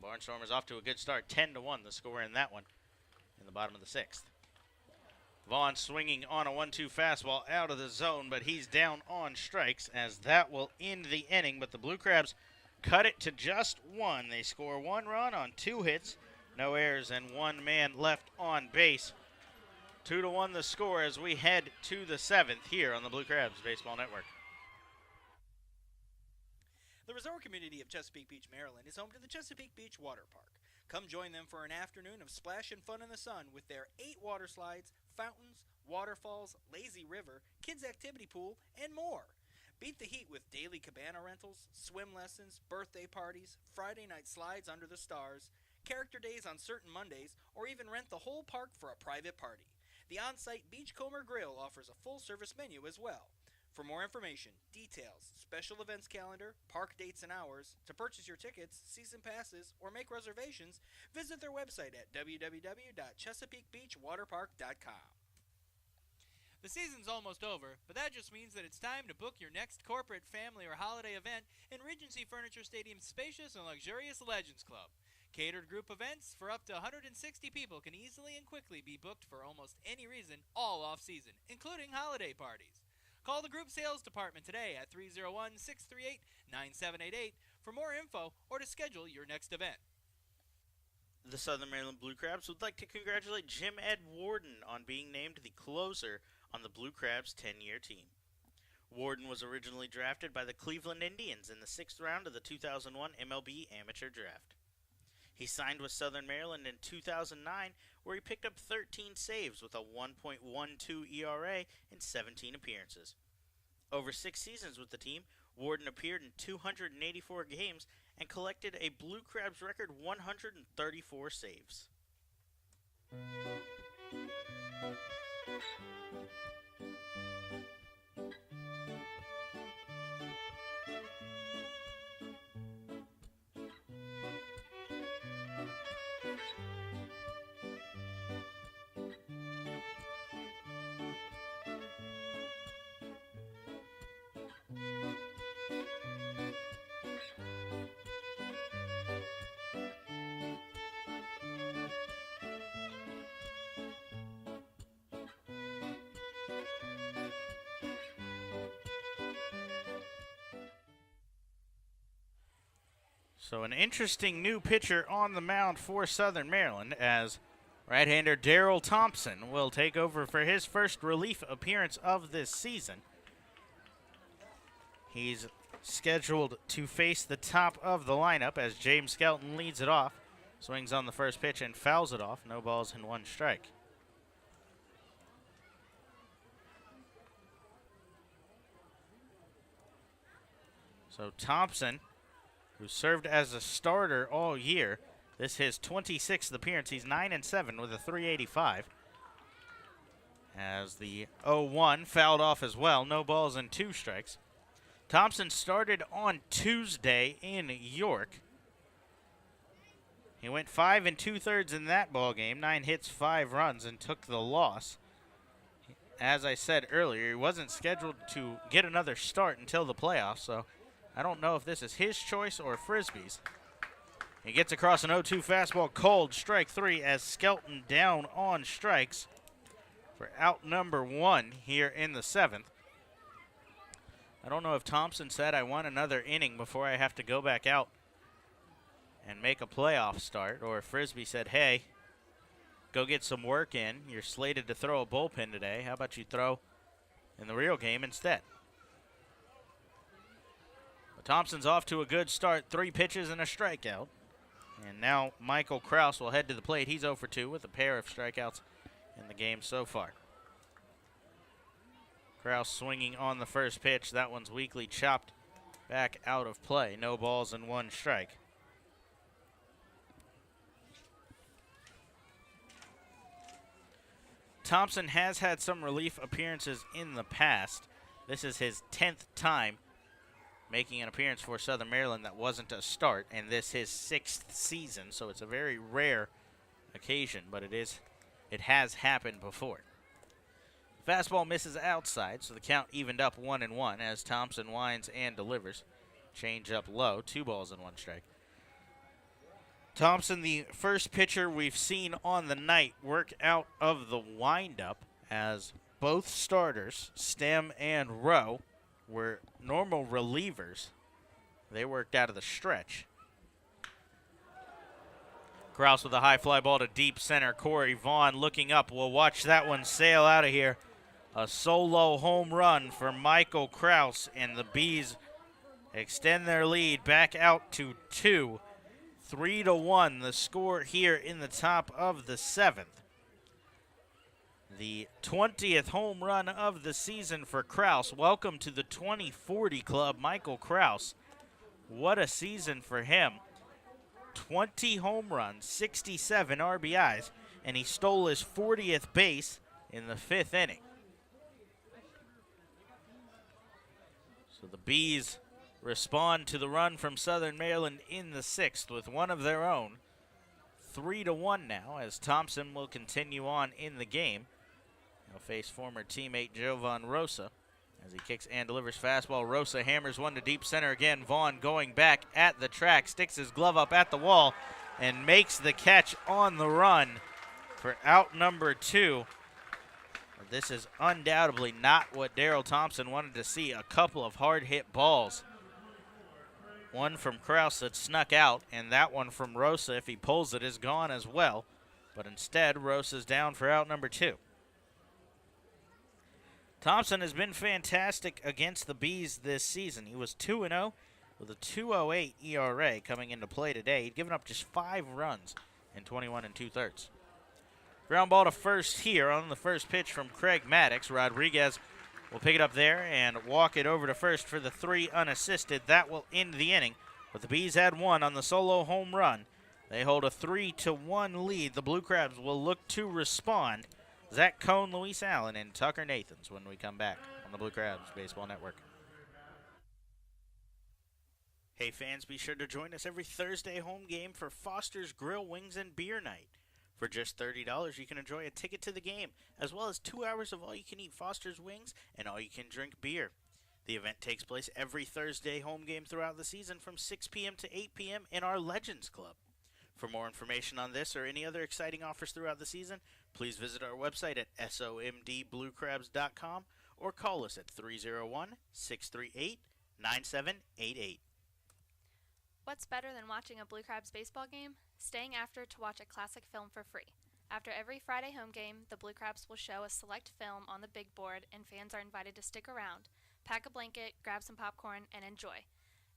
Barnstormers off to a good start, 10-1 the score in that one in the bottom of the 6th. Vaughn swinging on a 1-2 fastball out of the zone, but he's down on strikes as that will end the inning. But the Blue Crabs cut it to just 1. They score 1 run on 2 hits, no errors, and 1 man left on base. 2-1 the score as we head to the 7th here on the Blue Crabs Baseball Network. The resort community of Chesapeake Beach, Maryland is home to the Chesapeake Beach Water Park. Come join them for an afternoon of splash and fun in the sun with their 8 water slides, fountains, waterfalls, lazy river, kids activity pool, and more. Beat the heat with daily cabana rentals, swim lessons, birthday parties, Friday night slides under the stars, character days on certain Mondays, or even rent the whole park for a private party. The on-site Beachcomber Grill offers a full-service menu as well. For more information, details, special events calendar, park dates and hours, to purchase your tickets, season passes, or make reservations, visit their website at www.chesapeakebeachwaterpark.com. The season's almost over, but that just means that it's time to book your next corporate, family, or holiday event in Regency Furniture Stadium's spacious and luxurious Legends Club. Catered group events for up to 160 people can easily and quickly be booked for almost any reason all off-season, including holiday parties. Call the group sales department today at 301-638-9788 for more info or to schedule your next event. The Southern Maryland Blue Crabs would like to congratulate Jim Ed Warden on being named the closer on the Blue Crabs 10-year team. Warden was originally drafted by the Cleveland Indians in the 6th round of the 2001 MLB Amateur Draft. He signed with Southern Maryland in 2009, where he picked up 13 saves with a 1.12 ERA in 17 appearances. Over 6 seasons with the team, Warden appeared in 284 games and collected a Blue Crabs record 134 saves. So an interesting new pitcher on the mound for Southern Maryland, as right-hander Darrell Thompson will take over for his first relief appearance of this season. He's scheduled to face the top of the lineup as James Skelton leads it off. Swings on the first pitch and fouls it off. No balls and 1 strike. So Thompson, who served as a starter all year, this his 26th appearance. He's 9-7 with a 385. As the 0-1 fouled off as well. No balls and 2 strikes. Thompson started on Tuesday in York. He went 5 2/3 in that ball game, 9 hits, 5 runs, and took the loss. As I said earlier, he wasn't scheduled to get another start until the playoffs, so I don't know if this is his choice or Frisbee's. He gets across an 0-2 fastball, cold, strike 3 as Skelton down on strikes for out number 1 here in the 7th. I don't know if Thompson said I want another inning before I have to go back out and make a playoff start, or if Frisbee said, hey, go get some work in. You're slated to throw a bullpen today. How about you throw in the real game instead? But Thompson's off to a good start, 3 pitches and a strikeout. And now Michael Kraus will head to the plate. He's 0 for 2 with a pair of strikeouts in the game so far. Kraus swinging on the first pitch. That one's weakly chopped back out of play. No balls and 1 strike. Thompson has had some relief appearances in the past. This is his 10th time making an appearance for Southern Maryland that wasn't a start, and this his 6th season, so it's a very rare occasion, but it has happened before. Fastball misses outside, so the count evened up 1-1 as Thompson winds and delivers. Change up low, 2 balls and 1 strike. Thompson, the first pitcher we've seen on the night, work out of the windup as both starters, Stem and Rowe, were normal relievers. They worked out of the stretch. Kraus with a high fly ball to deep center. Corey Vaughn looking up. We'll watch that one sail out of here. A solo home run for Michael Kraus, and the Bees extend their lead back out to 2. 3-1 the score here in the top of the 7th. The 20th home run of the season for Kraus. Welcome to the 2040 club, Michael Kraus. What a season for him. 20 home runs, 67 RBIs, and he stole his 40th base in the 5th inning. So the Bees respond to the run from Southern Maryland in the 6th with one of their own. 3-1 now as Thompson will continue on in the game. He'll face former teammate Jovan Rosa as he kicks and delivers fastball. Rosa hammers one to deep center again. Vaughn going back at the track, sticks his glove up at the wall and makes the catch on the run for out number 2. This is undoubtedly not what Daryl Thompson wanted to see. A couple of hard hit balls. One from Kraus that snuck out, and that one from Rosa, if he pulls it, is gone as well. But instead, Rosa's down for out number 2. Thompson has been fantastic against the Bees this season. He was 2-0 with a 2.08 ERA coming into play today. He'd given up just 5 runs in 21 2/3. Ground ball to first here on the first pitch from Craig Maddox. Rodriguez will pick it up there and walk it over to first for the 3 unassisted. That will end the inning. But the Bees had one on the solo home run. They hold a 3-1 lead. The Blue Crabs will look to respond. Zach Cohn, Luis Allen, and Tucker Nathans when we come back on the Blue Crabs Baseball Network. Hey fans, be sure to join us every Thursday home game for Foster's Grill, Wings, and Beer Night. For just $30, you can enjoy a ticket to the game, as well as 2 hours of all-you-can-eat Foster's Wings and all-you-can-drink beer. The event takes place every Thursday home game throughout the season from 6 p.m. to 8 p.m. in our Legends Club. For more information on this or any other exciting offers throughout the season, please visit our website at somdbluecrabs.com or call us at 301-638-9788. What's better than watching a Blue Crabs baseball game? Staying after to watch a classic film for free. After every Friday home game, the Blue Crabs will show a select film on the big board, and fans are invited to stick around, pack a blanket, grab some popcorn, and enjoy.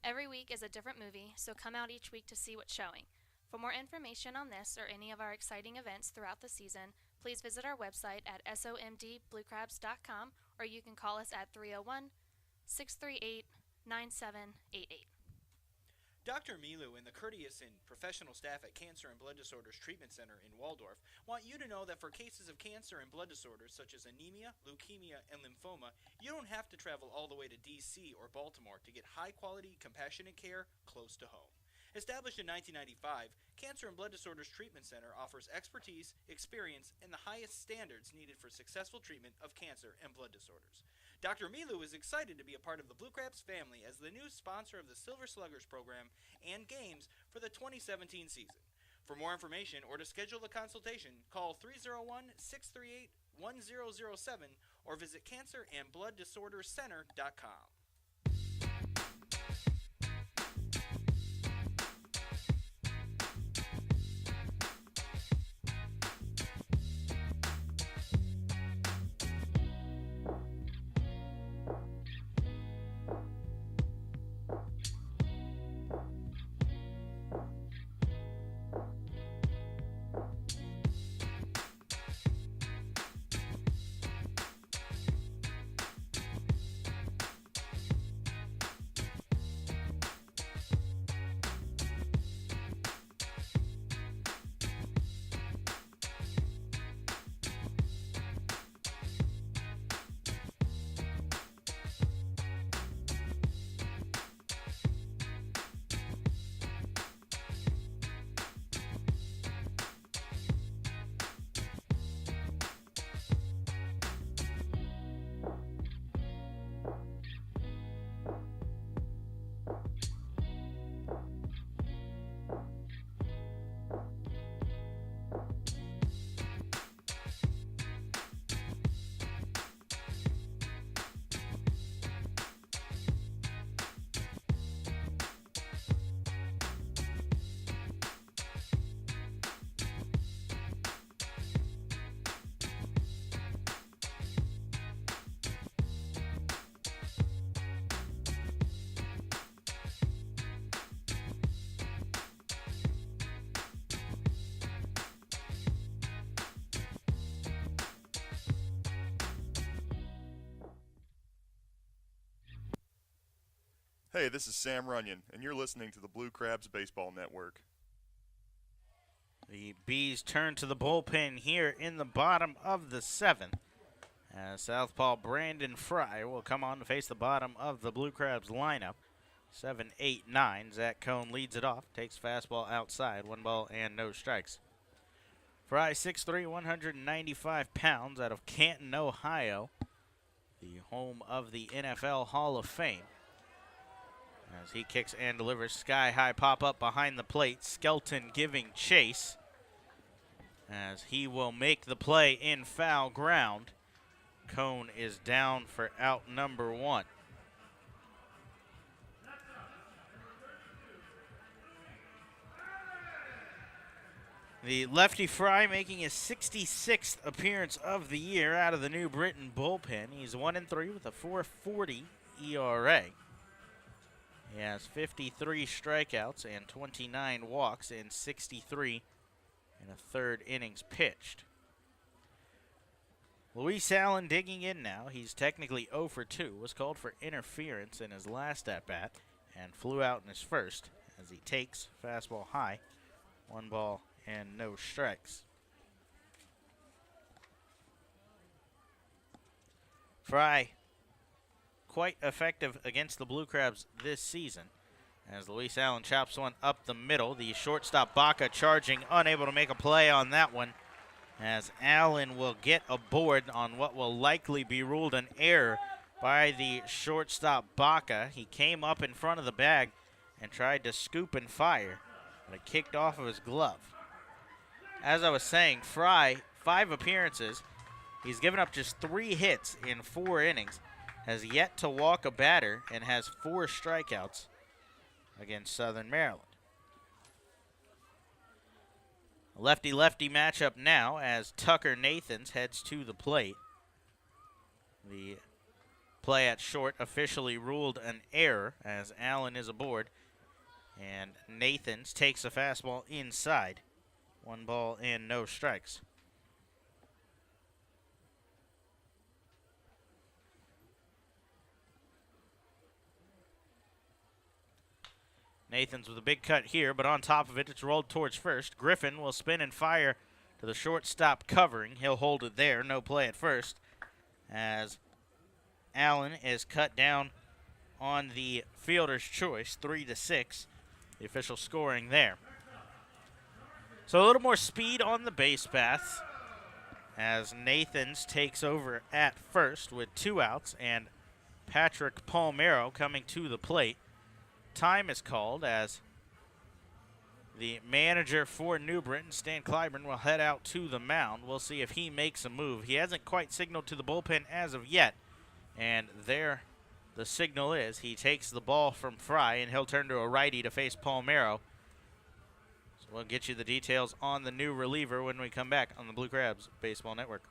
Every week is a different movie, so come out each week to see what's showing. For more information on this or any of our exciting events throughout the season, please visit our website at somdbluecrabs.com, or you can call us at 301-638-9788. Dr. Milu and the courteous and professional staff at Cancer and Blood Disorders Treatment Center in Waldorf want you to know that for cases of cancer and blood disorders such as anemia, leukemia, and lymphoma, you don't have to travel all the way to D.C. or Baltimore to get high-quality, compassionate care close to home. Established in 1995, Cancer and Blood Disorders Treatment Center offers expertise, experience, and the highest standards needed for successful treatment of cancer and blood disorders. Dr. Milu is excited to be a part of the Blue Crabs family as the new sponsor of the Silver Sluggers program and games for the 2017 season. For more information or to schedule a consultation, call 301-638-1007 or visit cancerandblooddisorderscenter.com. Hey, this is Sam Runyon, and you're listening to the Blue Crabs Baseball Network. The Bees turn to the bullpen here in the bottom of the 7th. As southpaw Brandon Fry will come on to face the bottom of the Blue Crabs lineup. 7-8-9. Zach Cohn leads it off. Takes fastball outside. 1 ball and no strikes. Fry 6'3", 195 pounds out of Canton, Ohio. The home of the NFL Hall of Fame. As he kicks and delivers, sky-high pop-up behind the plate. Skelton giving chase. As he will make the play in foul ground. Cone is down for out number 1. The lefty Fry making his 66th appearance of the year out of the New Britain bullpen. He's 1-3 with a 4.40 ERA. He has 53 strikeouts and 29 walks in 63 and a third innings pitched. Luis Allen digging in now. He's technically 0 for 2. Was called for interference in his last at-bat and flew out in his first as he takes fastball high. 1 ball and no strikes. Fry quite effective against the Blue Crabs this season as Luis Allen chops one up the middle. The shortstop Baca charging, unable to make a play on that one as Allen will get aboard on what will likely be ruled an error by the shortstop Baca. He came up in front of the bag and tried to scoop and fire, but it kicked off of his glove. As I was saying, Fry, 5 appearances. He's given up just 3 hits in 4 innings, has yet to walk a batter, and has 4 strikeouts against Southern Maryland. A lefty-lefty matchup now as Tucker Nathans heads to the plate. The play at short officially ruled an error as Allen is aboard, and Nathans takes a fastball inside. 1 ball and no strikes. Nathans with a big cut here, but on top of it, it's rolled towards first. Griffin will spin and fire to the shortstop covering. He'll hold it there. No play at first as Allen is cut down on the fielder's choice, 3-6. The official scoring there. So a little more speed on the base paths as Nathans takes over at first with 2 outs and Patrick Palmero coming to the plate. Time is called as the manager for New Britain, Stan Clyburn, will head out to the mound. We'll see if he makes a move. He hasn't quite signaled to the bullpen as of yet, and there the signal is. He takes the ball from Fry, and he'll turn to a righty to face Palmero. So we'll get you the details on the new reliever when we come back on the Blue Crabs Baseball Network.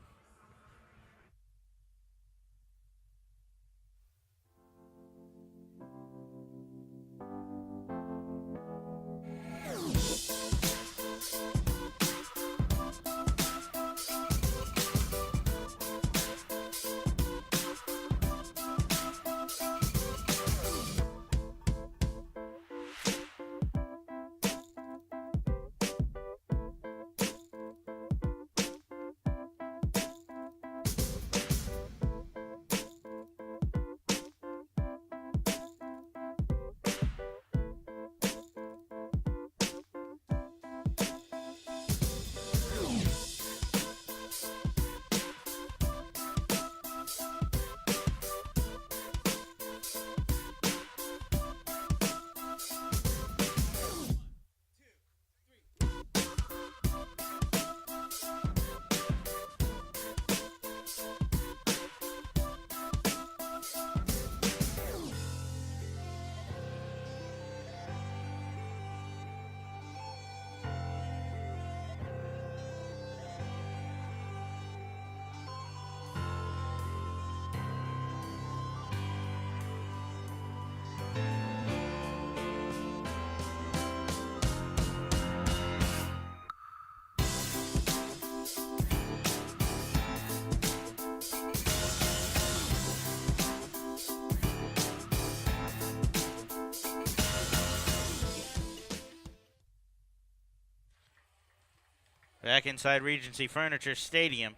Back inside Regency Furniture Stadium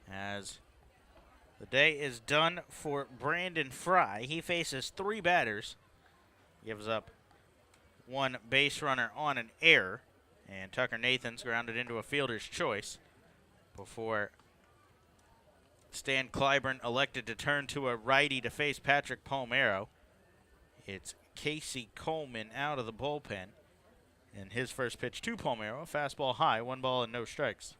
as the day is done for Brandon Fry. He faces 3 batters, gives up 1 base runner on an error, and Tucker Nathans grounded into a fielder's choice before Stan Clyburn elected to turn to a righty to face Patrick Palmero. It's Casey Coleman out of the bullpen. And his first pitch to Palmero, fastball high, 1 ball and no strikes.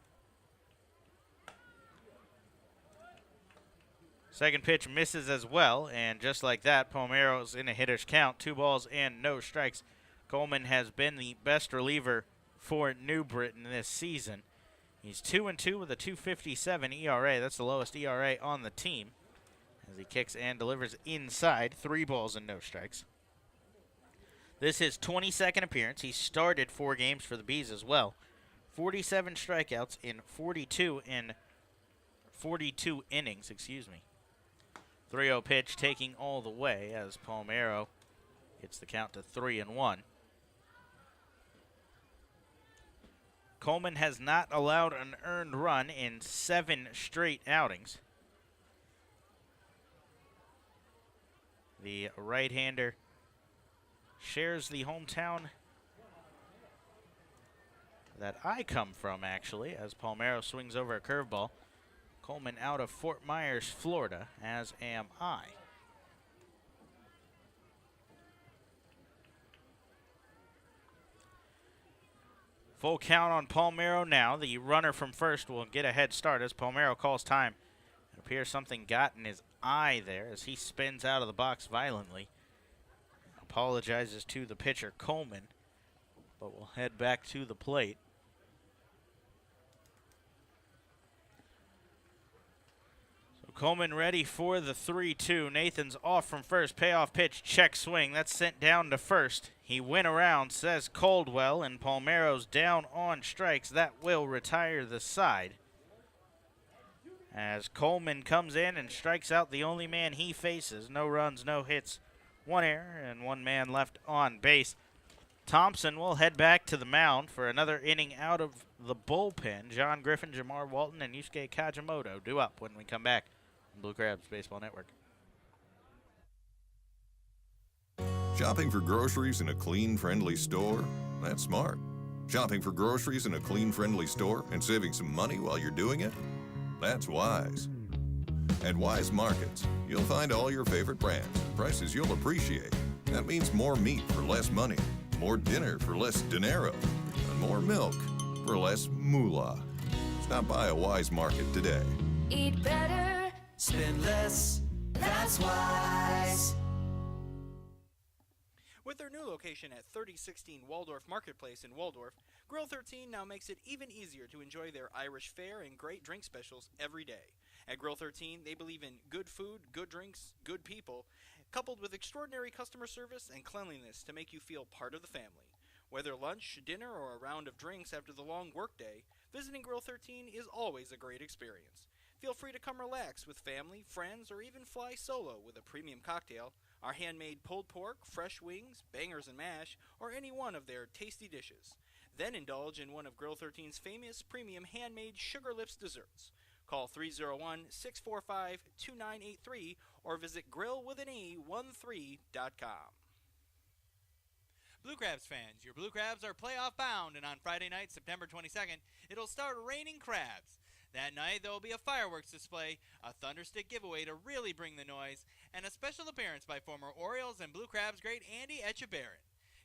Second pitch misses as well, and just like that, Palmero's in a hitter's count, 2 balls and no strikes. Coleman has been the best reliever for New Britain this season. He's 2-2 with a 2.57 ERA. That's the lowest ERA on the team. As he kicks and delivers inside, 3 balls and no strikes. This is his 22nd appearance. He started 4 games for the Bees as well. 47 strikeouts in 42 innings, 3-0 pitch taking all the way as Palmero gets the count to 3-1. Coleman has not allowed an earned run in 7 straight outings. The right-hander shares the hometown that I come from, actually, as Palmero swings over a curveball. Coleman out of Fort Myers, Florida, as am I. Full count on Palmero now. The runner from first will get a head start as Palmero calls time. It appears something got in his eye there as he spins out of the box violently. Apologizes to the pitcher, Coleman, but will head back to the plate. So Coleman ready for the 3-2. Nathan's off from first. Payoff pitch, check swing. That's sent down to first. He went around, says Caldwell, and Palmero's down on strikes. That will retire the side. As Coleman comes in and strikes out the only man he faces. No runs, no hits. 1 error and 1 man left on base. Thompson will head back to the mound for another inning out of the bullpen. John Griffin, Jamar Walton, and Yusuke Kajimoto due up when we come back on Blue Crabs Baseball Network. Shopping for groceries in a clean, friendly store? That's smart. Shopping for groceries in a clean, friendly store and saving some money while you're doing it? That's wise. At Wise Markets, you'll find all your favorite brands, prices you'll appreciate. That means more meat for less money, more dinner for less dinero, and more milk for less moolah. Stop by a Wise Market today. Eat better, spend less, that's wise. With their new location at 3016 Waldorf Marketplace in Waldorf, Grill 13 now makes it even easier to enjoy their Irish fare and great drink specials every day. At Grill 13, they believe in good food, good drinks, good people, coupled with extraordinary customer service and cleanliness to make you feel part of the family. Whether lunch, dinner, or a round of drinks after the long workday, visiting Grill 13 is always a great experience. Feel free to come relax with family, friends, or even fly solo with a premium cocktail, our handmade pulled pork, fresh wings, bangers and mash, or any one of their tasty dishes. Then indulge in one of Grill 13's famous premium handmade Sugar Lips desserts. Call 301-645-2983 or visit grillwithane13.com. Blue Crabs fans, your Blue Crabs are playoff bound, and on Friday night, September 22nd, it'll start raining crabs. That night, there will be a fireworks display, a Thunderstick giveaway to really bring the noise, and a special appearance by former Orioles and Blue Crabs great Andy Etchebarren.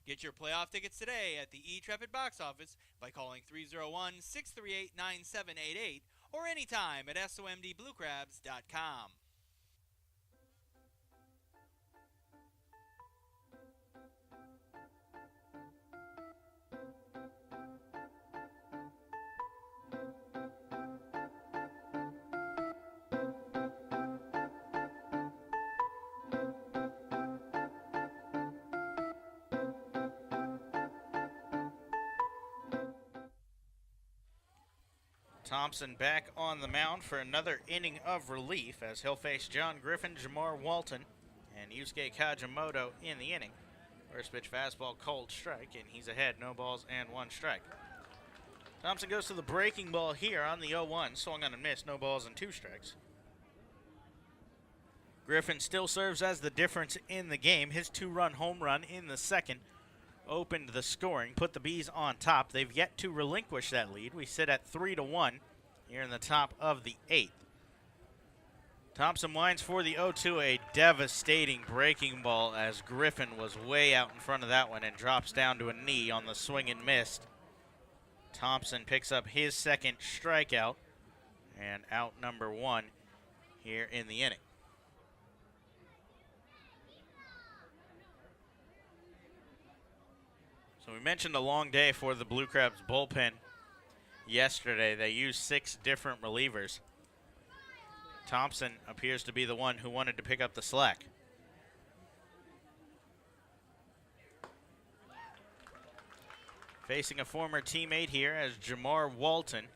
Get your playoff tickets today at the E-Trepid box office by calling 301-638-9788 or anytime at somdbluecrabs.com. Thompson back on the mound for another inning of relief as he'll face John Griffin, Jamar Walton, and Yusuke Kajimoto in the inning. First pitch fastball, cold strike, and he's ahead, no balls and 1 strike. Thompson goes to the breaking ball here on the 0-1. Swung on and missed. No balls and 2 strikes. Griffin still serves as the difference in the game. His 2-run home run in the second opened the scoring, put the Bees on top. They've yet to relinquish that lead. We sit at 3-1 here in the top of the 8th. Thompson winds for the 0-2, a devastating breaking ball as Griffin was way out in front of that one and drops down to a knee on the swing and missed. Thompson picks up his second strikeout and out number 1 here in the inning. So we mentioned a long day for the Blue Crabs bullpen yesterday. They used 6 different relievers. Thompson appears to be the one who wanted to pick up the slack. Facing a former teammate here as Jamar Walton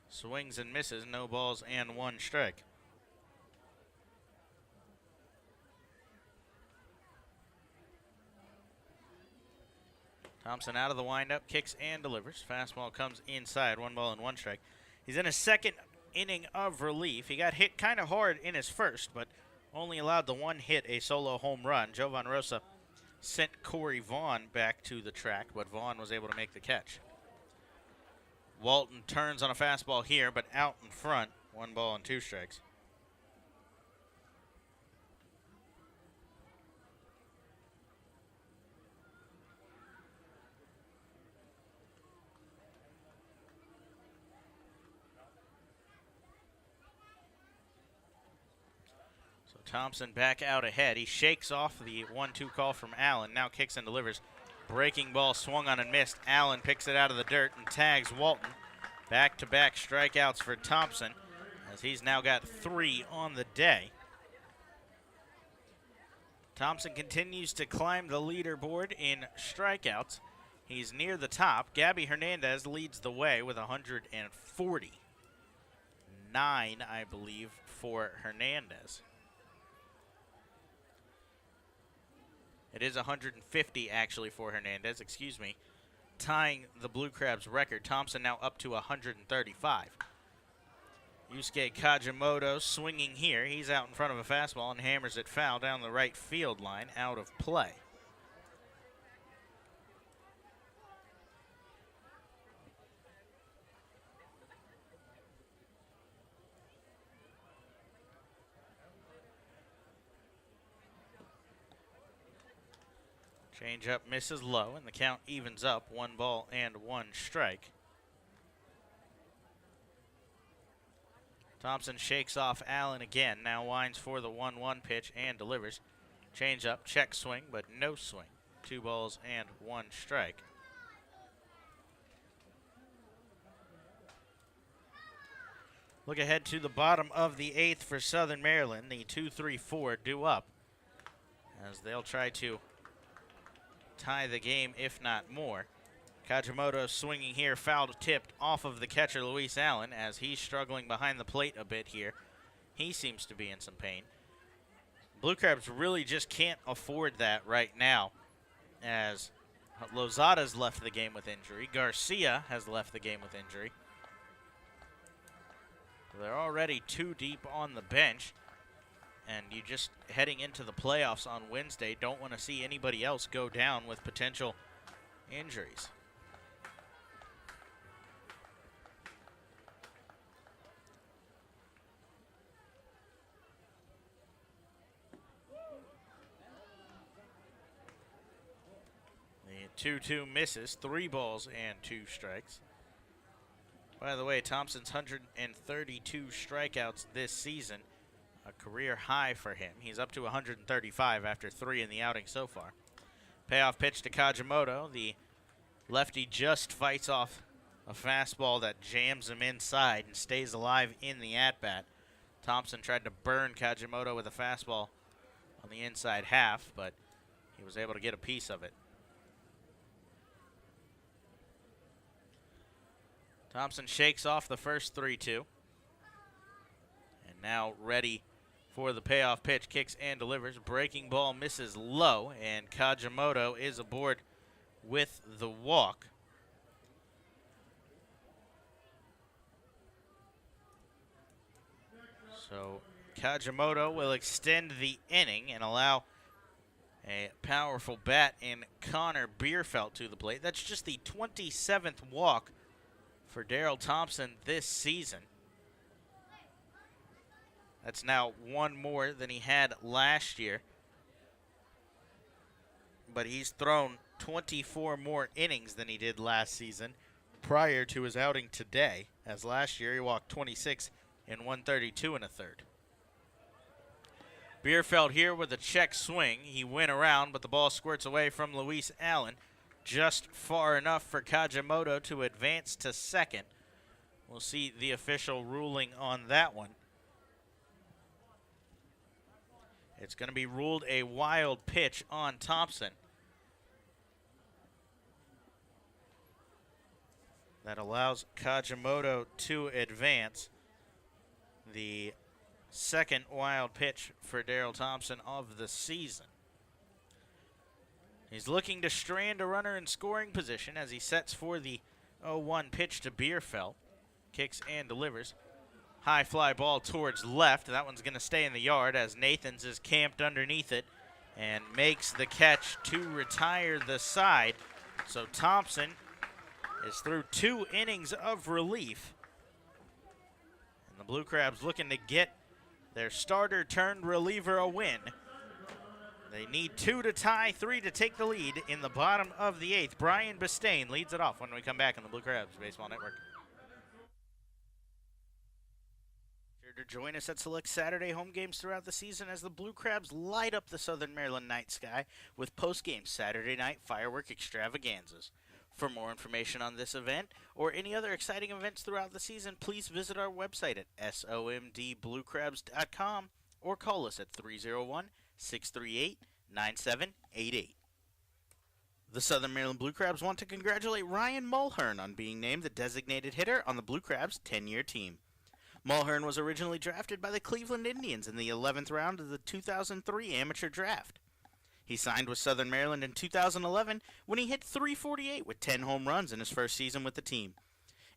swings and misses. No balls and 1 strike. Thompson out of the windup, kicks and delivers. Fastball comes inside, 1 ball and 1 strike. He's in his second inning of relief. He got hit kind of hard in his first, but only allowed the 1 hit, a solo home run. Jovan Rosa sent Corey Vaughn back to the track, but Vaughn was able to make the catch. Walton turns on a fastball here, but out in front, 1 ball and 2 strikes. Thompson back out ahead. He shakes off the 1-2 call from Allen. Now kicks and delivers. Breaking ball swung on and missed. Allen picks it out of the dirt and tags Walton. Back-to-back strikeouts for Thompson, as he's now got 3 on the day. Thompson continues to climb the leaderboard in strikeouts. He's near the top. Gabby Hernandez leads the way with 149, I believe, for Hernandez. It is 150 actually for Hernandez, excuse me, tying the Blue Crabs record. Thompson now up to 135. Yusuke Kajimoto swinging here. He's out in front of a fastball and hammers it foul down the right field line, out of play. Change-up misses low, and the count evens up. 1 ball and 1 strike. Thompson shakes off Allen again. Now winds for the 1-1 pitch and delivers. Change-up, check swing, but no swing. 2 balls and 1 strike. Look ahead to the bottom of the 8th for Southern Maryland. The 2-3-4 due up, as they'll try to tie the game, if not more. Kajimoto swinging here, foul tipped off of the catcher, Luis Allen, as he's struggling behind the plate a bit here. He seems to be in some pain. Blue Crabs really just can't afford that right now, as Lozada's left the game with injury. Garcia has left the game with injury. They're already 2 deep on the bench. And you just heading into the playoffs on Wednesday don't want to see anybody else go down with potential injuries. The 2-2 misses, 3 balls and 2 strikes. By the way, Thompson's 132 strikeouts this season. A career high for him. He's up to 135 after 3 in the outing so far. Payoff pitch to Kajimoto. The lefty just fights off a fastball that jams him inside and stays alive in the at-bat. Thompson tried to burn Kajimoto with a fastball on the inside half, but he was able to get a piece of it. Thompson shakes off the first 3-2. And now ready for the payoff pitch, kicks and delivers. Breaking ball misses low, and Kajimoto is aboard with the walk. So Kajimoto will extend the inning and allow a powerful bat in Connor Bierfeld to the plate. That's just the 27th walk for Daryl Thompson this season. That's now one more than he had last year. But he's thrown 24 more innings than he did last season prior to his outing today, as last year he walked 26 in 132 and a third. Bierfeld here with a check swing. He went around, but the ball squirts away from Luis Allen, just far enough for Kajimoto to advance to second. We'll see the official ruling on that one. It's going to be ruled a wild pitch on Thompson. That allows Kajimoto to advance. The second wild pitch for Daryl Thompson of the season. He's looking to strand a runner in scoring position as he sets for the 0-1 pitch to Bierfeld. Kicks and delivers. High fly ball towards left. That one's going to stay in the yard as Nathans is camped underneath it and makes the catch to retire the side. So Thompson is through 2 innings of relief. And the Blue Crabs looking to get their starter turned reliever a win. They need 2 to tie, 3 to take the lead in the bottom of the 8th. Brian Bistain leads it off when we come back on the Blue Crabs Baseball Network. Sure to join us at select Saturday home games throughout the season as the Blue Crabs light up the Southern Maryland night sky with post-game Saturday night firework extravaganzas. For more information on this event or any other exciting events throughout the season, please visit our website at somdbluecrabs.com or call us at 301-638-9788. The Southern Maryland Blue Crabs want to congratulate Ryan Mulhern on being named the designated hitter on the Blue Crabs 10-year team. Mulhern was originally drafted by the Cleveland Indians in the 11th round of the 2003 amateur draft. He signed with Southern Maryland in 2011 when he hit .348 with 10 home runs in his first season with the team.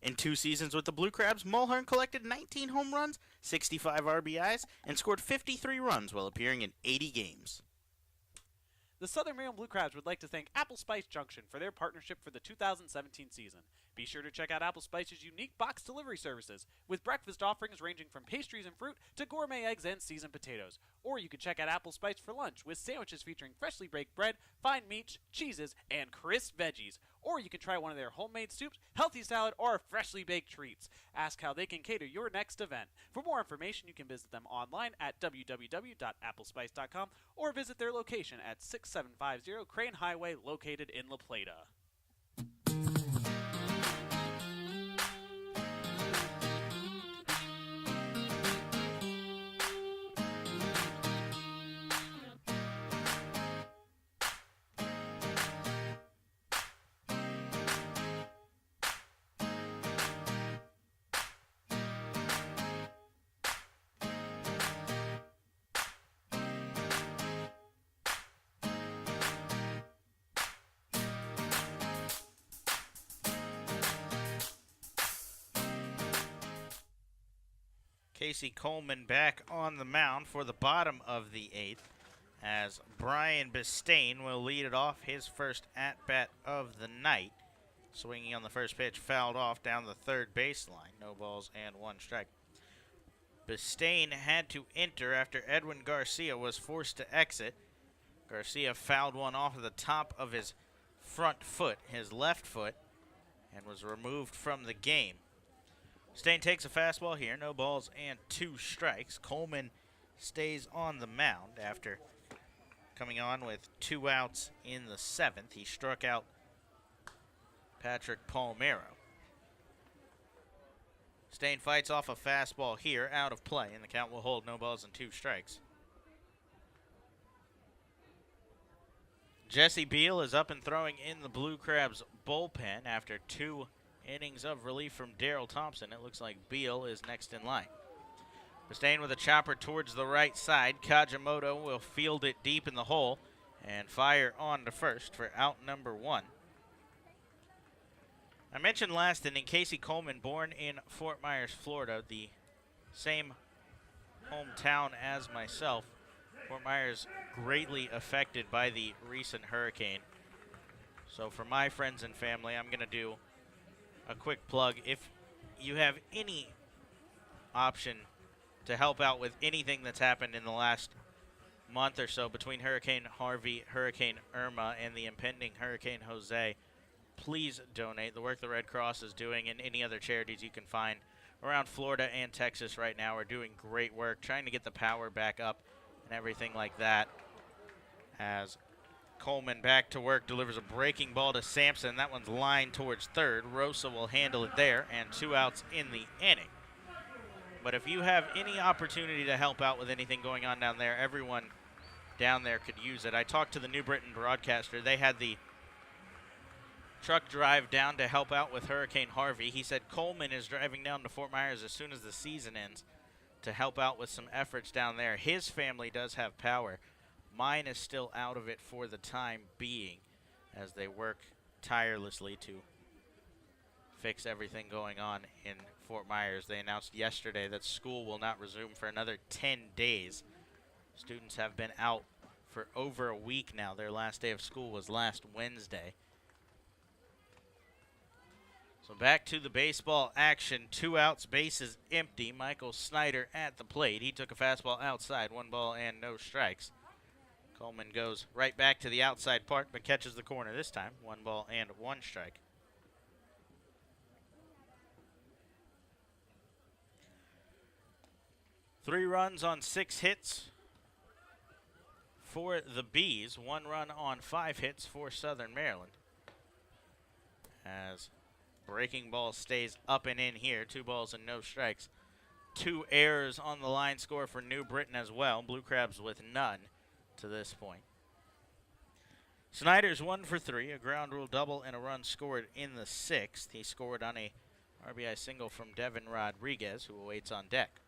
In 2 seasons with the Blue Crabs, Mulhern collected 19 home runs, 65 RBIs, and scored 53 runs while appearing in 80 games. The Southern Maryland Blue Crabs would like to thank Apple Spice Junction for their partnership for the 2017 season. Be sure to check out Apple Spice's unique box delivery services, with breakfast offerings ranging from pastries and fruit to gourmet eggs and seasoned potatoes. Or you can check out Apple Spice for lunch, with sandwiches featuring freshly baked bread, fine meats, cheeses, and crisp veggies. Or you can try one of their homemade soups, healthy salad, or freshly baked treats. Ask how they can cater your next event. For more information, you can visit them online at www.applespice.com or visit their location at 6750 Crane Highway, located in La Plata. Casey Coleman back on the mound for the bottom of the 8th as Brian Bistain will lead it off, his first at-bat of the night. Swinging on the first pitch, fouled off down the third baseline. No balls and 1 strike. Bistain had to enter after Edwin Garcia was forced to exit. Garcia fouled one off of the top of his front foot, his left foot, and was removed from the game. Bistain takes a fastball here, no balls and 2 strikes. Coleman stays on the mound after coming on with 2 outs in the 7th. He struck out Patrick Palmero. Bistain fights off a fastball here, out of play, and the count will hold, no balls and 2 strikes. Jesse Beal is up and throwing in the Blue Crabs bullpen after 2 innings of relief from Daryl Thompson. It looks like Beal is next in line. Bistain with a chopper towards the right side. Kajimoto will field it deep in the hole and fire on to first for out number 1. I mentioned last inning Casey Coleman, born in Fort Myers, Florida, the same hometown as myself. Fort Myers greatly affected by the recent hurricane. So for my friends and family, I'm going to do a quick plug. If you have any option to help out with anything that's happened in the last month or so between Hurricane Harvey, Hurricane Irma, and the impending Hurricane Jose, please donate. The work the Red Cross is doing and any other charities you can find around Florida and Texas right now are doing great work, trying to get the power back up and everything like that. As Coleman back to work, delivers a breaking ball to Sampson. That one's lined towards third. Rosa will handle it there, and 2 outs in the inning. But if you have any opportunity to help out with anything going on down there, everyone down there could use it. I talked to the New Britain broadcaster. They had the truck drive down to help out with Hurricane Harvey. He said Coleman is driving down to Fort Myers as soon as the season ends to help out with some efforts down there. His family does have power. Mine is still out of it for the time being as they work tirelessly to fix everything going on in Fort Myers. They announced yesterday that school will not resume for another 10 days. Students have been out for over a week now. Their last day of school was last Wednesday. So back to the baseball action. 2 outs, bases empty. Michael Snyder at the plate. He took a fastball outside, 1 ball and no strikes. Coleman goes right back to the outside part, but catches the corner this time. 1 ball and 1 strike. Three runs on 6 hits for the Bees. 1 run on 5 hits for Southern Maryland. As breaking ball stays up and in here. 2 balls and no strikes. 2 errors on the line score for New Britain as well. Blue Crabs with none to this point. Snyder's 1 for 3, a ground rule double and a run scored in the 6th. He scored on a RBI single from Devin Rodriguez, who awaits on deck.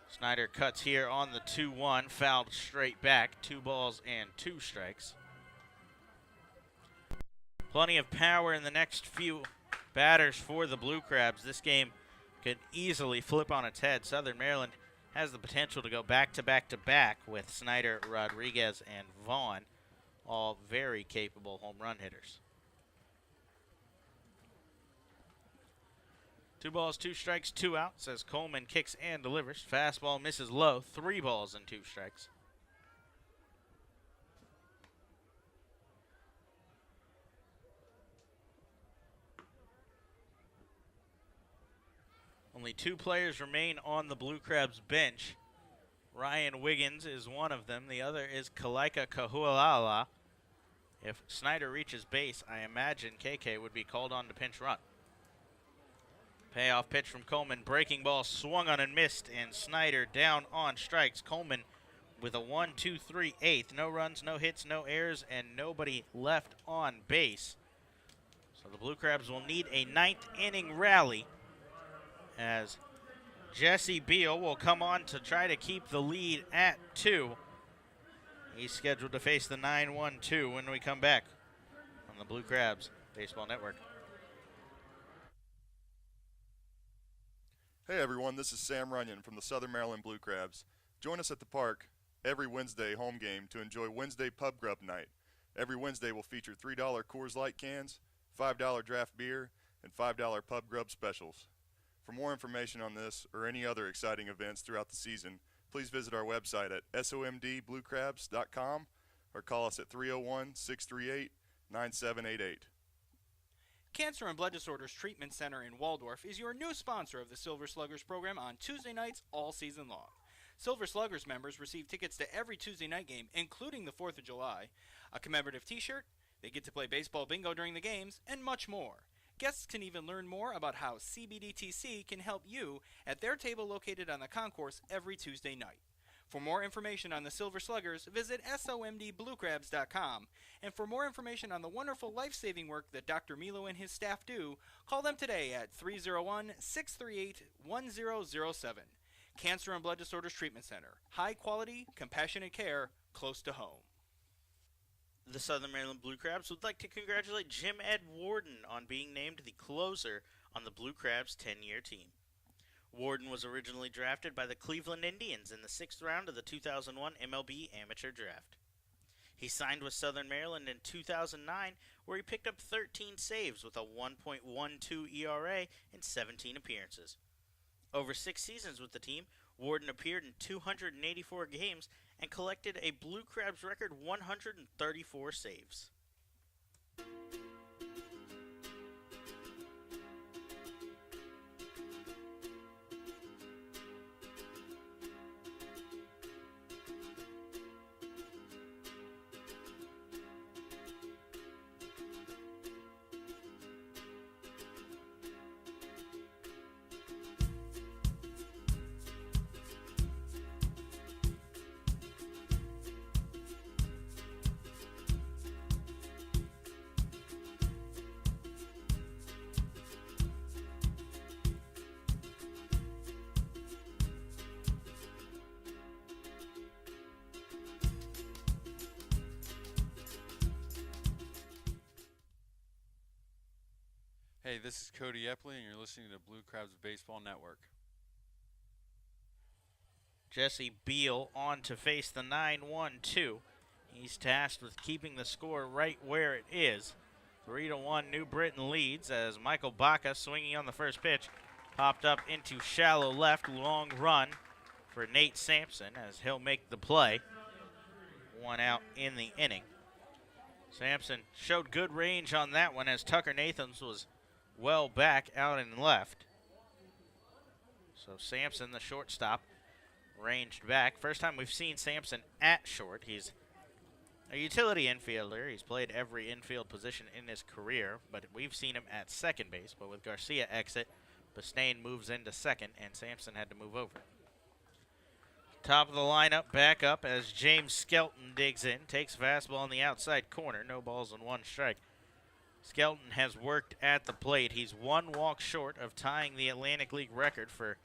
Snyder cuts here on the 2-1, fouled straight back. 2 balls and 2 strikes. Plenty of power in the next few batters for the Blue Crabs. This game could easily flip on its head. Southern Maryland has the potential to go back-to-back-to-back with Snyder, Rodriguez, and Vaughn, all very capable home run hitters. 2 balls, 2 strikes, 2 outs as Coleman kicks and delivers. Fastball misses low. 3 balls and 2 strikes. Only 2 players remain on the Blue Crabs bench. Ryan Wiggins is one of them. The other is Kalaika Kahualala. If Snyder reaches base, I imagine KK would be called on to pinch run. Payoff pitch from Coleman. Breaking ball swung on and missed, and Snyder down on strikes. Coleman with a 1-2-3 eighth. No runs, no hits, no errors, and nobody left on base. So the Blue Crabs will need a 9th inning rally as Jesse Beal will come on to try to keep the lead at 2. He's scheduled to face the 9-1-2 when we come back on the Blue Crabs Baseball Network. Hey everyone, this is Sam Runyon from the Southern Maryland Blue Crabs. Join us at the park every Wednesday home game to enjoy Wednesday Pub Grub Night. Every Wednesday will feature $3 Coors Light cans, $5 draft beer, and $5 Pub Grub specials. For more information on this or any other exciting events throughout the season, please visit our website at somdbluecrabs.com or call us at 301-638-9788. Cancer and Blood Disorders Treatment Center in Waldorf is your new sponsor of the Silver Sluggers program on Tuesday nights all season long. Silver Sluggers members receive tickets to every Tuesday night game, including the 4th of July, a commemorative t-shirt, they get to play baseball bingo during the games, and much more. Guests can even learn more about how CBDTC can help you at their table located on the concourse every Tuesday night. For more information on the Silver Sluggers, visit somdbluecrabs.com. And for more information on the wonderful life-saving work that Dr. Milo and his staff do, call them today at 301-638-1007. Cancer and Blood Disorders Treatment Center. High quality, compassionate care, close to home. The Southern Maryland Blue Crabs would like to congratulate Jim Ed Warden on being named the closer on the Blue Crabs 10-year team. Warden was originally drafted by the Cleveland Indians in the 6th round of the 2001 MLB Amateur Draft. He signed with Southern Maryland in 2009, where he picked up 13 saves with a 1.12 ERA in 17 appearances. Over 6 seasons with the team, Warden appeared in 284 games and collected a Blue Crabs record 134 saves. Hey, this is Cody Epley, and you're listening to Blue Crabs Baseball Network. Jesse Beal on to face the 9-1-2. He's tasked with keeping the score right where it is. 3-1 New Britain leads as Michael Baca, swinging on the first pitch, popped up into shallow left. Long run for Nate Sampson as he'll make the play. 1 out in the inning. Sampson showed good range on that one as Tucker Nathans was well back out and left. So Sampson, the shortstop, ranged back. First time we've seen Sampson at short. He's a utility infielder. He's played every infield position in his career, but we've seen him at second base. But with Garcia exit, Bastain moves into second, and Sampson had to move over. Top of the lineup, back up as James Skelton digs in, takes fastball on the outside corner. No balls and 1 strike. Skelton has worked at the plate. He's 1 walk short of tying the Atlantic League record for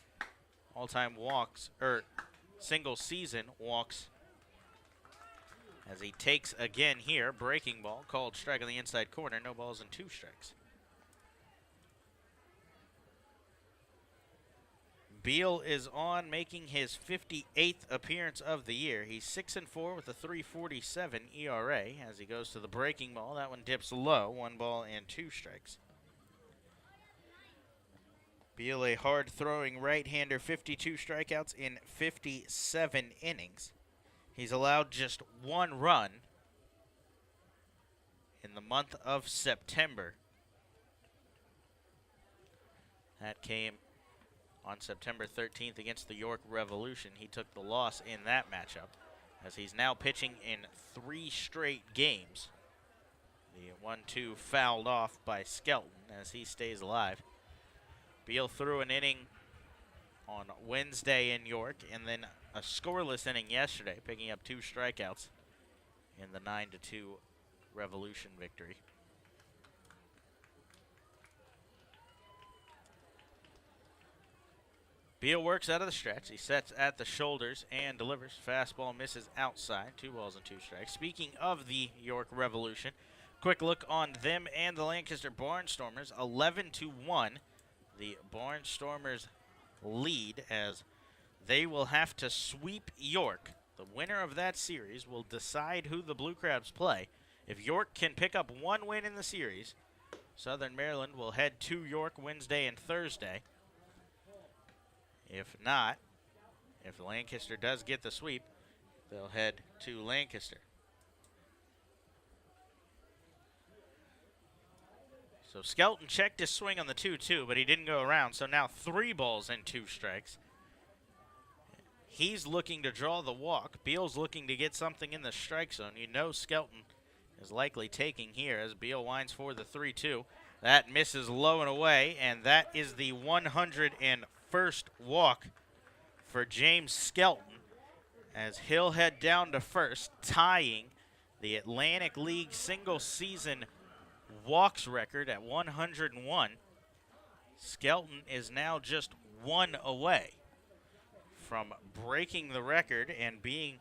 all-time walks, or single-season walks, as he takes again here. Breaking ball, called strike on the inside corner. No balls and 2 strikes. Beal is on, making his 58th appearance of the year. He's 6-4 with a 3.47 ERA as he goes to the breaking ball. That one dips low, 1 ball and 2 strikes. Beal, a hard-throwing right-hander, 52 strikeouts in 57 innings. He's allowed just 1 run in the month of September. That came on September 13th against the York Revolution. He took the loss in that matchup, as he's now pitching in 3 straight games. The 1-2 fouled off by Skelton as he stays alive. Beal threw an inning on Wednesday in York, and then a scoreless inning yesterday, picking up 2 strikeouts in the 9-2 Revolution victory. Beal works out of the stretch. He sets at the shoulders and delivers. Fastball misses outside. 2 balls and 2 strikes. Speaking of the York Revolution, quick look on them and the Lancaster Barnstormers. 11-1. The Barnstormers lead as they will have to sweep York. The winner of that series will decide who the Blue Crabs play. If York can pick up 1 win in the series, Southern Maryland will head to York Wednesday and Thursday. If not, if Lancaster does get the sweep, they'll head to Lancaster. So Skelton checked his swing on the 2-2, but he didn't go around. So now 3 balls and 2 strikes. He's looking to draw the walk. Beal's looking to get something in the strike zone. You know Skelton is likely taking here as Beal winds for the 3-2. That misses low and away, and that is the 101st walk for James Skelton as he'll head down to first, tying the Atlantic League single-season walks record at 101. Skelton is now just 1 away from breaking the record and being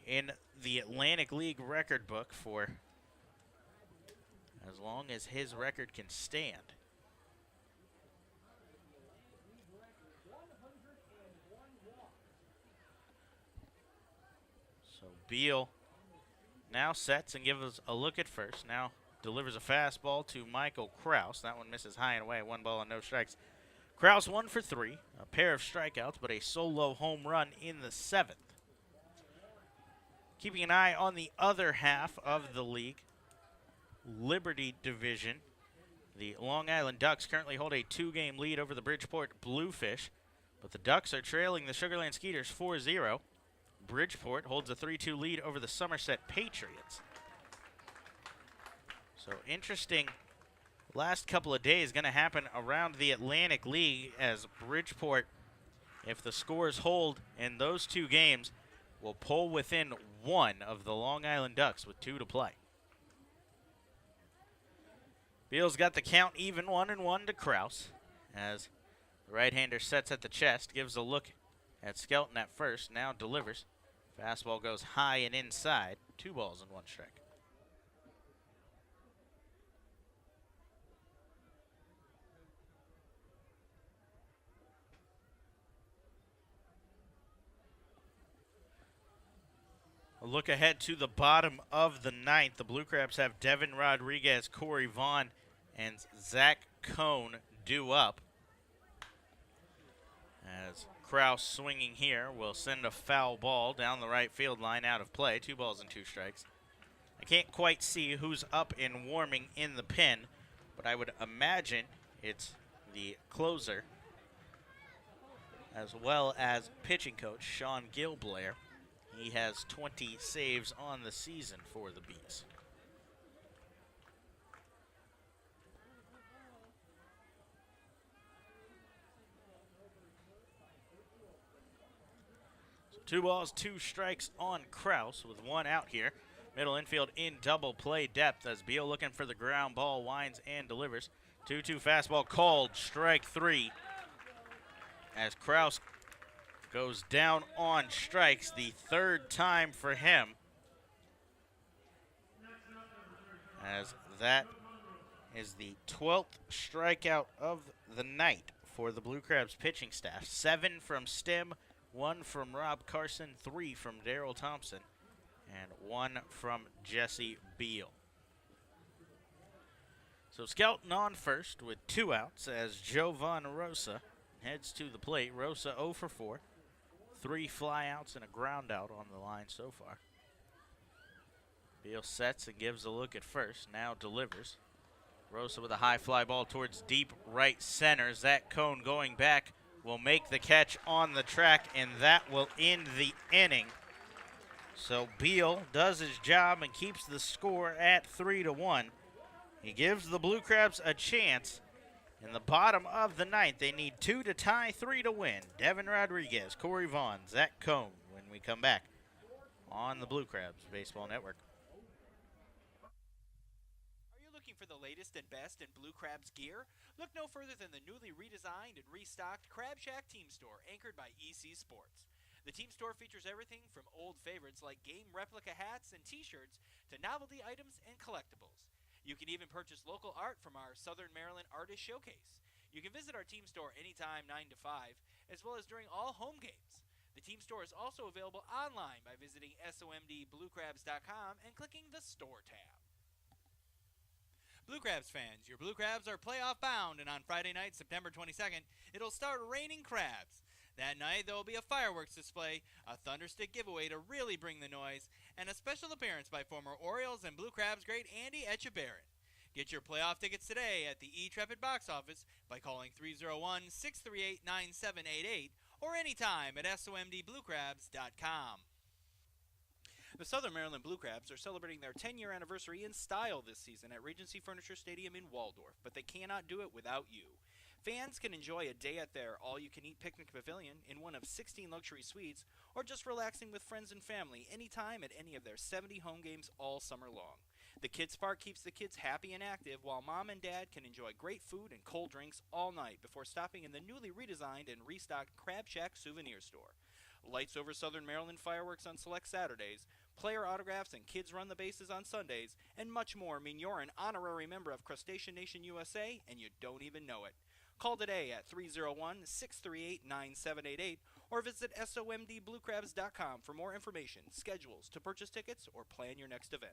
in the Atlantic League record book for as long as his record can stand. So Beal now sets and gives us a look at first. Now delivers a fastball to Michael Kraus. That one misses high and away. 1 ball and no strikes. Kraus 1 for 3. A pair of strikeouts, but a solo home run in the 7th. Keeping an eye on the other half of the league, Liberty Division. The Long Island Ducks currently hold a 2-game lead over the Bridgeport Bluefish, but the Ducks are trailing the Sugarland Skeeters 4-0. Bridgeport holds a 3-2 lead over the Somerset Patriots. So interesting last couple of days going to happen around the Atlantic League as Bridgeport, if the scores hold in those 2 games, will pull within 1 of the Long Island Ducks with 2 to play. Beal's got the count even 1-1 to Kraus as the right-hander sets at the chest, gives a look at Skelton at first, now delivers. Fastball goes high and inside. 2 balls and 1 strike. A look ahead to the bottom of the 9th. The Blue Crabs have Devin Rodriguez, Corey Vaughn, and Zach Cohn due up. As Kraus swinging here will send a foul ball down the right field line out of play. 2 balls and 2 strikes. I can't quite see who's up and warming in the pen, but I would imagine it's the closer as well as pitching coach Sean Gilblair. He has 20 saves on the season for the Bees. So 2 balls, 2 strikes on Kraus with 1 out here. Middle infield in double play depth as Beal looking for the ground ball, winds and delivers. 2-2 fastball called, strike 3. As Kraus goes down on strikes, the 3rd time for him. As that is the 12th strikeout of the night for the Blue Crabs pitching staff. 7 from Stem, 1 from Rob Carson, 3 from Darryl Thompson, and 1 from Jesse Beal. So Skelton on first with 2 outs as Jovan Rosa heads to the plate. Rosa 0 for 4. 3 flyouts and a ground out on the line so far. Beal sets and gives a look at first, now delivers. Rosa with a high fly ball towards deep right center. Zach Cohn going back will make the catch on the track, and that will end the inning. So Beal does his job and keeps the score at 3-1. He gives the Blue Crabs a chance. In the bottom of the 9th, they need 2 to tie, 3 to win. Devin Rodriguez, Corey Vaughn, Zach Cohn when we come back on the Blue Crabs Baseball Network. Are you looking for the latest and best in Blue Crabs gear? Look no further than the newly redesigned and restocked Crab Shack Team Store, anchored by EC Sports. The Team Store features everything from old favorites like game replica hats and t-shirts to novelty items and collectibles. You can even purchase local art from our Southern Maryland Artist Showcase. You can visit our Team Store anytime 9 to 5, as well as during all home games. The Team Store is also available online by visiting somdbluecrabs.com and clicking the Store tab. Blue Crabs fans, your Blue Crabs are playoff bound, and on Friday night, September 22nd, it'll start raining crabs. That night, there will be a fireworks display, a Thunderstick giveaway to really bring the noise, and a special appearance by former Orioles and Blue Crabs great Andy Etchebarren. Get your playoff tickets today at the E-Trepid box office by calling 301-638-9788 or anytime at somdbluecrabs.com. The Southern Maryland Blue Crabs are celebrating their 10-year anniversary in style this season at Regency Furniture Stadium in Waldorf, but they cannot do it without you. Fans can enjoy a day at their all-you-can-eat picnic pavilion in one of 16 luxury suites, or just relaxing with friends and family anytime at any of their 70 home games all summer long. The Kids Park keeps the kids happy and active, while Mom and Dad can enjoy great food and cold drinks all night before stopping in the newly redesigned and restocked Crab Shack souvenir store. Lights over Southern Maryland fireworks on select Saturdays, player autographs and kids run the bases on Sundays, and much more mean you're an honorary member of Crustacean Nation USA and you don't even know it. Call today at 301-638-9788 or visit somdbluecrabs.com for more information, schedules, to purchase tickets, or plan your next event.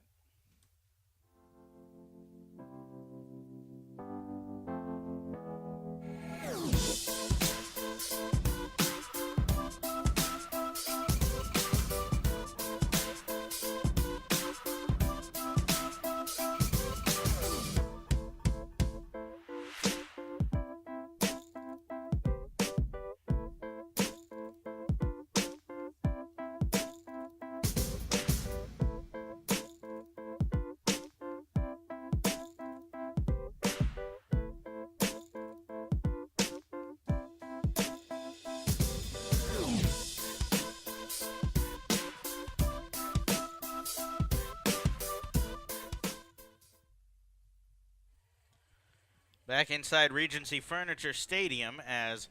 Back inside Regency Furniture Stadium as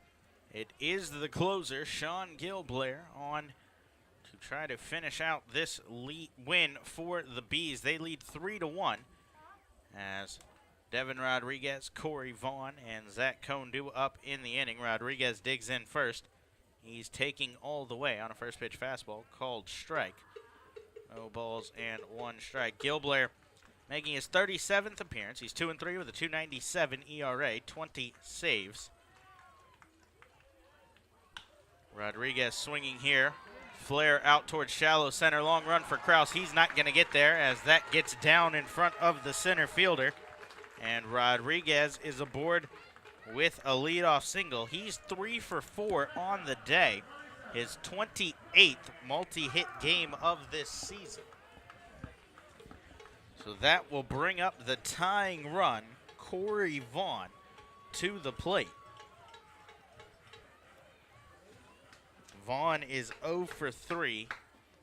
it is the closer, Sean Gilblair, on to try to finish out this win for the Bees. They lead 3-1 as Devin Rodriguez, Corey Vaughn, and Zach Cohn do up in the inning. Rodriguez digs in first. He's taking all the way on a first pitch fastball called strike. No balls and one strike. Gilblair making his 37th appearance. He's 2-3 with a 2.97 ERA, 20 saves. Rodriguez swinging here. Flare out towards shallow center. Long run for Kraus. He's not going to get there as that gets down in front of the center fielder. And Rodriguez is aboard with a leadoff single. He's 3 for 4 on the day. His 28th multi-hit game of this season. So that will bring up the tying run, Corey Vaughn, to the plate. Vaughn is 0 for 3.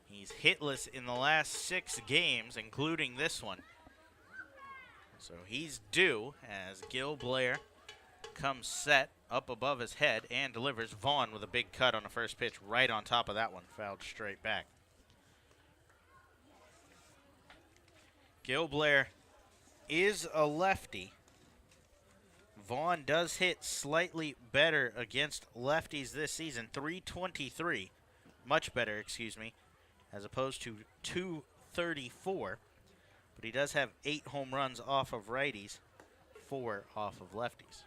He's hitless in the last 6 games, including this one. So he's due as Gilblair comes set up above his head and delivers. Vaughn with a big cut on the first pitch right on top of that one, fouled straight back. Gilblair is a lefty. Vaughn does hit slightly better against lefties this season, 323, much better, excuse me, as opposed to 234. But he does have 8 home runs off of righties, 4 off of lefties.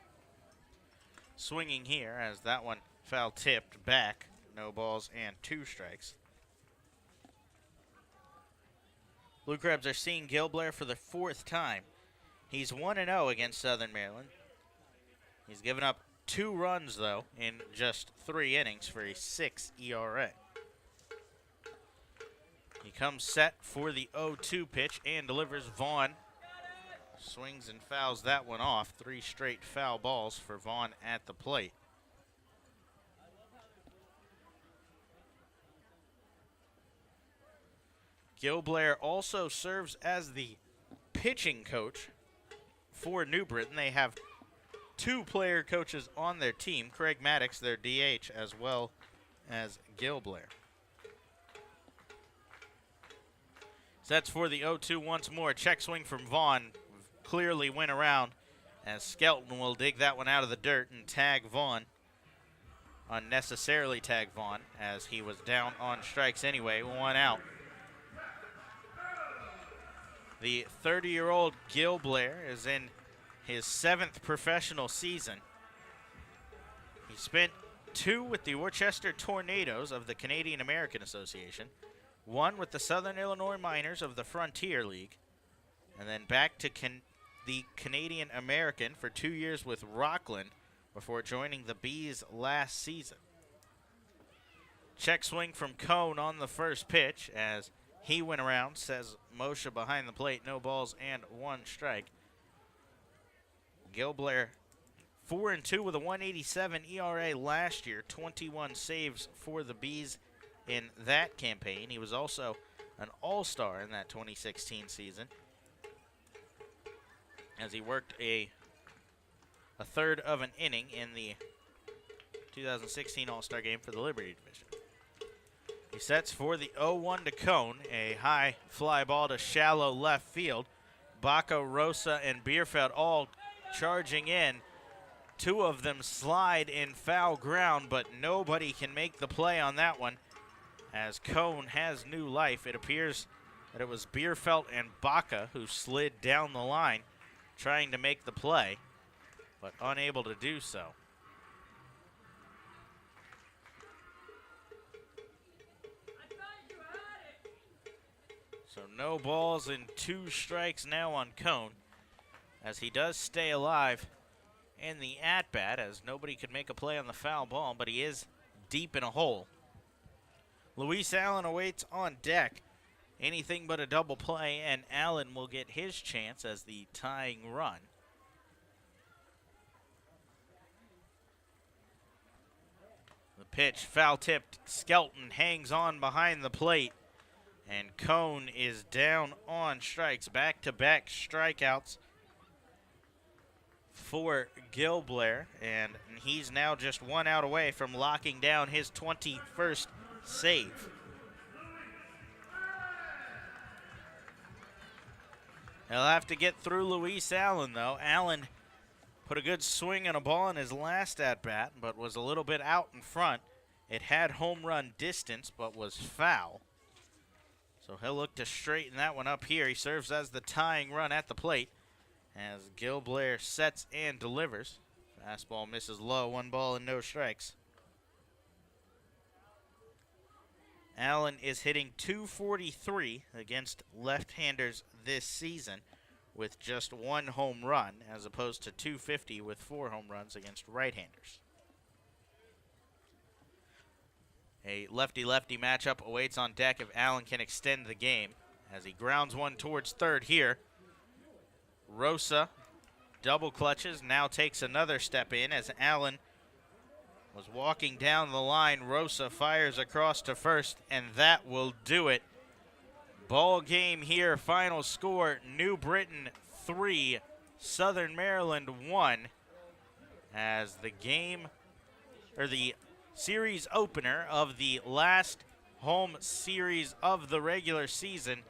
Swinging here as that one foul tipped back, no balls and 2 strikes. Blue Crabs are seeing Gilblair for the 4th time. He's 1-0 against Southern Maryland. He's given up 2 runs, though, in just 3 innings for a 6 ERA. He comes set for the 0-2 pitch and delivers. Vaughn swings and fouls that one off. 3 straight foul balls for Vaughn at the plate. Gilblair also serves as the pitching coach for New Britain. They have 2 player coaches on their team, Craig Maddox, their DH, as well as Gilblair. Sets for the 0-2 once more. Check swing from Vaughn. Clearly went around as Skelton will dig that one out of the dirt and tag Vaughn. Unnecessarily tag Vaughn as he was down on strikes anyway. 1 out. The 30-year-old Gilblair is in his 7th professional season. He spent 2 with the Worcester Tornadoes of the Canadian American Association, 1 with the Southern Illinois Miners of the Frontier League, and then back to the Canadian American for 2 years with Rockland before joining the Bees last season. Check swing from Cohn on the first pitch as he went around, says Moshe behind the plate, no balls and 1 strike. Gilblair 4-2 with a 187 ERA last year, 21 saves for the Bees in that campaign. He was also an all-star in that 2016 season as he worked a third of an inning in the 2016 All-Star game for the Liberty Division. He sets for the 0-1 to Cohn, a high fly ball to shallow left field. Baca, Rosa, and Bierfeld all charging in Two of them slide in foul ground, but nobody can make the play on that one. As Cone has new life, it appears that it was Bierfeld and Baca who slid down the line trying to make the play, but unable to do so. So no balls and 2 strikes now on Cone, as he does stay alive in the at-bat, as nobody could make a play on the foul ball, but he is deep in a hole. Luis Allen awaits on deck. Anything but a double play, and Allen will get his chance as the tying run. The pitch, foul-tipped. Skelton hangs on behind the plate, and Cone is down on strikes. Back-to-back strikeouts for Gil Blair, and he's now just 1 out away from locking down his 21st save. He'll have to get through Luis Allen, though. Allen put a good swing and a ball in his last at-bat, but was a little bit out in front. It had home run distance, but was foul. So he'll look to straighten that one up here. He serves as the tying run at the plate as Gil Blair sets and delivers. Fastball misses low, 1 ball and no strikes. Allen is hitting .243 against left-handers this season with just 1 home run, as opposed to .250 with 4 home runs against right-handers. A lefty-lefty matchup awaits on deck if Allen can extend the game, as he grounds one towards third here. Rosa double clutches, now takes another step in as Allen was walking down the line. Rosa fires across to first, and that will do it. Ball game here, final score, New Britain 3, Southern Maryland 1, as the game, or the series opener of the last home series of the regular season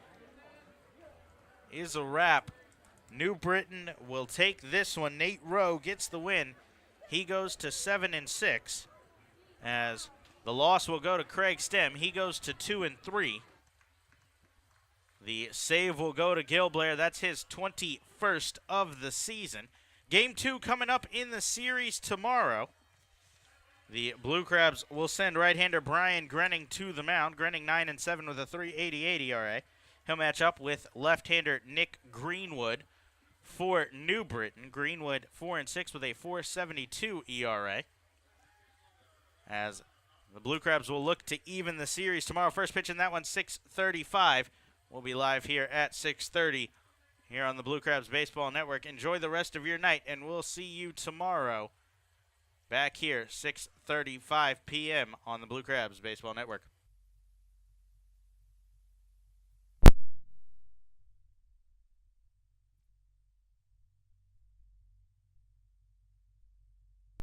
is a wrap. New Britain will take this one. Nate Rowe gets the win. He goes to 7-6, as the loss will go to Craig Stem. He goes to 2-3. The save will go to Gil Blair. That's his 21st of the season. Game 2 coming up in the series tomorrow. The Blue Crabs will send right-hander Brian Grenning to the mound. Grenning 9-7 with a .388 ERA. He'll match up with left-hander Nick Greenwood for New Britain. Greenwood 4-6 with a .472 ERA. As the Blue Crabs will look to even the series tomorrow. First pitch in that one, 6:35. We'll be live here at 6:30 here on the Blue Crabs Baseball Network. Enjoy the rest of your night, and we'll see you tomorrow back here, 6:35 p.m. on the Blue Crabs Baseball Network.